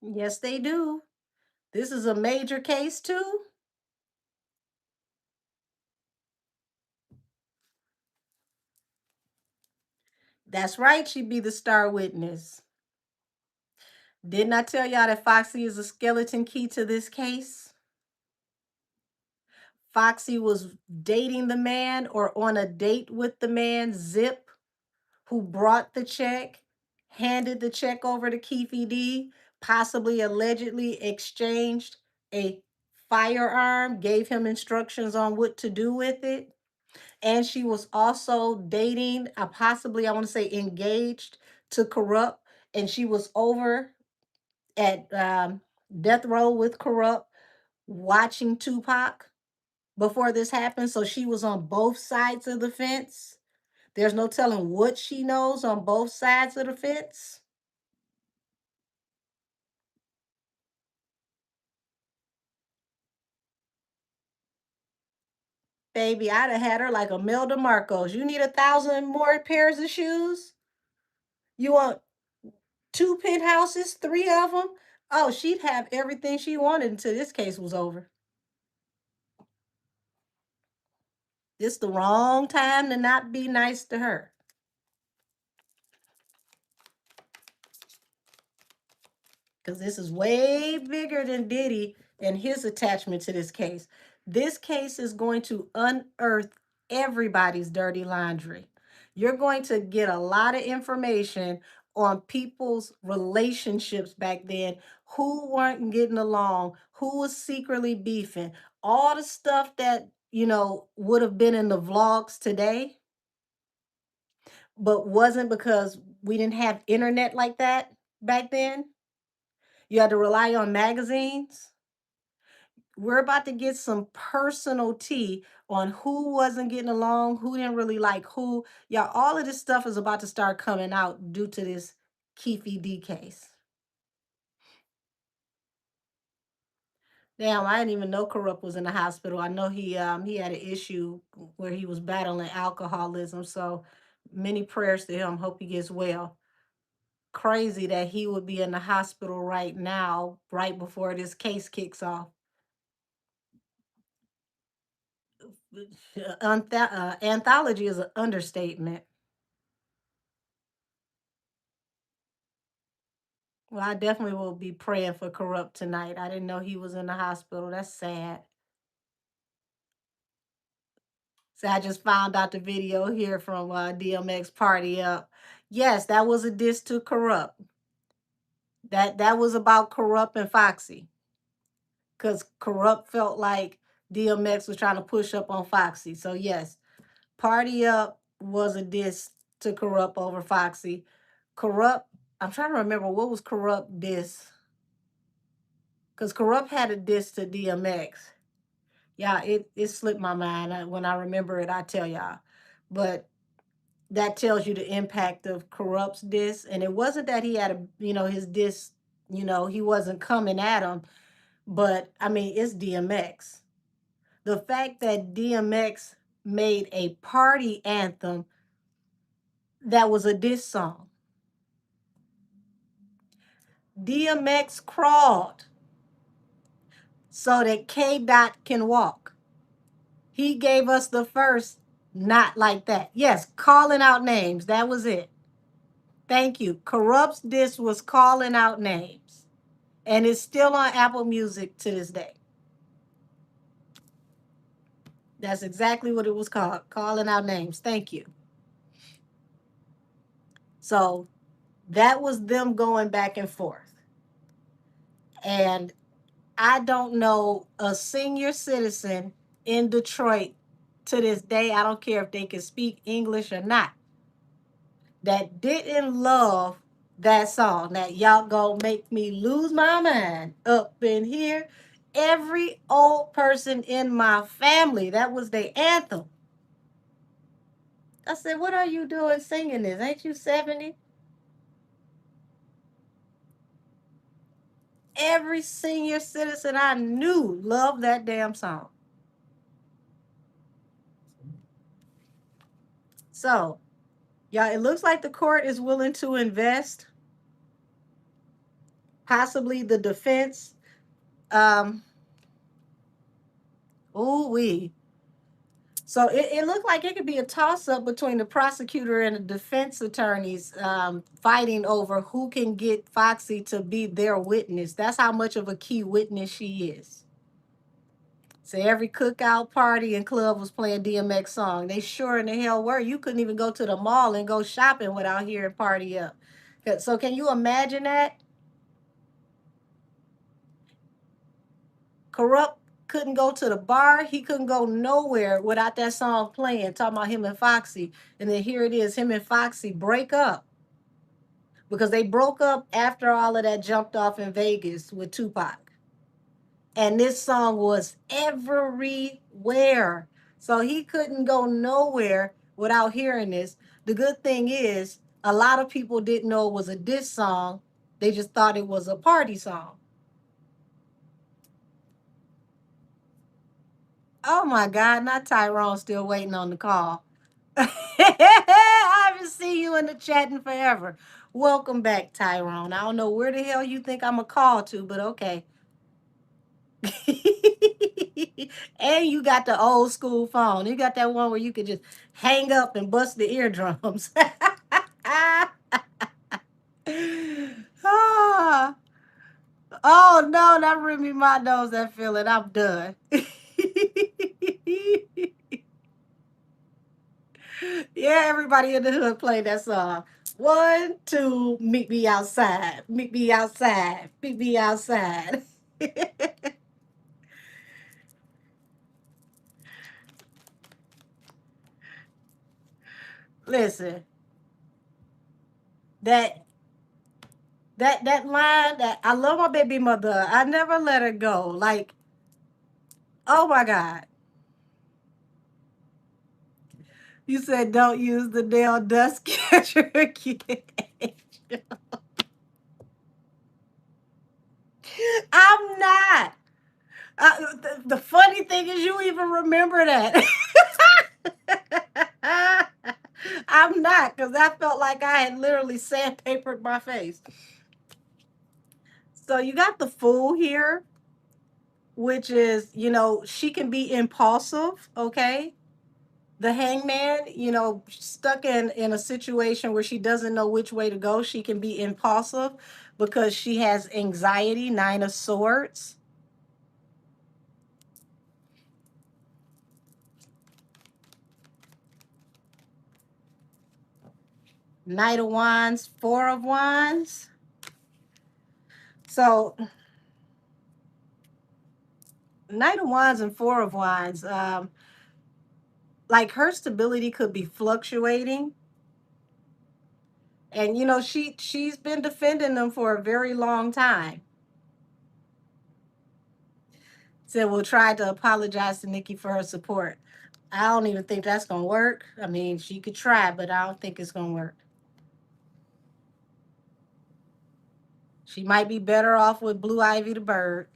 Yes, they do. This is a major case, too. That's right. She'd be the star witness. Didn't I tell y'all that Foxy is a skeleton key to this case? Foxy was dating the man or on a date with the man, Zip, who brought the check, handed the check over to Keefe D, possibly allegedly exchanged a firearm, gave him instructions on what to do with it. And she was also dating, possibly, I want to say engaged to Corrupt. And she was over at Death Row with Corrupt watching Tupac before this happened. So she was on both sides of the fence. There's no telling what she knows on both sides of the fence. Baby, I'd have had her like Imelda Marcos. You need 1,000 more pairs of shoes? You want two penthouses, three of them? Oh, she'd have everything she wanted until this case was over. It's the wrong time to not be nice to her. Because this is way bigger than Diddy and his attachment to this case. This case is going to unearth everybody's dirty laundry. You're going to get a lot of information on people's relationships back then, who weren't getting along, who was secretly beefing, all the stuff that, would have been in the vlogs today, but wasn't because we didn't have internet like that back then. You had to rely on magazines. We're about to get some personal tea on who wasn't getting along, who didn't really like who. Y'all, all of this stuff is about to start coming out due to this Keefe D case. Damn, I didn't even know Corrupt was in the hospital. I know he had an issue where he was battling alcoholism. So many prayers to him. Hope he gets well. Crazy that he would be in the hospital right now, right before this case kicks off. Anthology is an understatement. Well, I definitely will be praying for Corrupt tonight. I didn't know he was in the hospital. That's sad. So I just found out the video here from DMX Party Up. Yes, that was a diss to Corrupt. That was about Corrupt and Foxy. Because Corrupt felt like DMX was trying to push up on Foxy. So yes, Party Up was a diss to Corrupt over Foxy. Corrupt, I'm trying to remember what was Corrupt diss. Because Corrupt had a diss to DMX. Yeah, it slipped my mind. When I remember it, I tell y'all. But that tells you the impact of Corrupt's diss. And it wasn't that he had his diss, he wasn't coming at him. But I mean, it's DMX. The fact that DMX made a party anthem that was a diss song. DMX crawled so that K Dot can walk. He gave us the first not like that. Yes, calling out names. That was it. Thank you. Corrupt's diss was calling out names. And it's still on Apple Music to this day. That's exactly what it was called. Calling out names. Thank you. So that was them going back and forth. And I don't know a senior citizen in Detroit to this day, I don't care if they can speak English or not, that didn't love that song, that y'all gonna make me lose my mind up in here. every old person in my family. That was their anthem. I said, what are you doing singing this? Ain't you 70? Every senior citizen I knew loved that damn song. So, yeah, it looks like the court is willing to invest, possibly the defense. Ooh wee. So it looked like it could be a toss up between the prosecutor and the defense attorneys fighting over who can get Foxy to be their witness. That's how much of a key witness she is. So every cookout party and club was playing DMX song. They sure in the hell were. You couldn't even go to the mall and go shopping without hearing Party Up. So can you imagine that? Corrupt couldn't go to the bar. He couldn't go nowhere without that song playing, talking about him and Foxy. And then here it is, him and Foxy break up because they broke up after all of that jumped off in Vegas with Tupac. And this song was everywhere. So he couldn't go nowhere without hearing this. The good thing is, a lot of people didn't know it was a diss song. They just thought it was a party song. Oh my God, not Tyrone still waiting on the call. I haven't seen you in the chatting forever. Welcome back, Tyrone. I don't know where the hell you think I'm a call to, but okay. And you got the old school phone. You got that one where you could just hang up and bust the eardrums. Ah. Oh no, that Remy Ma knows that feeling. I'm done. Yeah, everybody in the hood play that song. One, two, meet me outside. Meet me outside. Meet me outside. Listen, that that line that I love my baby mother. I never let her go. Like, oh my God. You said don't use the nail dust catcher again. I'm not. The funny thing is, you even remember that. I'm not, because I felt like I had literally sandpapered my face. So you got the fool here, which is, she can be impulsive, okay? The hangman, stuck in a situation where she doesn't know which way to go, she can be impulsive because she has anxiety, 9 of Swords. Knight of Wands, Four of Wands. So Knight of Wands and Four of Wands, like her stability could be fluctuating. And she's been defending them for a very long time. Said we'll try to apologize to Nikki for her support. I don't even think that's gonna work. I mean, she could try, but I don't think it's gonna work. She might be better off with Blue Ivy the bird.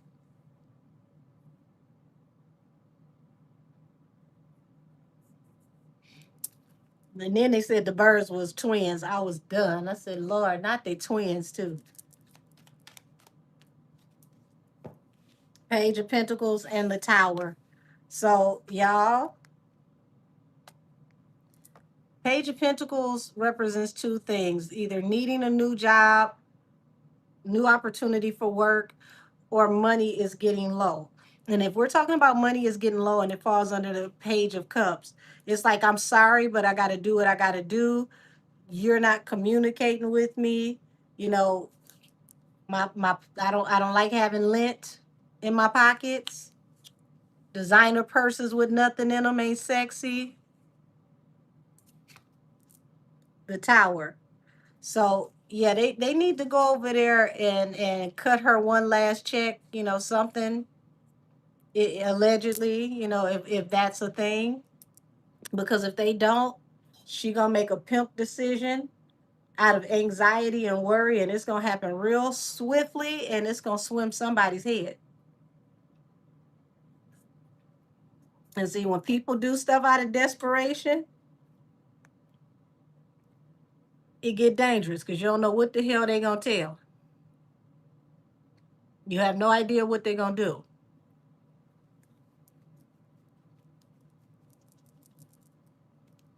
And then they said the birds was twins. I was done. I said, Lord, not they twins too. Page of Pentacles and the Tower. So y'all, Page of Pentacles represents two things: either needing a new job, new opportunity for work, or money is getting low. And if we're talking about money is getting low and it falls under the Page of Cups, it's like, I'm sorry, but I got to do what I got to do. You're not communicating with me. You know, my I don't like having lint in my pockets. Designer purses with nothing in them ain't sexy. The Tower. So yeah, they need to go over there and cut her one last check, something. allegedly, if that's a thing. Because if they don't, she gonna make a pimp decision out of anxiety and worry, and it's gonna happen real swiftly, and it's gonna swim somebody's head. And see, when people do stuff out of desperation, it get dangerous because you don't know what the hell they gonna tell. You have no idea what they're gonna do.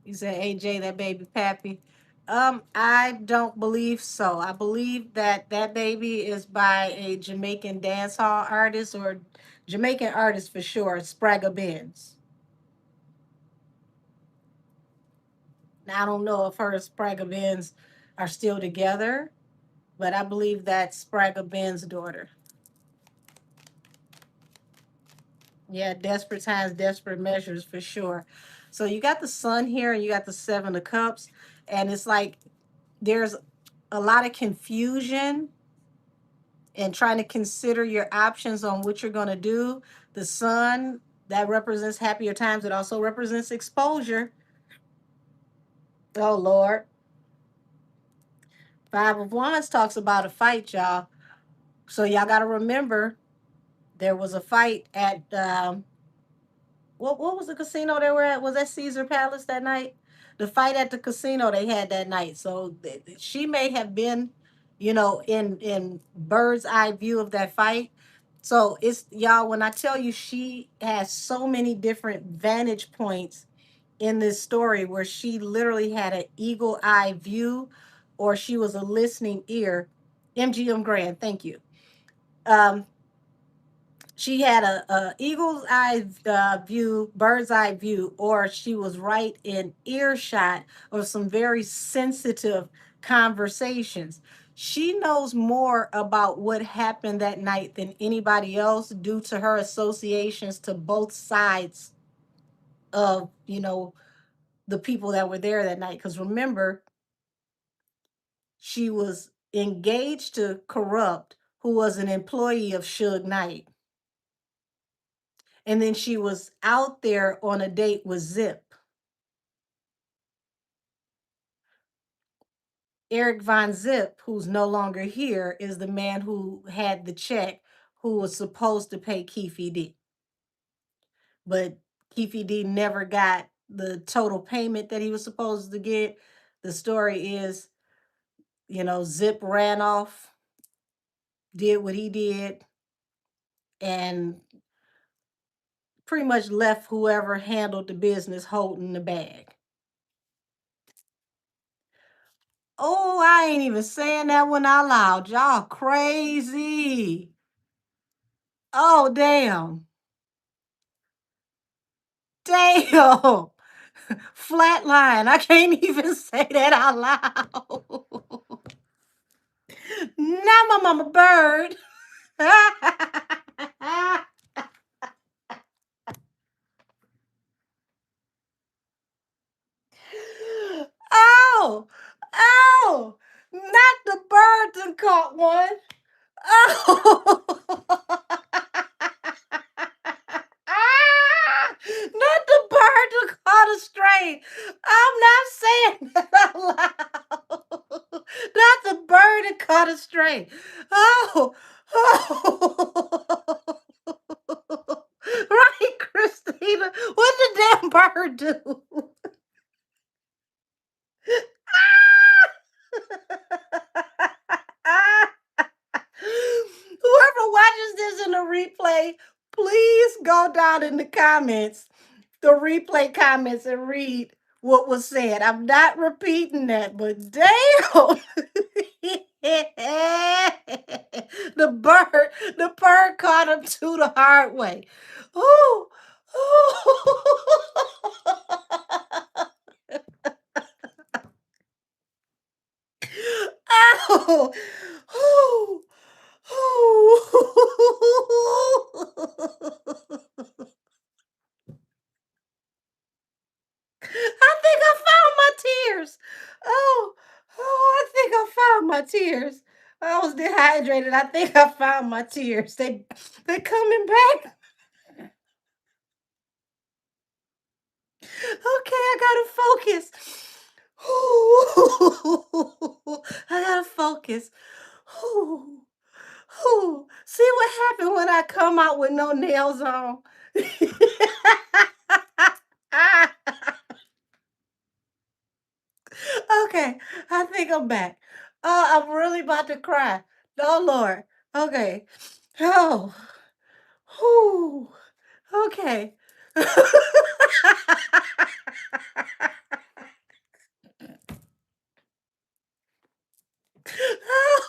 You say, AJ, that baby Pappy. I don't believe so. I believe that that baby is by a Jamaican dance hall artist or Jamaican artist for sure, Spragga Benz. Now, I don't know if her and Spragga Benz are still together, but I believe that's Spragga Ben's daughter. Yeah, desperate times, desperate measures for sure. So you got the sun here and you got the seven of cups, and it's like there's a lot of confusion and trying to consider your options on what you're going to do. The sun, that represents happier times. It also represents exposure. Oh, Lord. Five of Wands talks about a fight, y'all. So y'all got to remember there was a fight at, what was the casino they were at? Was that Caesar Palace that night? The fight at the casino they had that night. So she may have been, in bird's eye view of that fight. So it's y'all, when I tell you she has so many different vantage points in this story where she literally had an eagle eye view or she was a listening ear. MGM Grand, thank you. Um, she had a eagle's eye view, bird's eye view, or she was right in earshot of some very sensitive conversations. She knows more about what happened that night than anybody else due to her associations to both sides of, the people that were there that night. Because remember, she was engaged to Corrupt, who was an employee of Suge Knight. And then she was out there on a date with Zip. Eric Von Zip, who's no longer here, is the man who had the check who was supposed to pay Keefe D. But Keefe D never got the total payment that he was supposed to get. The story is, Zip ran off, did what he did, and pretty much left whoever handled the business holding the bag. Oh, I ain't even saying that one out loud. Y'all crazy. Oh, damn. Damn. Flatline. I can't even say that out loud. Now my mama bird. Oh, oh, not the bird that caught one. Oh, not the bird that caught a stray. I'm not saying that out loud. Not the bird that caught a stray. Oh, oh. Right, Christina. What did the damn bird do? Whoever watches this in the replay, please go down in the comments, the replay comments, and read what was said. I'm not repeating that, but damn. The bird caught him too the hard way. Ooh. Ow! Oh, oh. I think I found my tears. Oh, oh, I think I found my tears. I was dehydrated. I think I found my tears. They coming back. Okay, I gotta focus. I gotta focus. See what happened when I come out with no nails on? Okay, I think I'm back. Oh, I'm really about to cry. Oh Lord. Okay. Oh. Whew. Okay.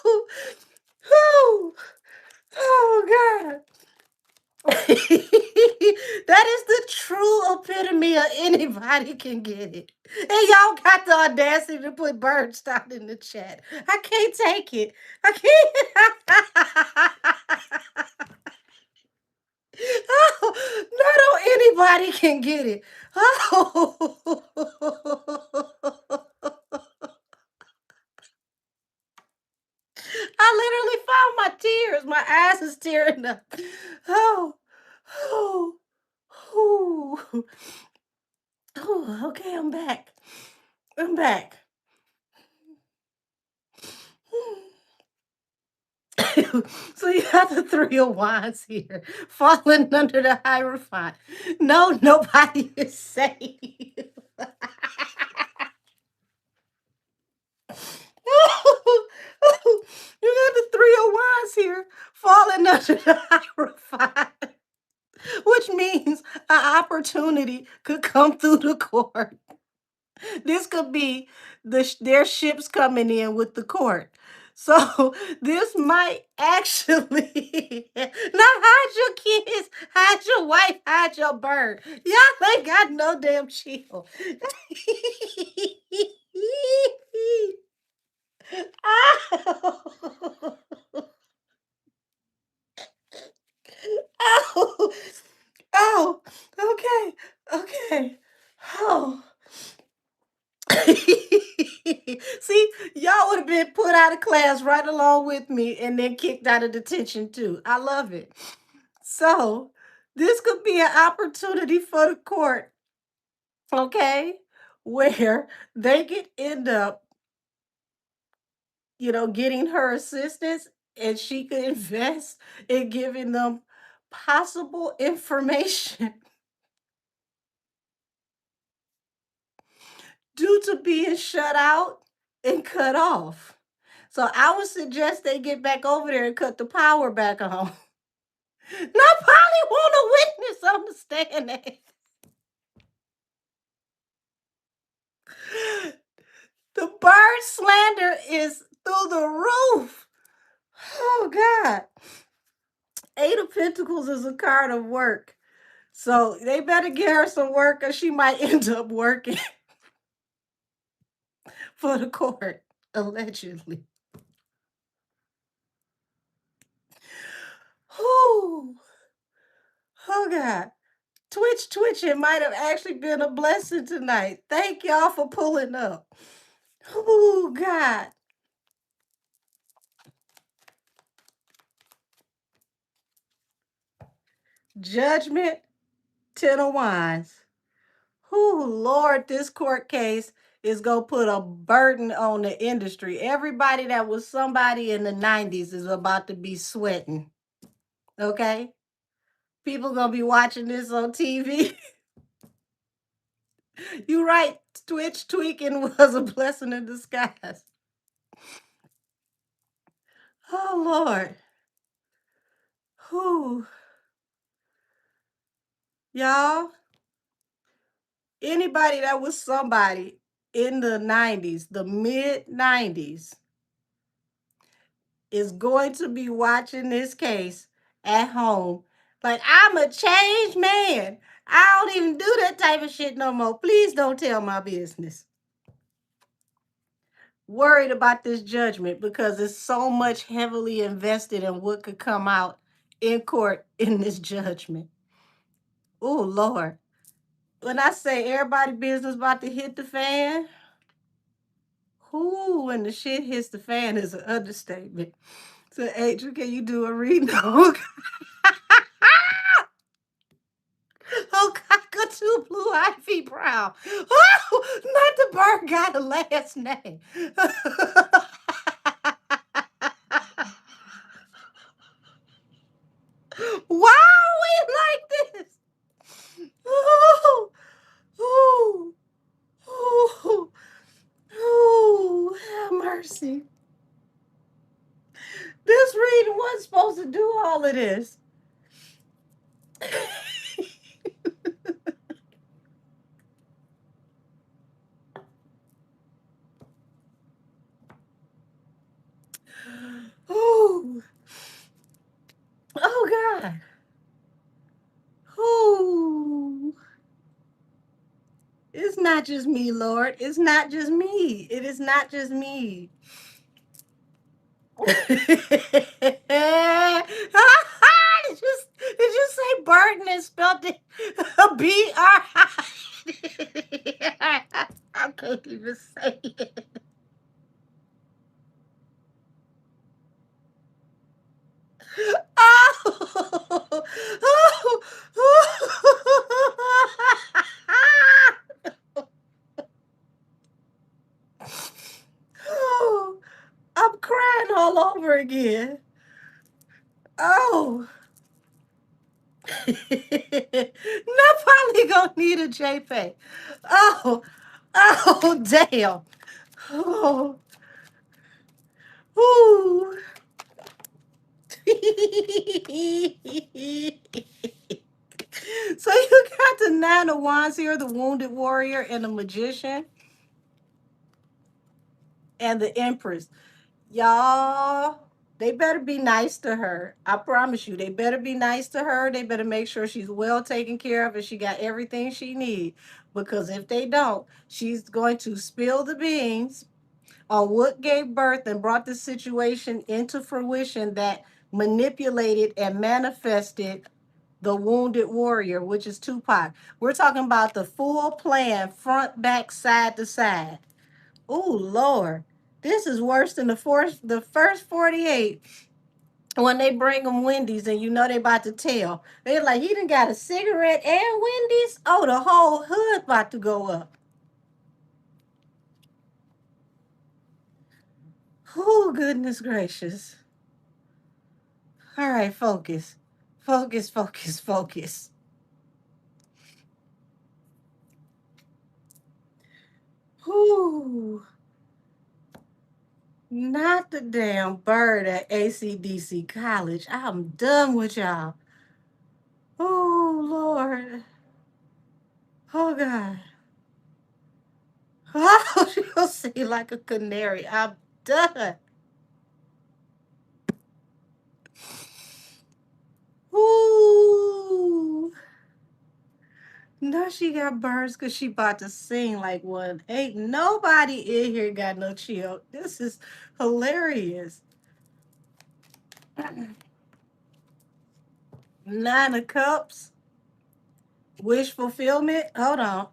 Oh, oh, oh God. That is the true epitome of anybody can get it. And y'all got the audacity to put Bernstein in the chat. I can't take it. I can't. Oh, not on anybody can get it. Oh. I literally found my tears. My eyes is tearing up. Oh, oh, oh, oh. Okay, I'm back. I'm back. So you have the three of wands here, falling under the Hierophant. No, nobody is safe. You got the three of wands here, falling under the Hierophant, which means an opportunity could come through the court. This could be their ships coming in with the court. So this might actually now hide your kids, hide your wife, hide your bird. Y'all ain't got no damn chill. Ow. Ow. Oh, okay, okay. Oh. See, y'all would have been put out of class right along with me and then kicked out of detention too. I love it. So, this could be an opportunity for the court, okay, where they could end up, getting her assistance and she could invest in giving them possible information due to being shut out and cut off. So I would suggest they get back over there and cut the power back on. Nobody want a witness on the stand that. The bird slander is through the roof. Oh God. Eight of Pentacles is a card of work. So they better get her some work or she might end up working for the court, allegedly. Whew. Oh God. Twitch, it might have actually been a blessing tonight. Thank y'all for pulling up. Oh God. Judgment, Ten of Wands. Oh Lord, this court case is gonna put a burden on the industry. Everybody that was somebody in the 90s is about to be sweating. Okay? People gonna be watching this on TV. You right, Twitch tweaking was a blessing in disguise. Oh Lord. Whew. Y'all, anybody that was somebody in the 90s, the mid 90s, is going to be watching this case at home. Like, I'm a changed man. I don't even do that type of shit no more. Please don't tell my business. Worried about this judgment because it's so much heavily invested in what could come out in court in this judgment. Oh, Lord. When I say everybody business about to hit the fan, who when the shit hits the fan is an understatement. So, Adrian, can you do a reading? Oh, God, good to Blue Ivy Brown. Oh, not the bird got a last name. Why are we like this? Ooh, ooh, ooh, ooh, have mercy. This reading wasn't supposed to do all of this. Ooh, oh God. Ooh. It's not just me, Lord. It's not just me. It is not just me. Did you say Burton and spelled it B-R? I can't even say it. Oh, oh, I'm crying all over again. Oh. Not probably gonna need a JPEG. Oh, oh, damn. Oh, ooh. So you got the Nine of Wands here, the Wounded Warrior, and the Magician, and the Empress. Y'all, they better be nice to her. I promise you, they better be nice to her. They better make sure she's well taken care of and she got everything she needs. Because if they don't, she's going to spill the beans on what gave birth and brought the situation into fruition that manipulated and manifested the Wounded Warrior, which is Tupac. We're talking about the full plan, front, back, side to side. Oh Lord, this is worse than the first 48. When they bring them Wendy's and you know they about to tell, they're like, he done got a cigarette and Wendy's. Oh, the whole hood about to go up. Oh goodness gracious. All right, focus, focus, focus, focus. Whoo. Not the damn bird at ACDC College. I'm done with y'all. Oh Lord. Oh God. Oh, she'll sing like a canary. I'm done. Ooh. Now she got birds because she about to sing like one. Ain't nobody in here got no chill. This is hilarious. Nine of Cups. Wish fulfillment. Hold on.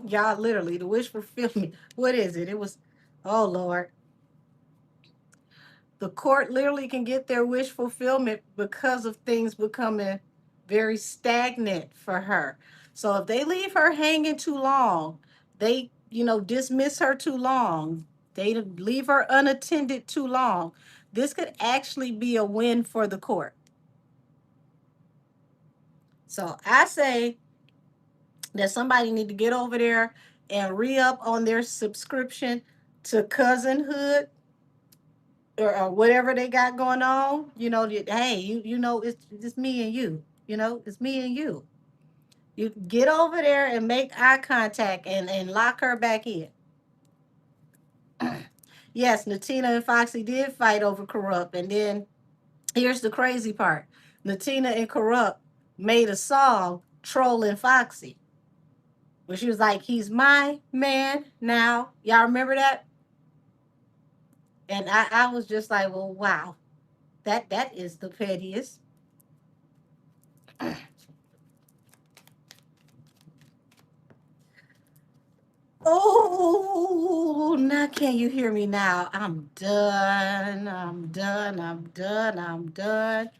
Y'all, literally, the wish fulfillment. What is it? It was, oh Lord. The court literally can get their wish fulfillment because of things becoming very stagnant for her. So if they leave her hanging too long, they, dismiss her too long, they leave her unattended too long, this could actually be a win for the court. So I say that somebody need to get over there and re-up on their subscription to cousinhood, or whatever they got going on. Hey, it's just me and you. It's me and you. You get over there and make eye contact and lock her back in. Yes, Natina and Foxy did fight over Corrupt, and then here's the crazy part: Natina and Corrupt made a song trolling Foxy, where she was like, "He's my man now." Y'all remember that? And I was just like, "Well, wow, that is the pettiest." Oh, now can you hear me now? I'm done. I'm done. I'm done. I'm done.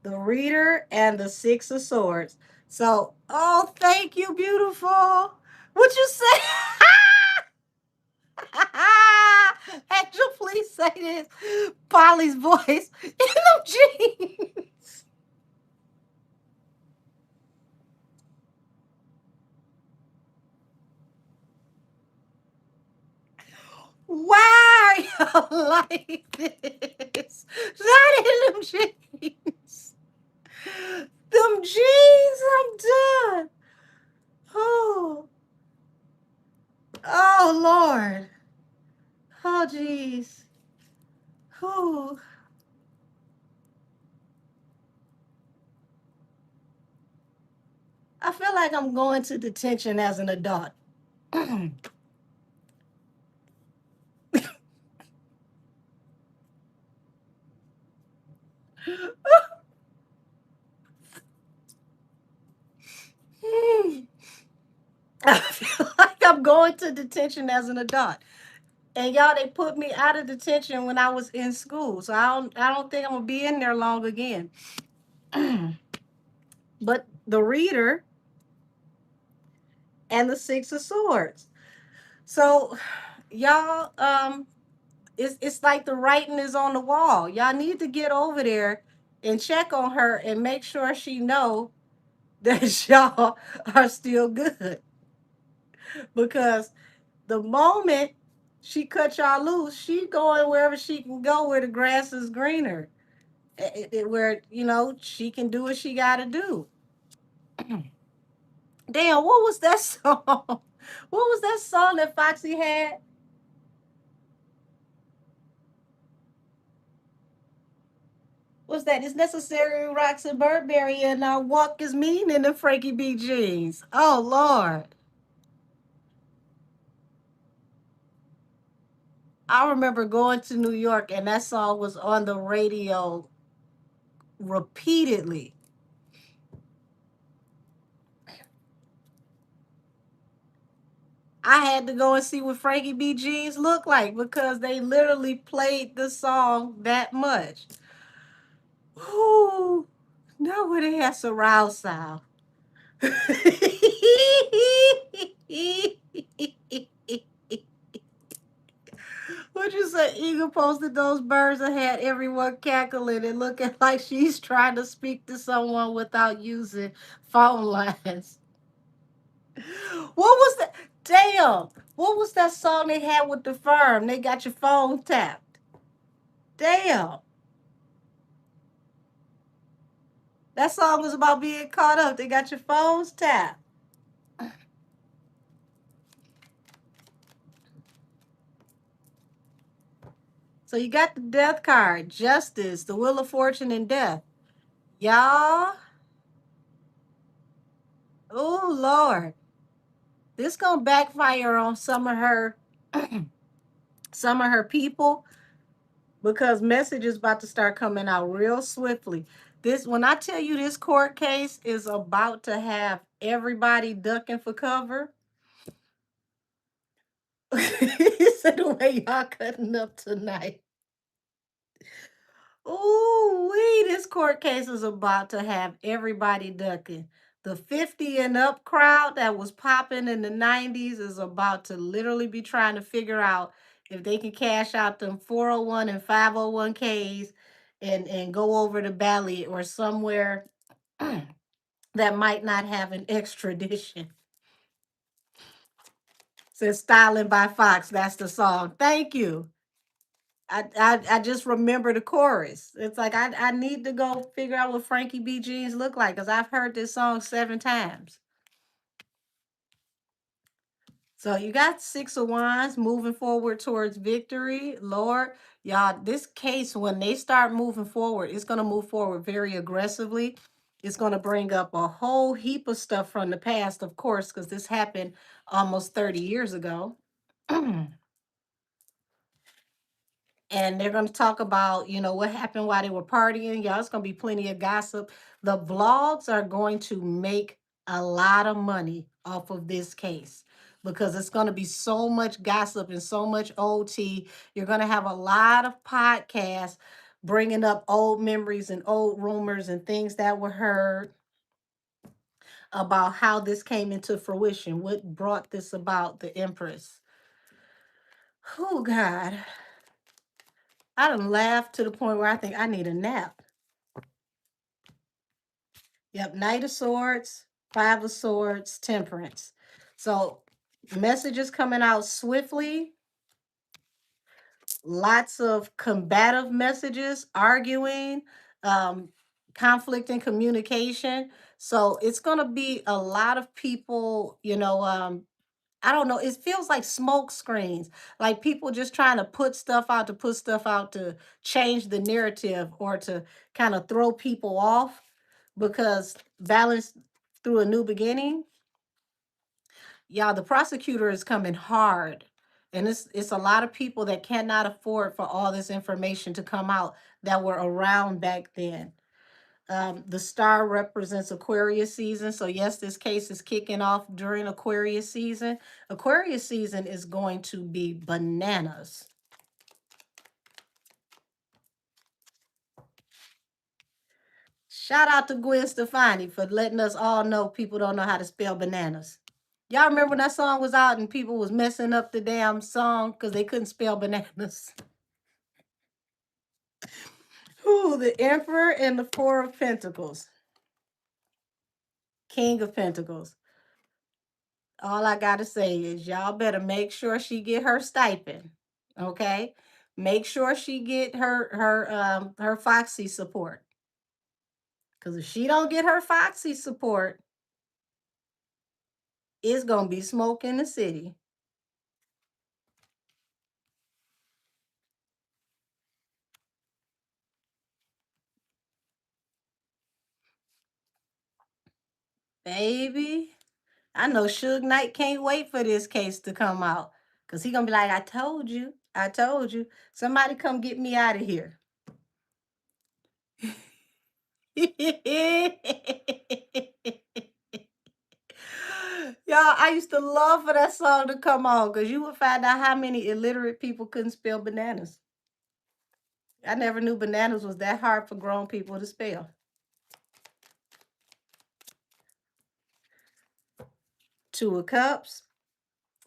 The Reader and the Six of Swords. So, oh, thank you, beautiful. What you say? Angel, please say this. Polly's voice in them jeans. Why are you like this? Not in them jeans. Them jeans, I'm done. Oh, oh Lord. Oh jeez. Oh, I feel like I'm going to detention as an adult. I feel like I'm going to detention as an adult. And y'all, they put me out of detention when I was in school. So I don't think I'm gonna be in there long again. But the reader and the Six of Swords. So y'all, it's like the writing is on the wall. Y'all need to get over there and check on her and make sure she know that y'all are still good. Because the moment she cut y'all loose, she going wherever she can go where the grass is greener. Where, she can do what she got to do. Damn, what was that song? What was that song that Foxy had? Was that It's Necessary Rocks and Burberry and Walk is Mean in the Frankie B jeans? Oh, Lord. I remember going to New York and that song was on the radio repeatedly. I had to go and see what Frankie B jeans looked like because they literally played the song that much. Ooh, now where they have surround sound. What you say? Eagle posted those birds and had everyone cackling and looking like she's trying to speak to someone without using phone lines. What was that? Damn. What was that song they had with the firm? They got your phone tapped. Damn. That song was about being caught up. They got your phones tapped. So you got the death card, justice, the wheel of fortune, and death. Y'all, oh Lord, this gonna backfire on some of her people because message is about to start coming out real swiftly. This When I tell you this court case is about to have everybody ducking for cover. He said the way y'all cutting up tonight. Ooh, this court case is about to have everybody ducking. The 50 and up crowd that was popping in the 90s is about to literally be trying to figure out if they can cash out them 401 and 501ks and go over to Bali or somewhere that might not have an extradition. Says Styling by Fox. That's the song. Thank you. I just remember the chorus. It's like I need to go figure out what Frankie B. Jeans look like because I've heard this song 7 times. So you got Six of Wands moving forward towards victory. Lord, y'all, this case, when they start moving forward, it's going to move forward very aggressively. It's going to bring up a whole heap of stuff from the past, of course, because this happened almost 30 years ago. And they're going to talk about, what happened while they were partying. Y'all, it's going to be plenty of gossip. The vlogs are going to make a lot of money off of this case because it's going to be so much gossip and so much OT. You're going to have a lot of podcasts bringing up old memories and old rumors and things that were heard. about how this came into fruition, what brought this about, the Empress. Oh, God. I done laughed to the point where I think I need a nap. Yep, Knight of Swords, Five of Swords, Temperance. So messages coming out swiftly, lots of combative messages, arguing, um, conflict and communication. So it's going to be a lot of people, I don't know. It feels like smoke screens, like people just trying to put stuff out to change the narrative or to kind of throw people off because balance through a new beginning. Y'all, the prosecutor is coming hard. And it's a lot of people that cannot afford for all this information to come out that were around back then. The star represents Aquarius season. So, yes, this case is kicking off during Aquarius season. Aquarius season is going to be bananas. Shout out to Gwen Stefani for letting us all know people don't know how to spell bananas. Y'all remember when that song was out and people was messing up the damn song because they couldn't spell bananas? Ooh, the Emperor and the Four of Pentacles. King of Pentacles. All I gotta say is y'all better make sure she get her stipend. Okay? Make sure she get her Foxy support. Because if she don't get her Foxy support, it's gonna be smoke in the city. Baby. I know Suge Knight can't wait for this case to come out. Because he gonna be like, I told you. I told you. Somebody come get me out of here. Y'all, I used to love for that song to come on because you would find out how many illiterate people couldn't spell bananas. I never knew bananas was that hard for grown people to spell. Two of Cups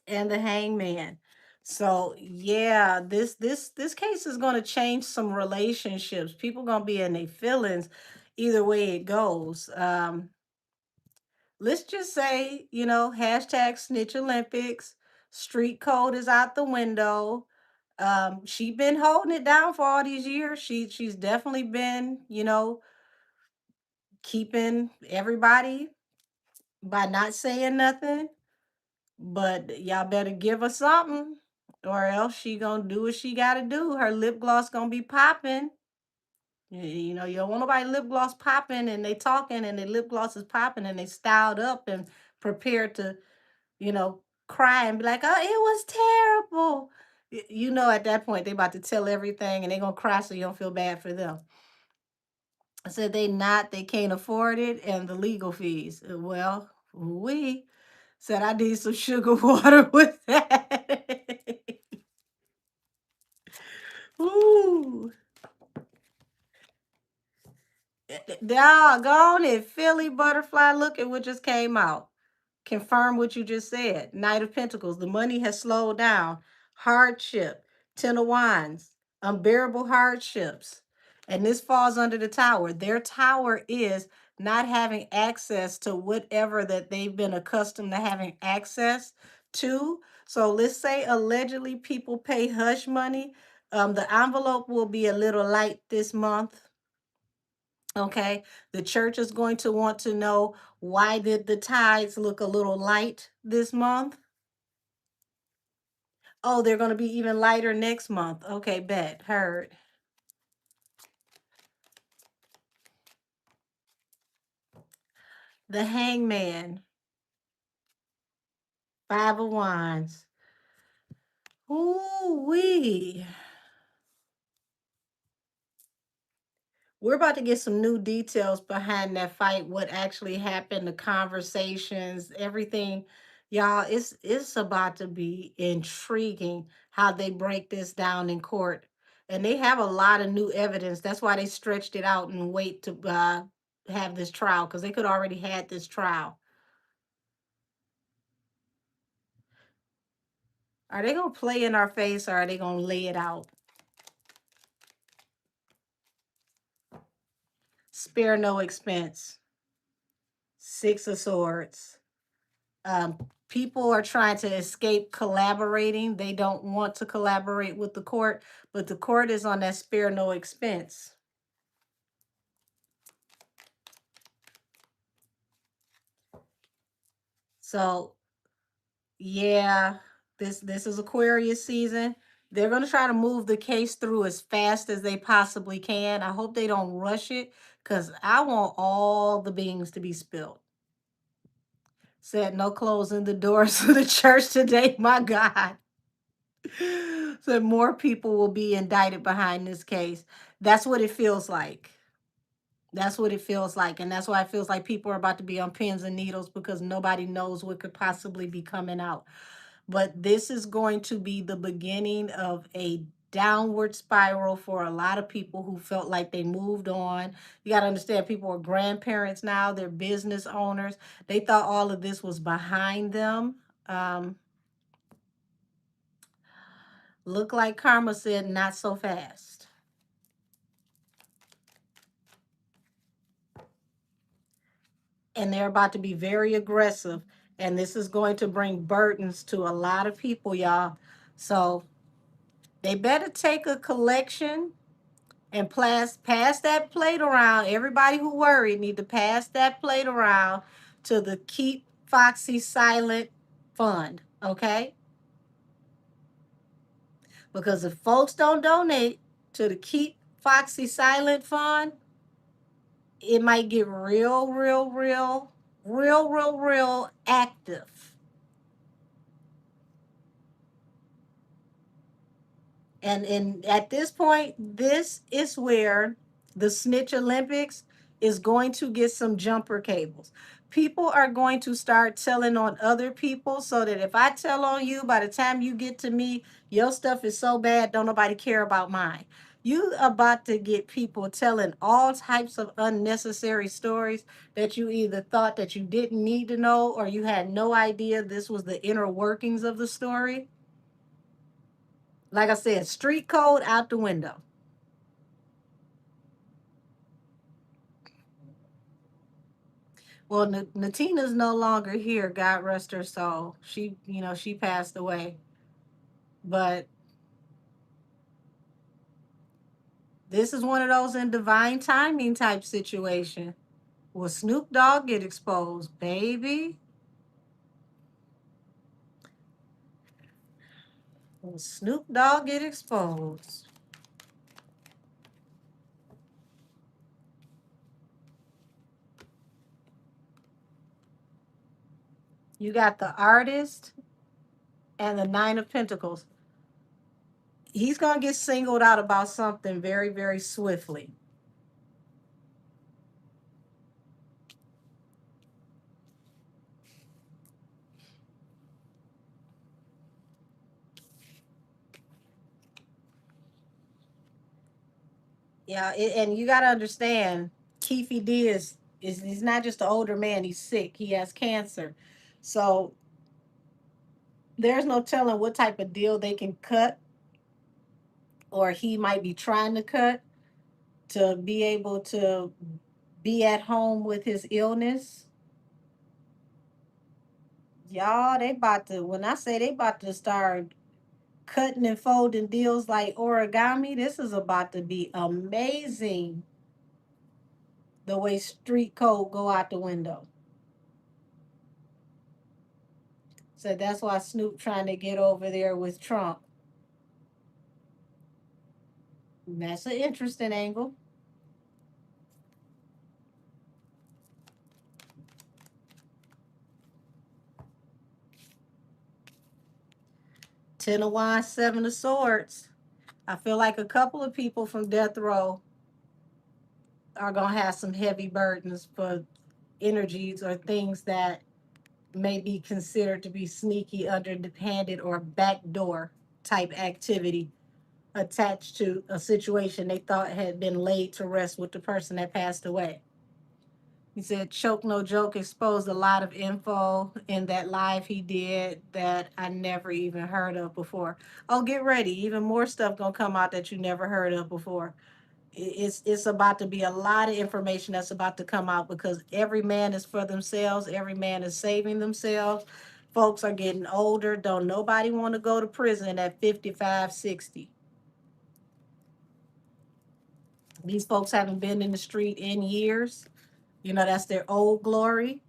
and the Hangman. So yeah, this case is going to change some relationships. People going to be in their feelings either way it goes. Let's just say, hashtag snitch Olympics, street code is out the window. She been holding it down for all these years. She's definitely been, keeping everybody by not saying nothing. But y'all better give her something, or else she gonna do what she gotta do. Her lip gloss gonna be popping. You don't want nobody lip gloss popping and they talking and their lip gloss is popping and they styled up and prepared to, cry and be like, oh, it was terrible. At that point they about to tell everything and they gonna cry so you don't feel bad for them. I said they can't afford it and the legal fees. Well, we said I need some sugar water with that. Ooh. Doggone it. Philly butterfly. Look at what just came out. Confirm what you just said. Knight of Pentacles. The money has slowed down. Hardship. Ten of Wands. Unbearable hardships. And this falls under the tower. Their tower is not having access to whatever that they've been accustomed to having access to. So let's say allegedly people pay hush money. The envelope will be a little light this month. Okay, the church is going to want to know, why did the tithes look a little light this month? Oh, they're going to be even lighter next month. Okay, bet. Heard. The Hangman. Five of Wands. Ooh wee. We're about to get some new details behind that fight, what actually happened, the conversations, everything. Y'all, it's about to be intriguing how they break this down in court. And they have a lot of new evidence. That's why they stretched it out and wait to have this trial, because they could already had this trial. Are they gonna play in our face or are they gonna lay it out? Spare no expense. Six of Swords. People are trying to escape collaborating. They don't want to collaborate with the court, but the court is on that spare no expense. So yeah, this is Aquarius season. They're going to try to move the case through as fast as they possibly can. I hope they don't rush it because I want all the beans to be spilled. Said no closing the doors of the church today. My God. So more people will be indicted behind this case. That's what it feels like. That's what it feels like. And that's why it feels like people are about to be on pins and needles because nobody knows what could possibly be coming out. But this is going to be the beginning of a downward spiral for a lot of people who felt like they moved on. You got to understand, people are grandparents now, they're business owners. They thought all of this was behind them. Look like karma said, not so fast. And they're about to be very aggressive. And this is going to bring burdens to a lot of people, y'all. So they better take a collection and pass that plate around. Everybody who worried need to pass that plate around to the Keep Foxy Silent Fund, okay? Because if folks don't donate to the Keep Foxy Silent Fund, it might get real active. And at this point, this is where the Snitch Olympics is going to get some jumper cables. People are going to start telling on other people so that if I tell on you, by the time you get to me, your stuff is so bad, don't nobody care about mine. You about to get people telling all types of unnecessary stories that you either thought that you didn't need to know or you had no idea this was the inner workings of the story. Like I said, street code out the window. Well, Natina's no longer here. God rest her soul. She passed away. But this is one of those in divine timing type situation. Will Snoop Dogg get exposed, baby? Will Snoop Dogg get exposed? You got the artist and the Nine of Pentacles. He's gonna get singled out about something very swiftly. Yeah, and you got to understand, Keefe D is he's not just an older man. He's sick. He has cancer, so there's no telling what type of deal they can cut, or he might be trying to cut to be able to be at home with his illness. Y'all, they about to. When I say they about to start cutting and folding deals like origami, this is about to be amazing. The way street code go out the window. So that's why Snoop trying to get over there with Trump. And that's an interesting angle. Ten of Wands, Seven of Swords. I feel like a couple of people from death row are gonna have some heavy burdens for energies or things that may be considered to be sneaky, underhanded, or backdoor type activity attached to a situation they thought had been laid to rest with the person that passed away. He said Choke No Joke exposed a lot of info in that live he did that I never even heard of before. Oh, get ready. Even more stuff gonna come out that you never heard of before. It's about to be a lot of information that's about to come out because every man is for themselves, every man is saving themselves. Folks are getting older. Don't nobody want to go to prison at 55, 60. These folks haven't been in the street in years. You know, that's their old glory.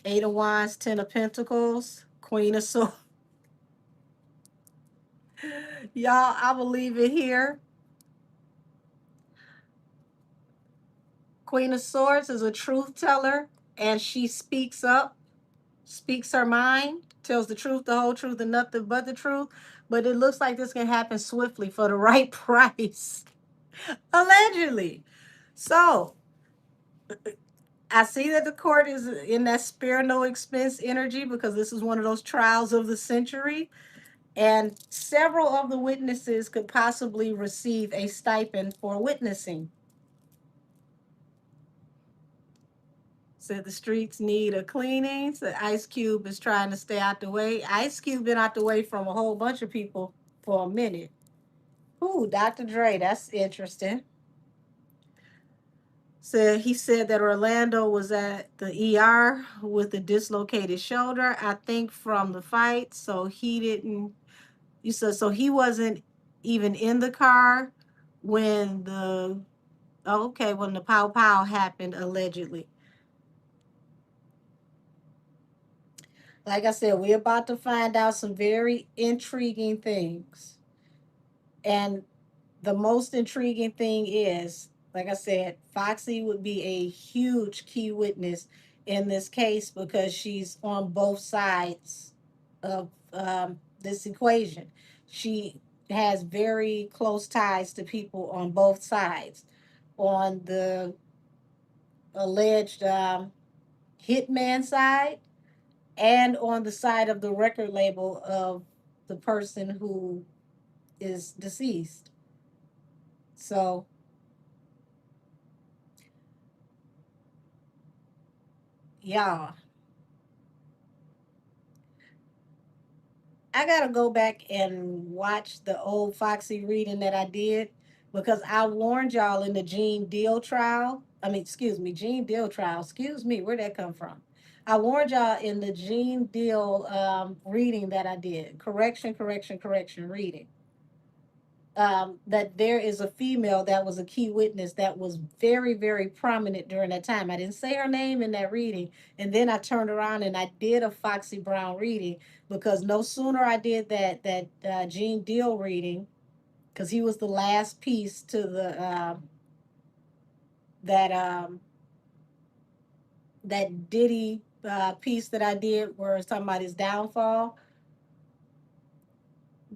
Eight of Wands, Ten of Pentacles, Queen of Swords. Y'all, I believe it here. Queen of Swords is a truth teller and she speaks up, speaks her mind, tells the truth, the whole truth, and nothing but the truth. But it looks like this can happen swiftly for the right price, allegedly. So I see that the court is in that spare no expense energy because this is one of those trials of the century. And several of the witnesses could possibly receive a stipend for witnessing. Said the streets need a cleaning. So Ice Cube is trying to stay out the way. Ice Cube been out the way from a whole bunch of people for a minute. Ooh, Dr. Dre, that's interesting. So he said that Orlando was at the ER with a dislocated shoulder, I think from the fight. So he didn't, you said, so he wasn't even in the car when the, oh, okay, when the pow pow happened, allegedly. Like I said, we're about to find out some very intriguing things. And the most intriguing thing is, like I said, Foxy would be a huge key witness in this case because she's on both sides of this equation. She has very close ties to people on both sides. On the alleged hitman side, and on the side of the record label of the person who is deceased. So, yeah, I gotta go back and watch the old Foxy reading that I did because I warned y'all in the Gene Deal trial. I mean, excuse me, Gene Deal trial. Excuse me, where'd that come from? I warned y'all in the Gene Deal reading that I did. Correction reading. That there is a female that was a key witness that was very, very prominent during that time. I didn't say her name in that reading. And then I turned around and I did a Foxy Brown reading because no sooner I did that Gene Deal reading, because he was the last piece to the that that Diddy piece that I did where it's talking about his downfall.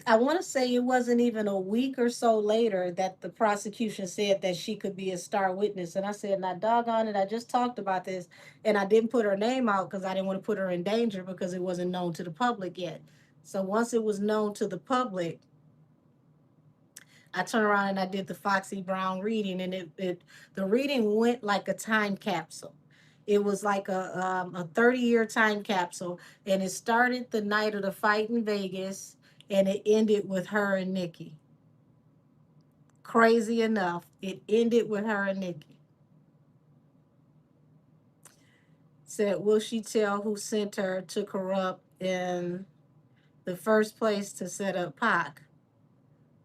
I want to say it wasn't even a week or so later that the prosecution said that she could be a star witness. And I said, now, doggone it, I just talked about this and I didn't put her name out because I didn't want to put her in danger because it wasn't known to the public yet. So once it was known to the public, I turned around and I did the Foxy Brown reading, and the reading went like a time capsule. It was like a 30-year time capsule, and it started the night of the fight in Vegas, and it ended with her and Nikki. Crazy enough, it ended with her and Nikki. Said, will she tell who sent her to corrupt in the first place to set up Pac?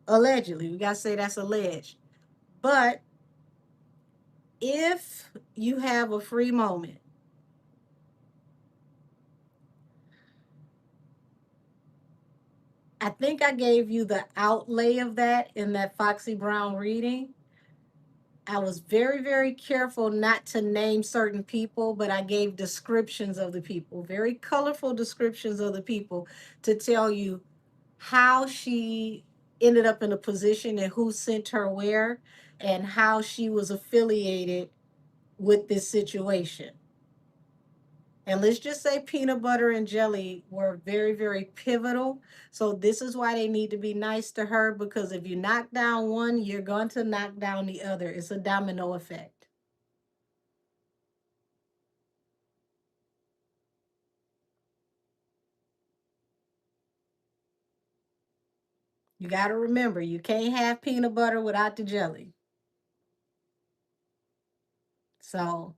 Allegedly, we gotta say that's alleged. But if you have a free moment, I think I gave you the outlay of that in that Foxy Brown reading. I was very, very careful not to name certain people, but I gave descriptions of the people, very colorful descriptions of the people to tell you how she ended up in a position and who sent her where and how she was affiliated with this situation. And let's just say peanut butter and jelly were very, very pivotal. So this is why they need to be nice to her because if you knock down one, you're going to knock down the other. It's a domino effect. You got to remember, you can't have peanut butter without the jelly. So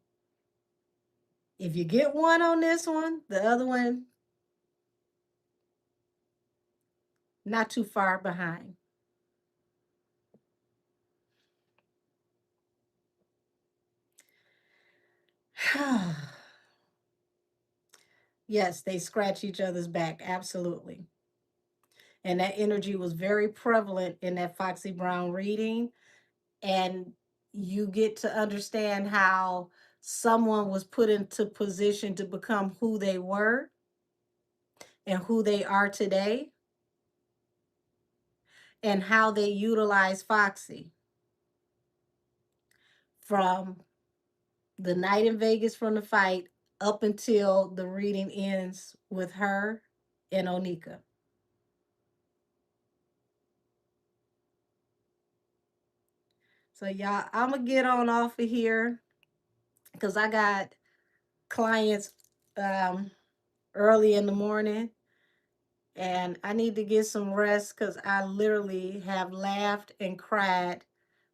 if you get one on this one, the other one not too far behind. Yes, they scratch each other's back, absolutely. And that energy was very prevalent in that Foxy Brown reading. And you get to understand how someone was put into position to become who they were and who they are today, and how they utilize Foxy from the night in Vegas from the fight up until the reading ends with her and Onika. So y'all, I'm gonna get on off of here because I got clients um, early in the morning, and I need to get some rest because I literally have laughed and cried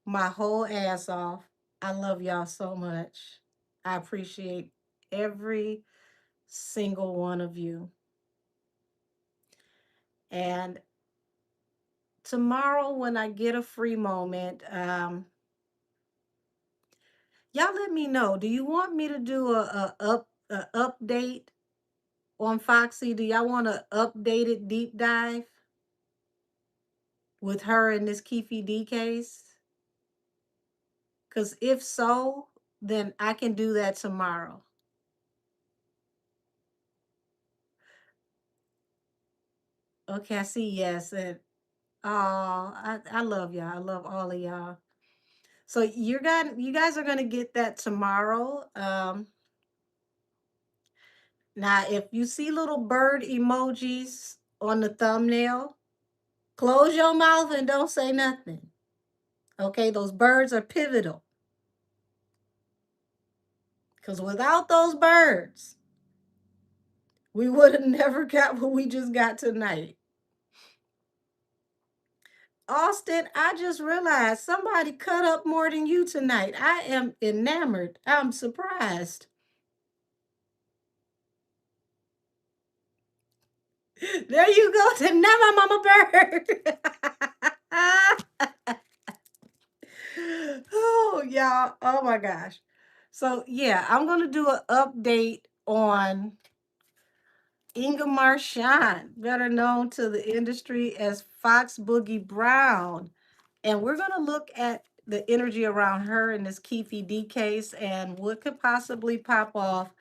my whole ass off. I love y'all so much. I appreciate every single one of you. And tomorrow, when I get a free moment, y'all let me know. Do you want me to do a update on Foxy? Do y'all want to updated deep dive with her in this Keefe D case? Because if so, then I can do that tomorrow. Okay, I see yes. And oh, I love y'all. I love all of y'all. So you guys are gonna get that tomorrow. Now if you see little bird emojis on the thumbnail, close your mouth and don't say nothing. Okay, those birds are pivotal. Because without those birds, we would have never got what we just got tonight. Austin, I just realized somebody cut up more than you tonight. I am enamored. I'm surprised. There you go to Never Mama Bird. Oh, y'all. Oh my gosh. So yeah, I'm gonna do an update on Inga Marchand, better known to the industry as Fox Boogie Brown. And we're going to look at the energy around her in this Keefe D case and what could possibly pop off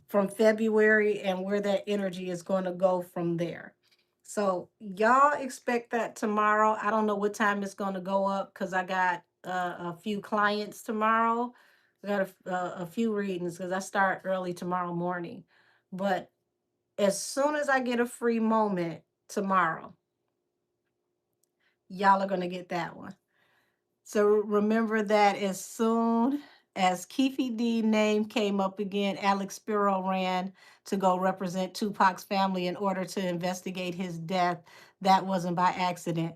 from February and where that energy is going to go from there. So y'all expect that tomorrow. I don't know what time it's going to go up because I got a few clients tomorrow. I got a few readings because I start early tomorrow morning. But as soon as I get a free moment tomorrow, y'all are going to get that one. So remember that as soon as Keefe D name came up again, Alex Spiro ran to go represent Tupac's family in order to investigate his death. That wasn't by accident.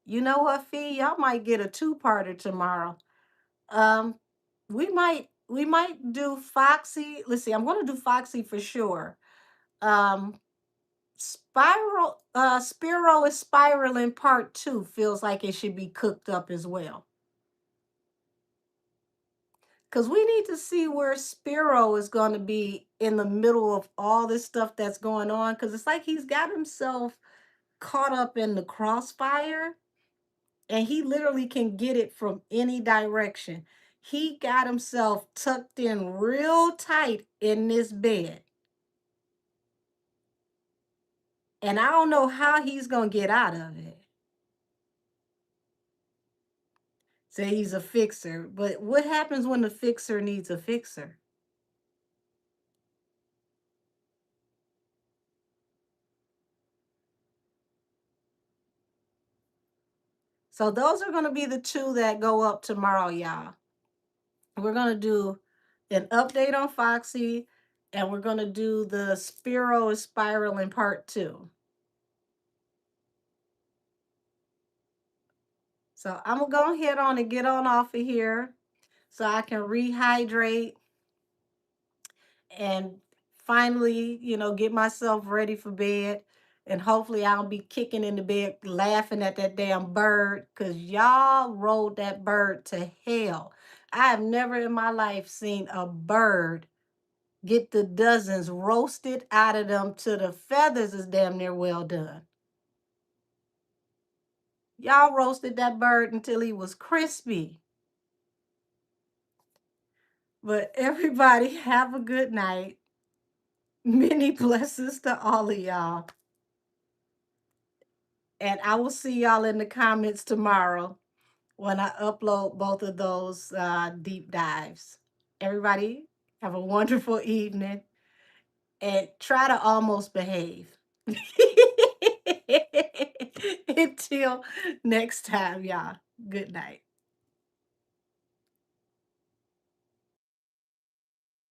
You know what, Fee? Y'all might get a two-parter tomorrow. Um, we might do Foxy. Let's see, I'm gonna do Foxy for sure. Um, Spiro is spiraling part two feels like it should be cooked up as well. Because we need to see where Spiro is going to be in the middle of all this stuff that's going on. Because it's like he's got himself caught up in the crossfire and he literally can get it from any direction. He got himself tucked in real tight in this bed. And I don't know how he's going to get out of it. Say he's a fixer. But what happens when the fixer needs a fixer? So those are going to be the two that go up tomorrow, y'all. We're going to do an update on Foxy, and we're going to do the Spiro is spiraling part two. So I'm gonna go ahead on and get on off of here so I can rehydrate and finally, get myself ready for bed. And hopefully I'll be kicking in the bed laughing at that damn bird because y'all rode that bird to hell. I have never in my life seen a bird get the dozens roasted out of them to the feathers is damn near well done. Y'all roasted that bird until he was crispy. But everybody have a good night. Many blessings to all of y'all. And I will see y'all in the comments tomorrow when I upload both of those deep dives. Everybody, have a wonderful evening and try to almost behave. Until next time, y'all. Good night.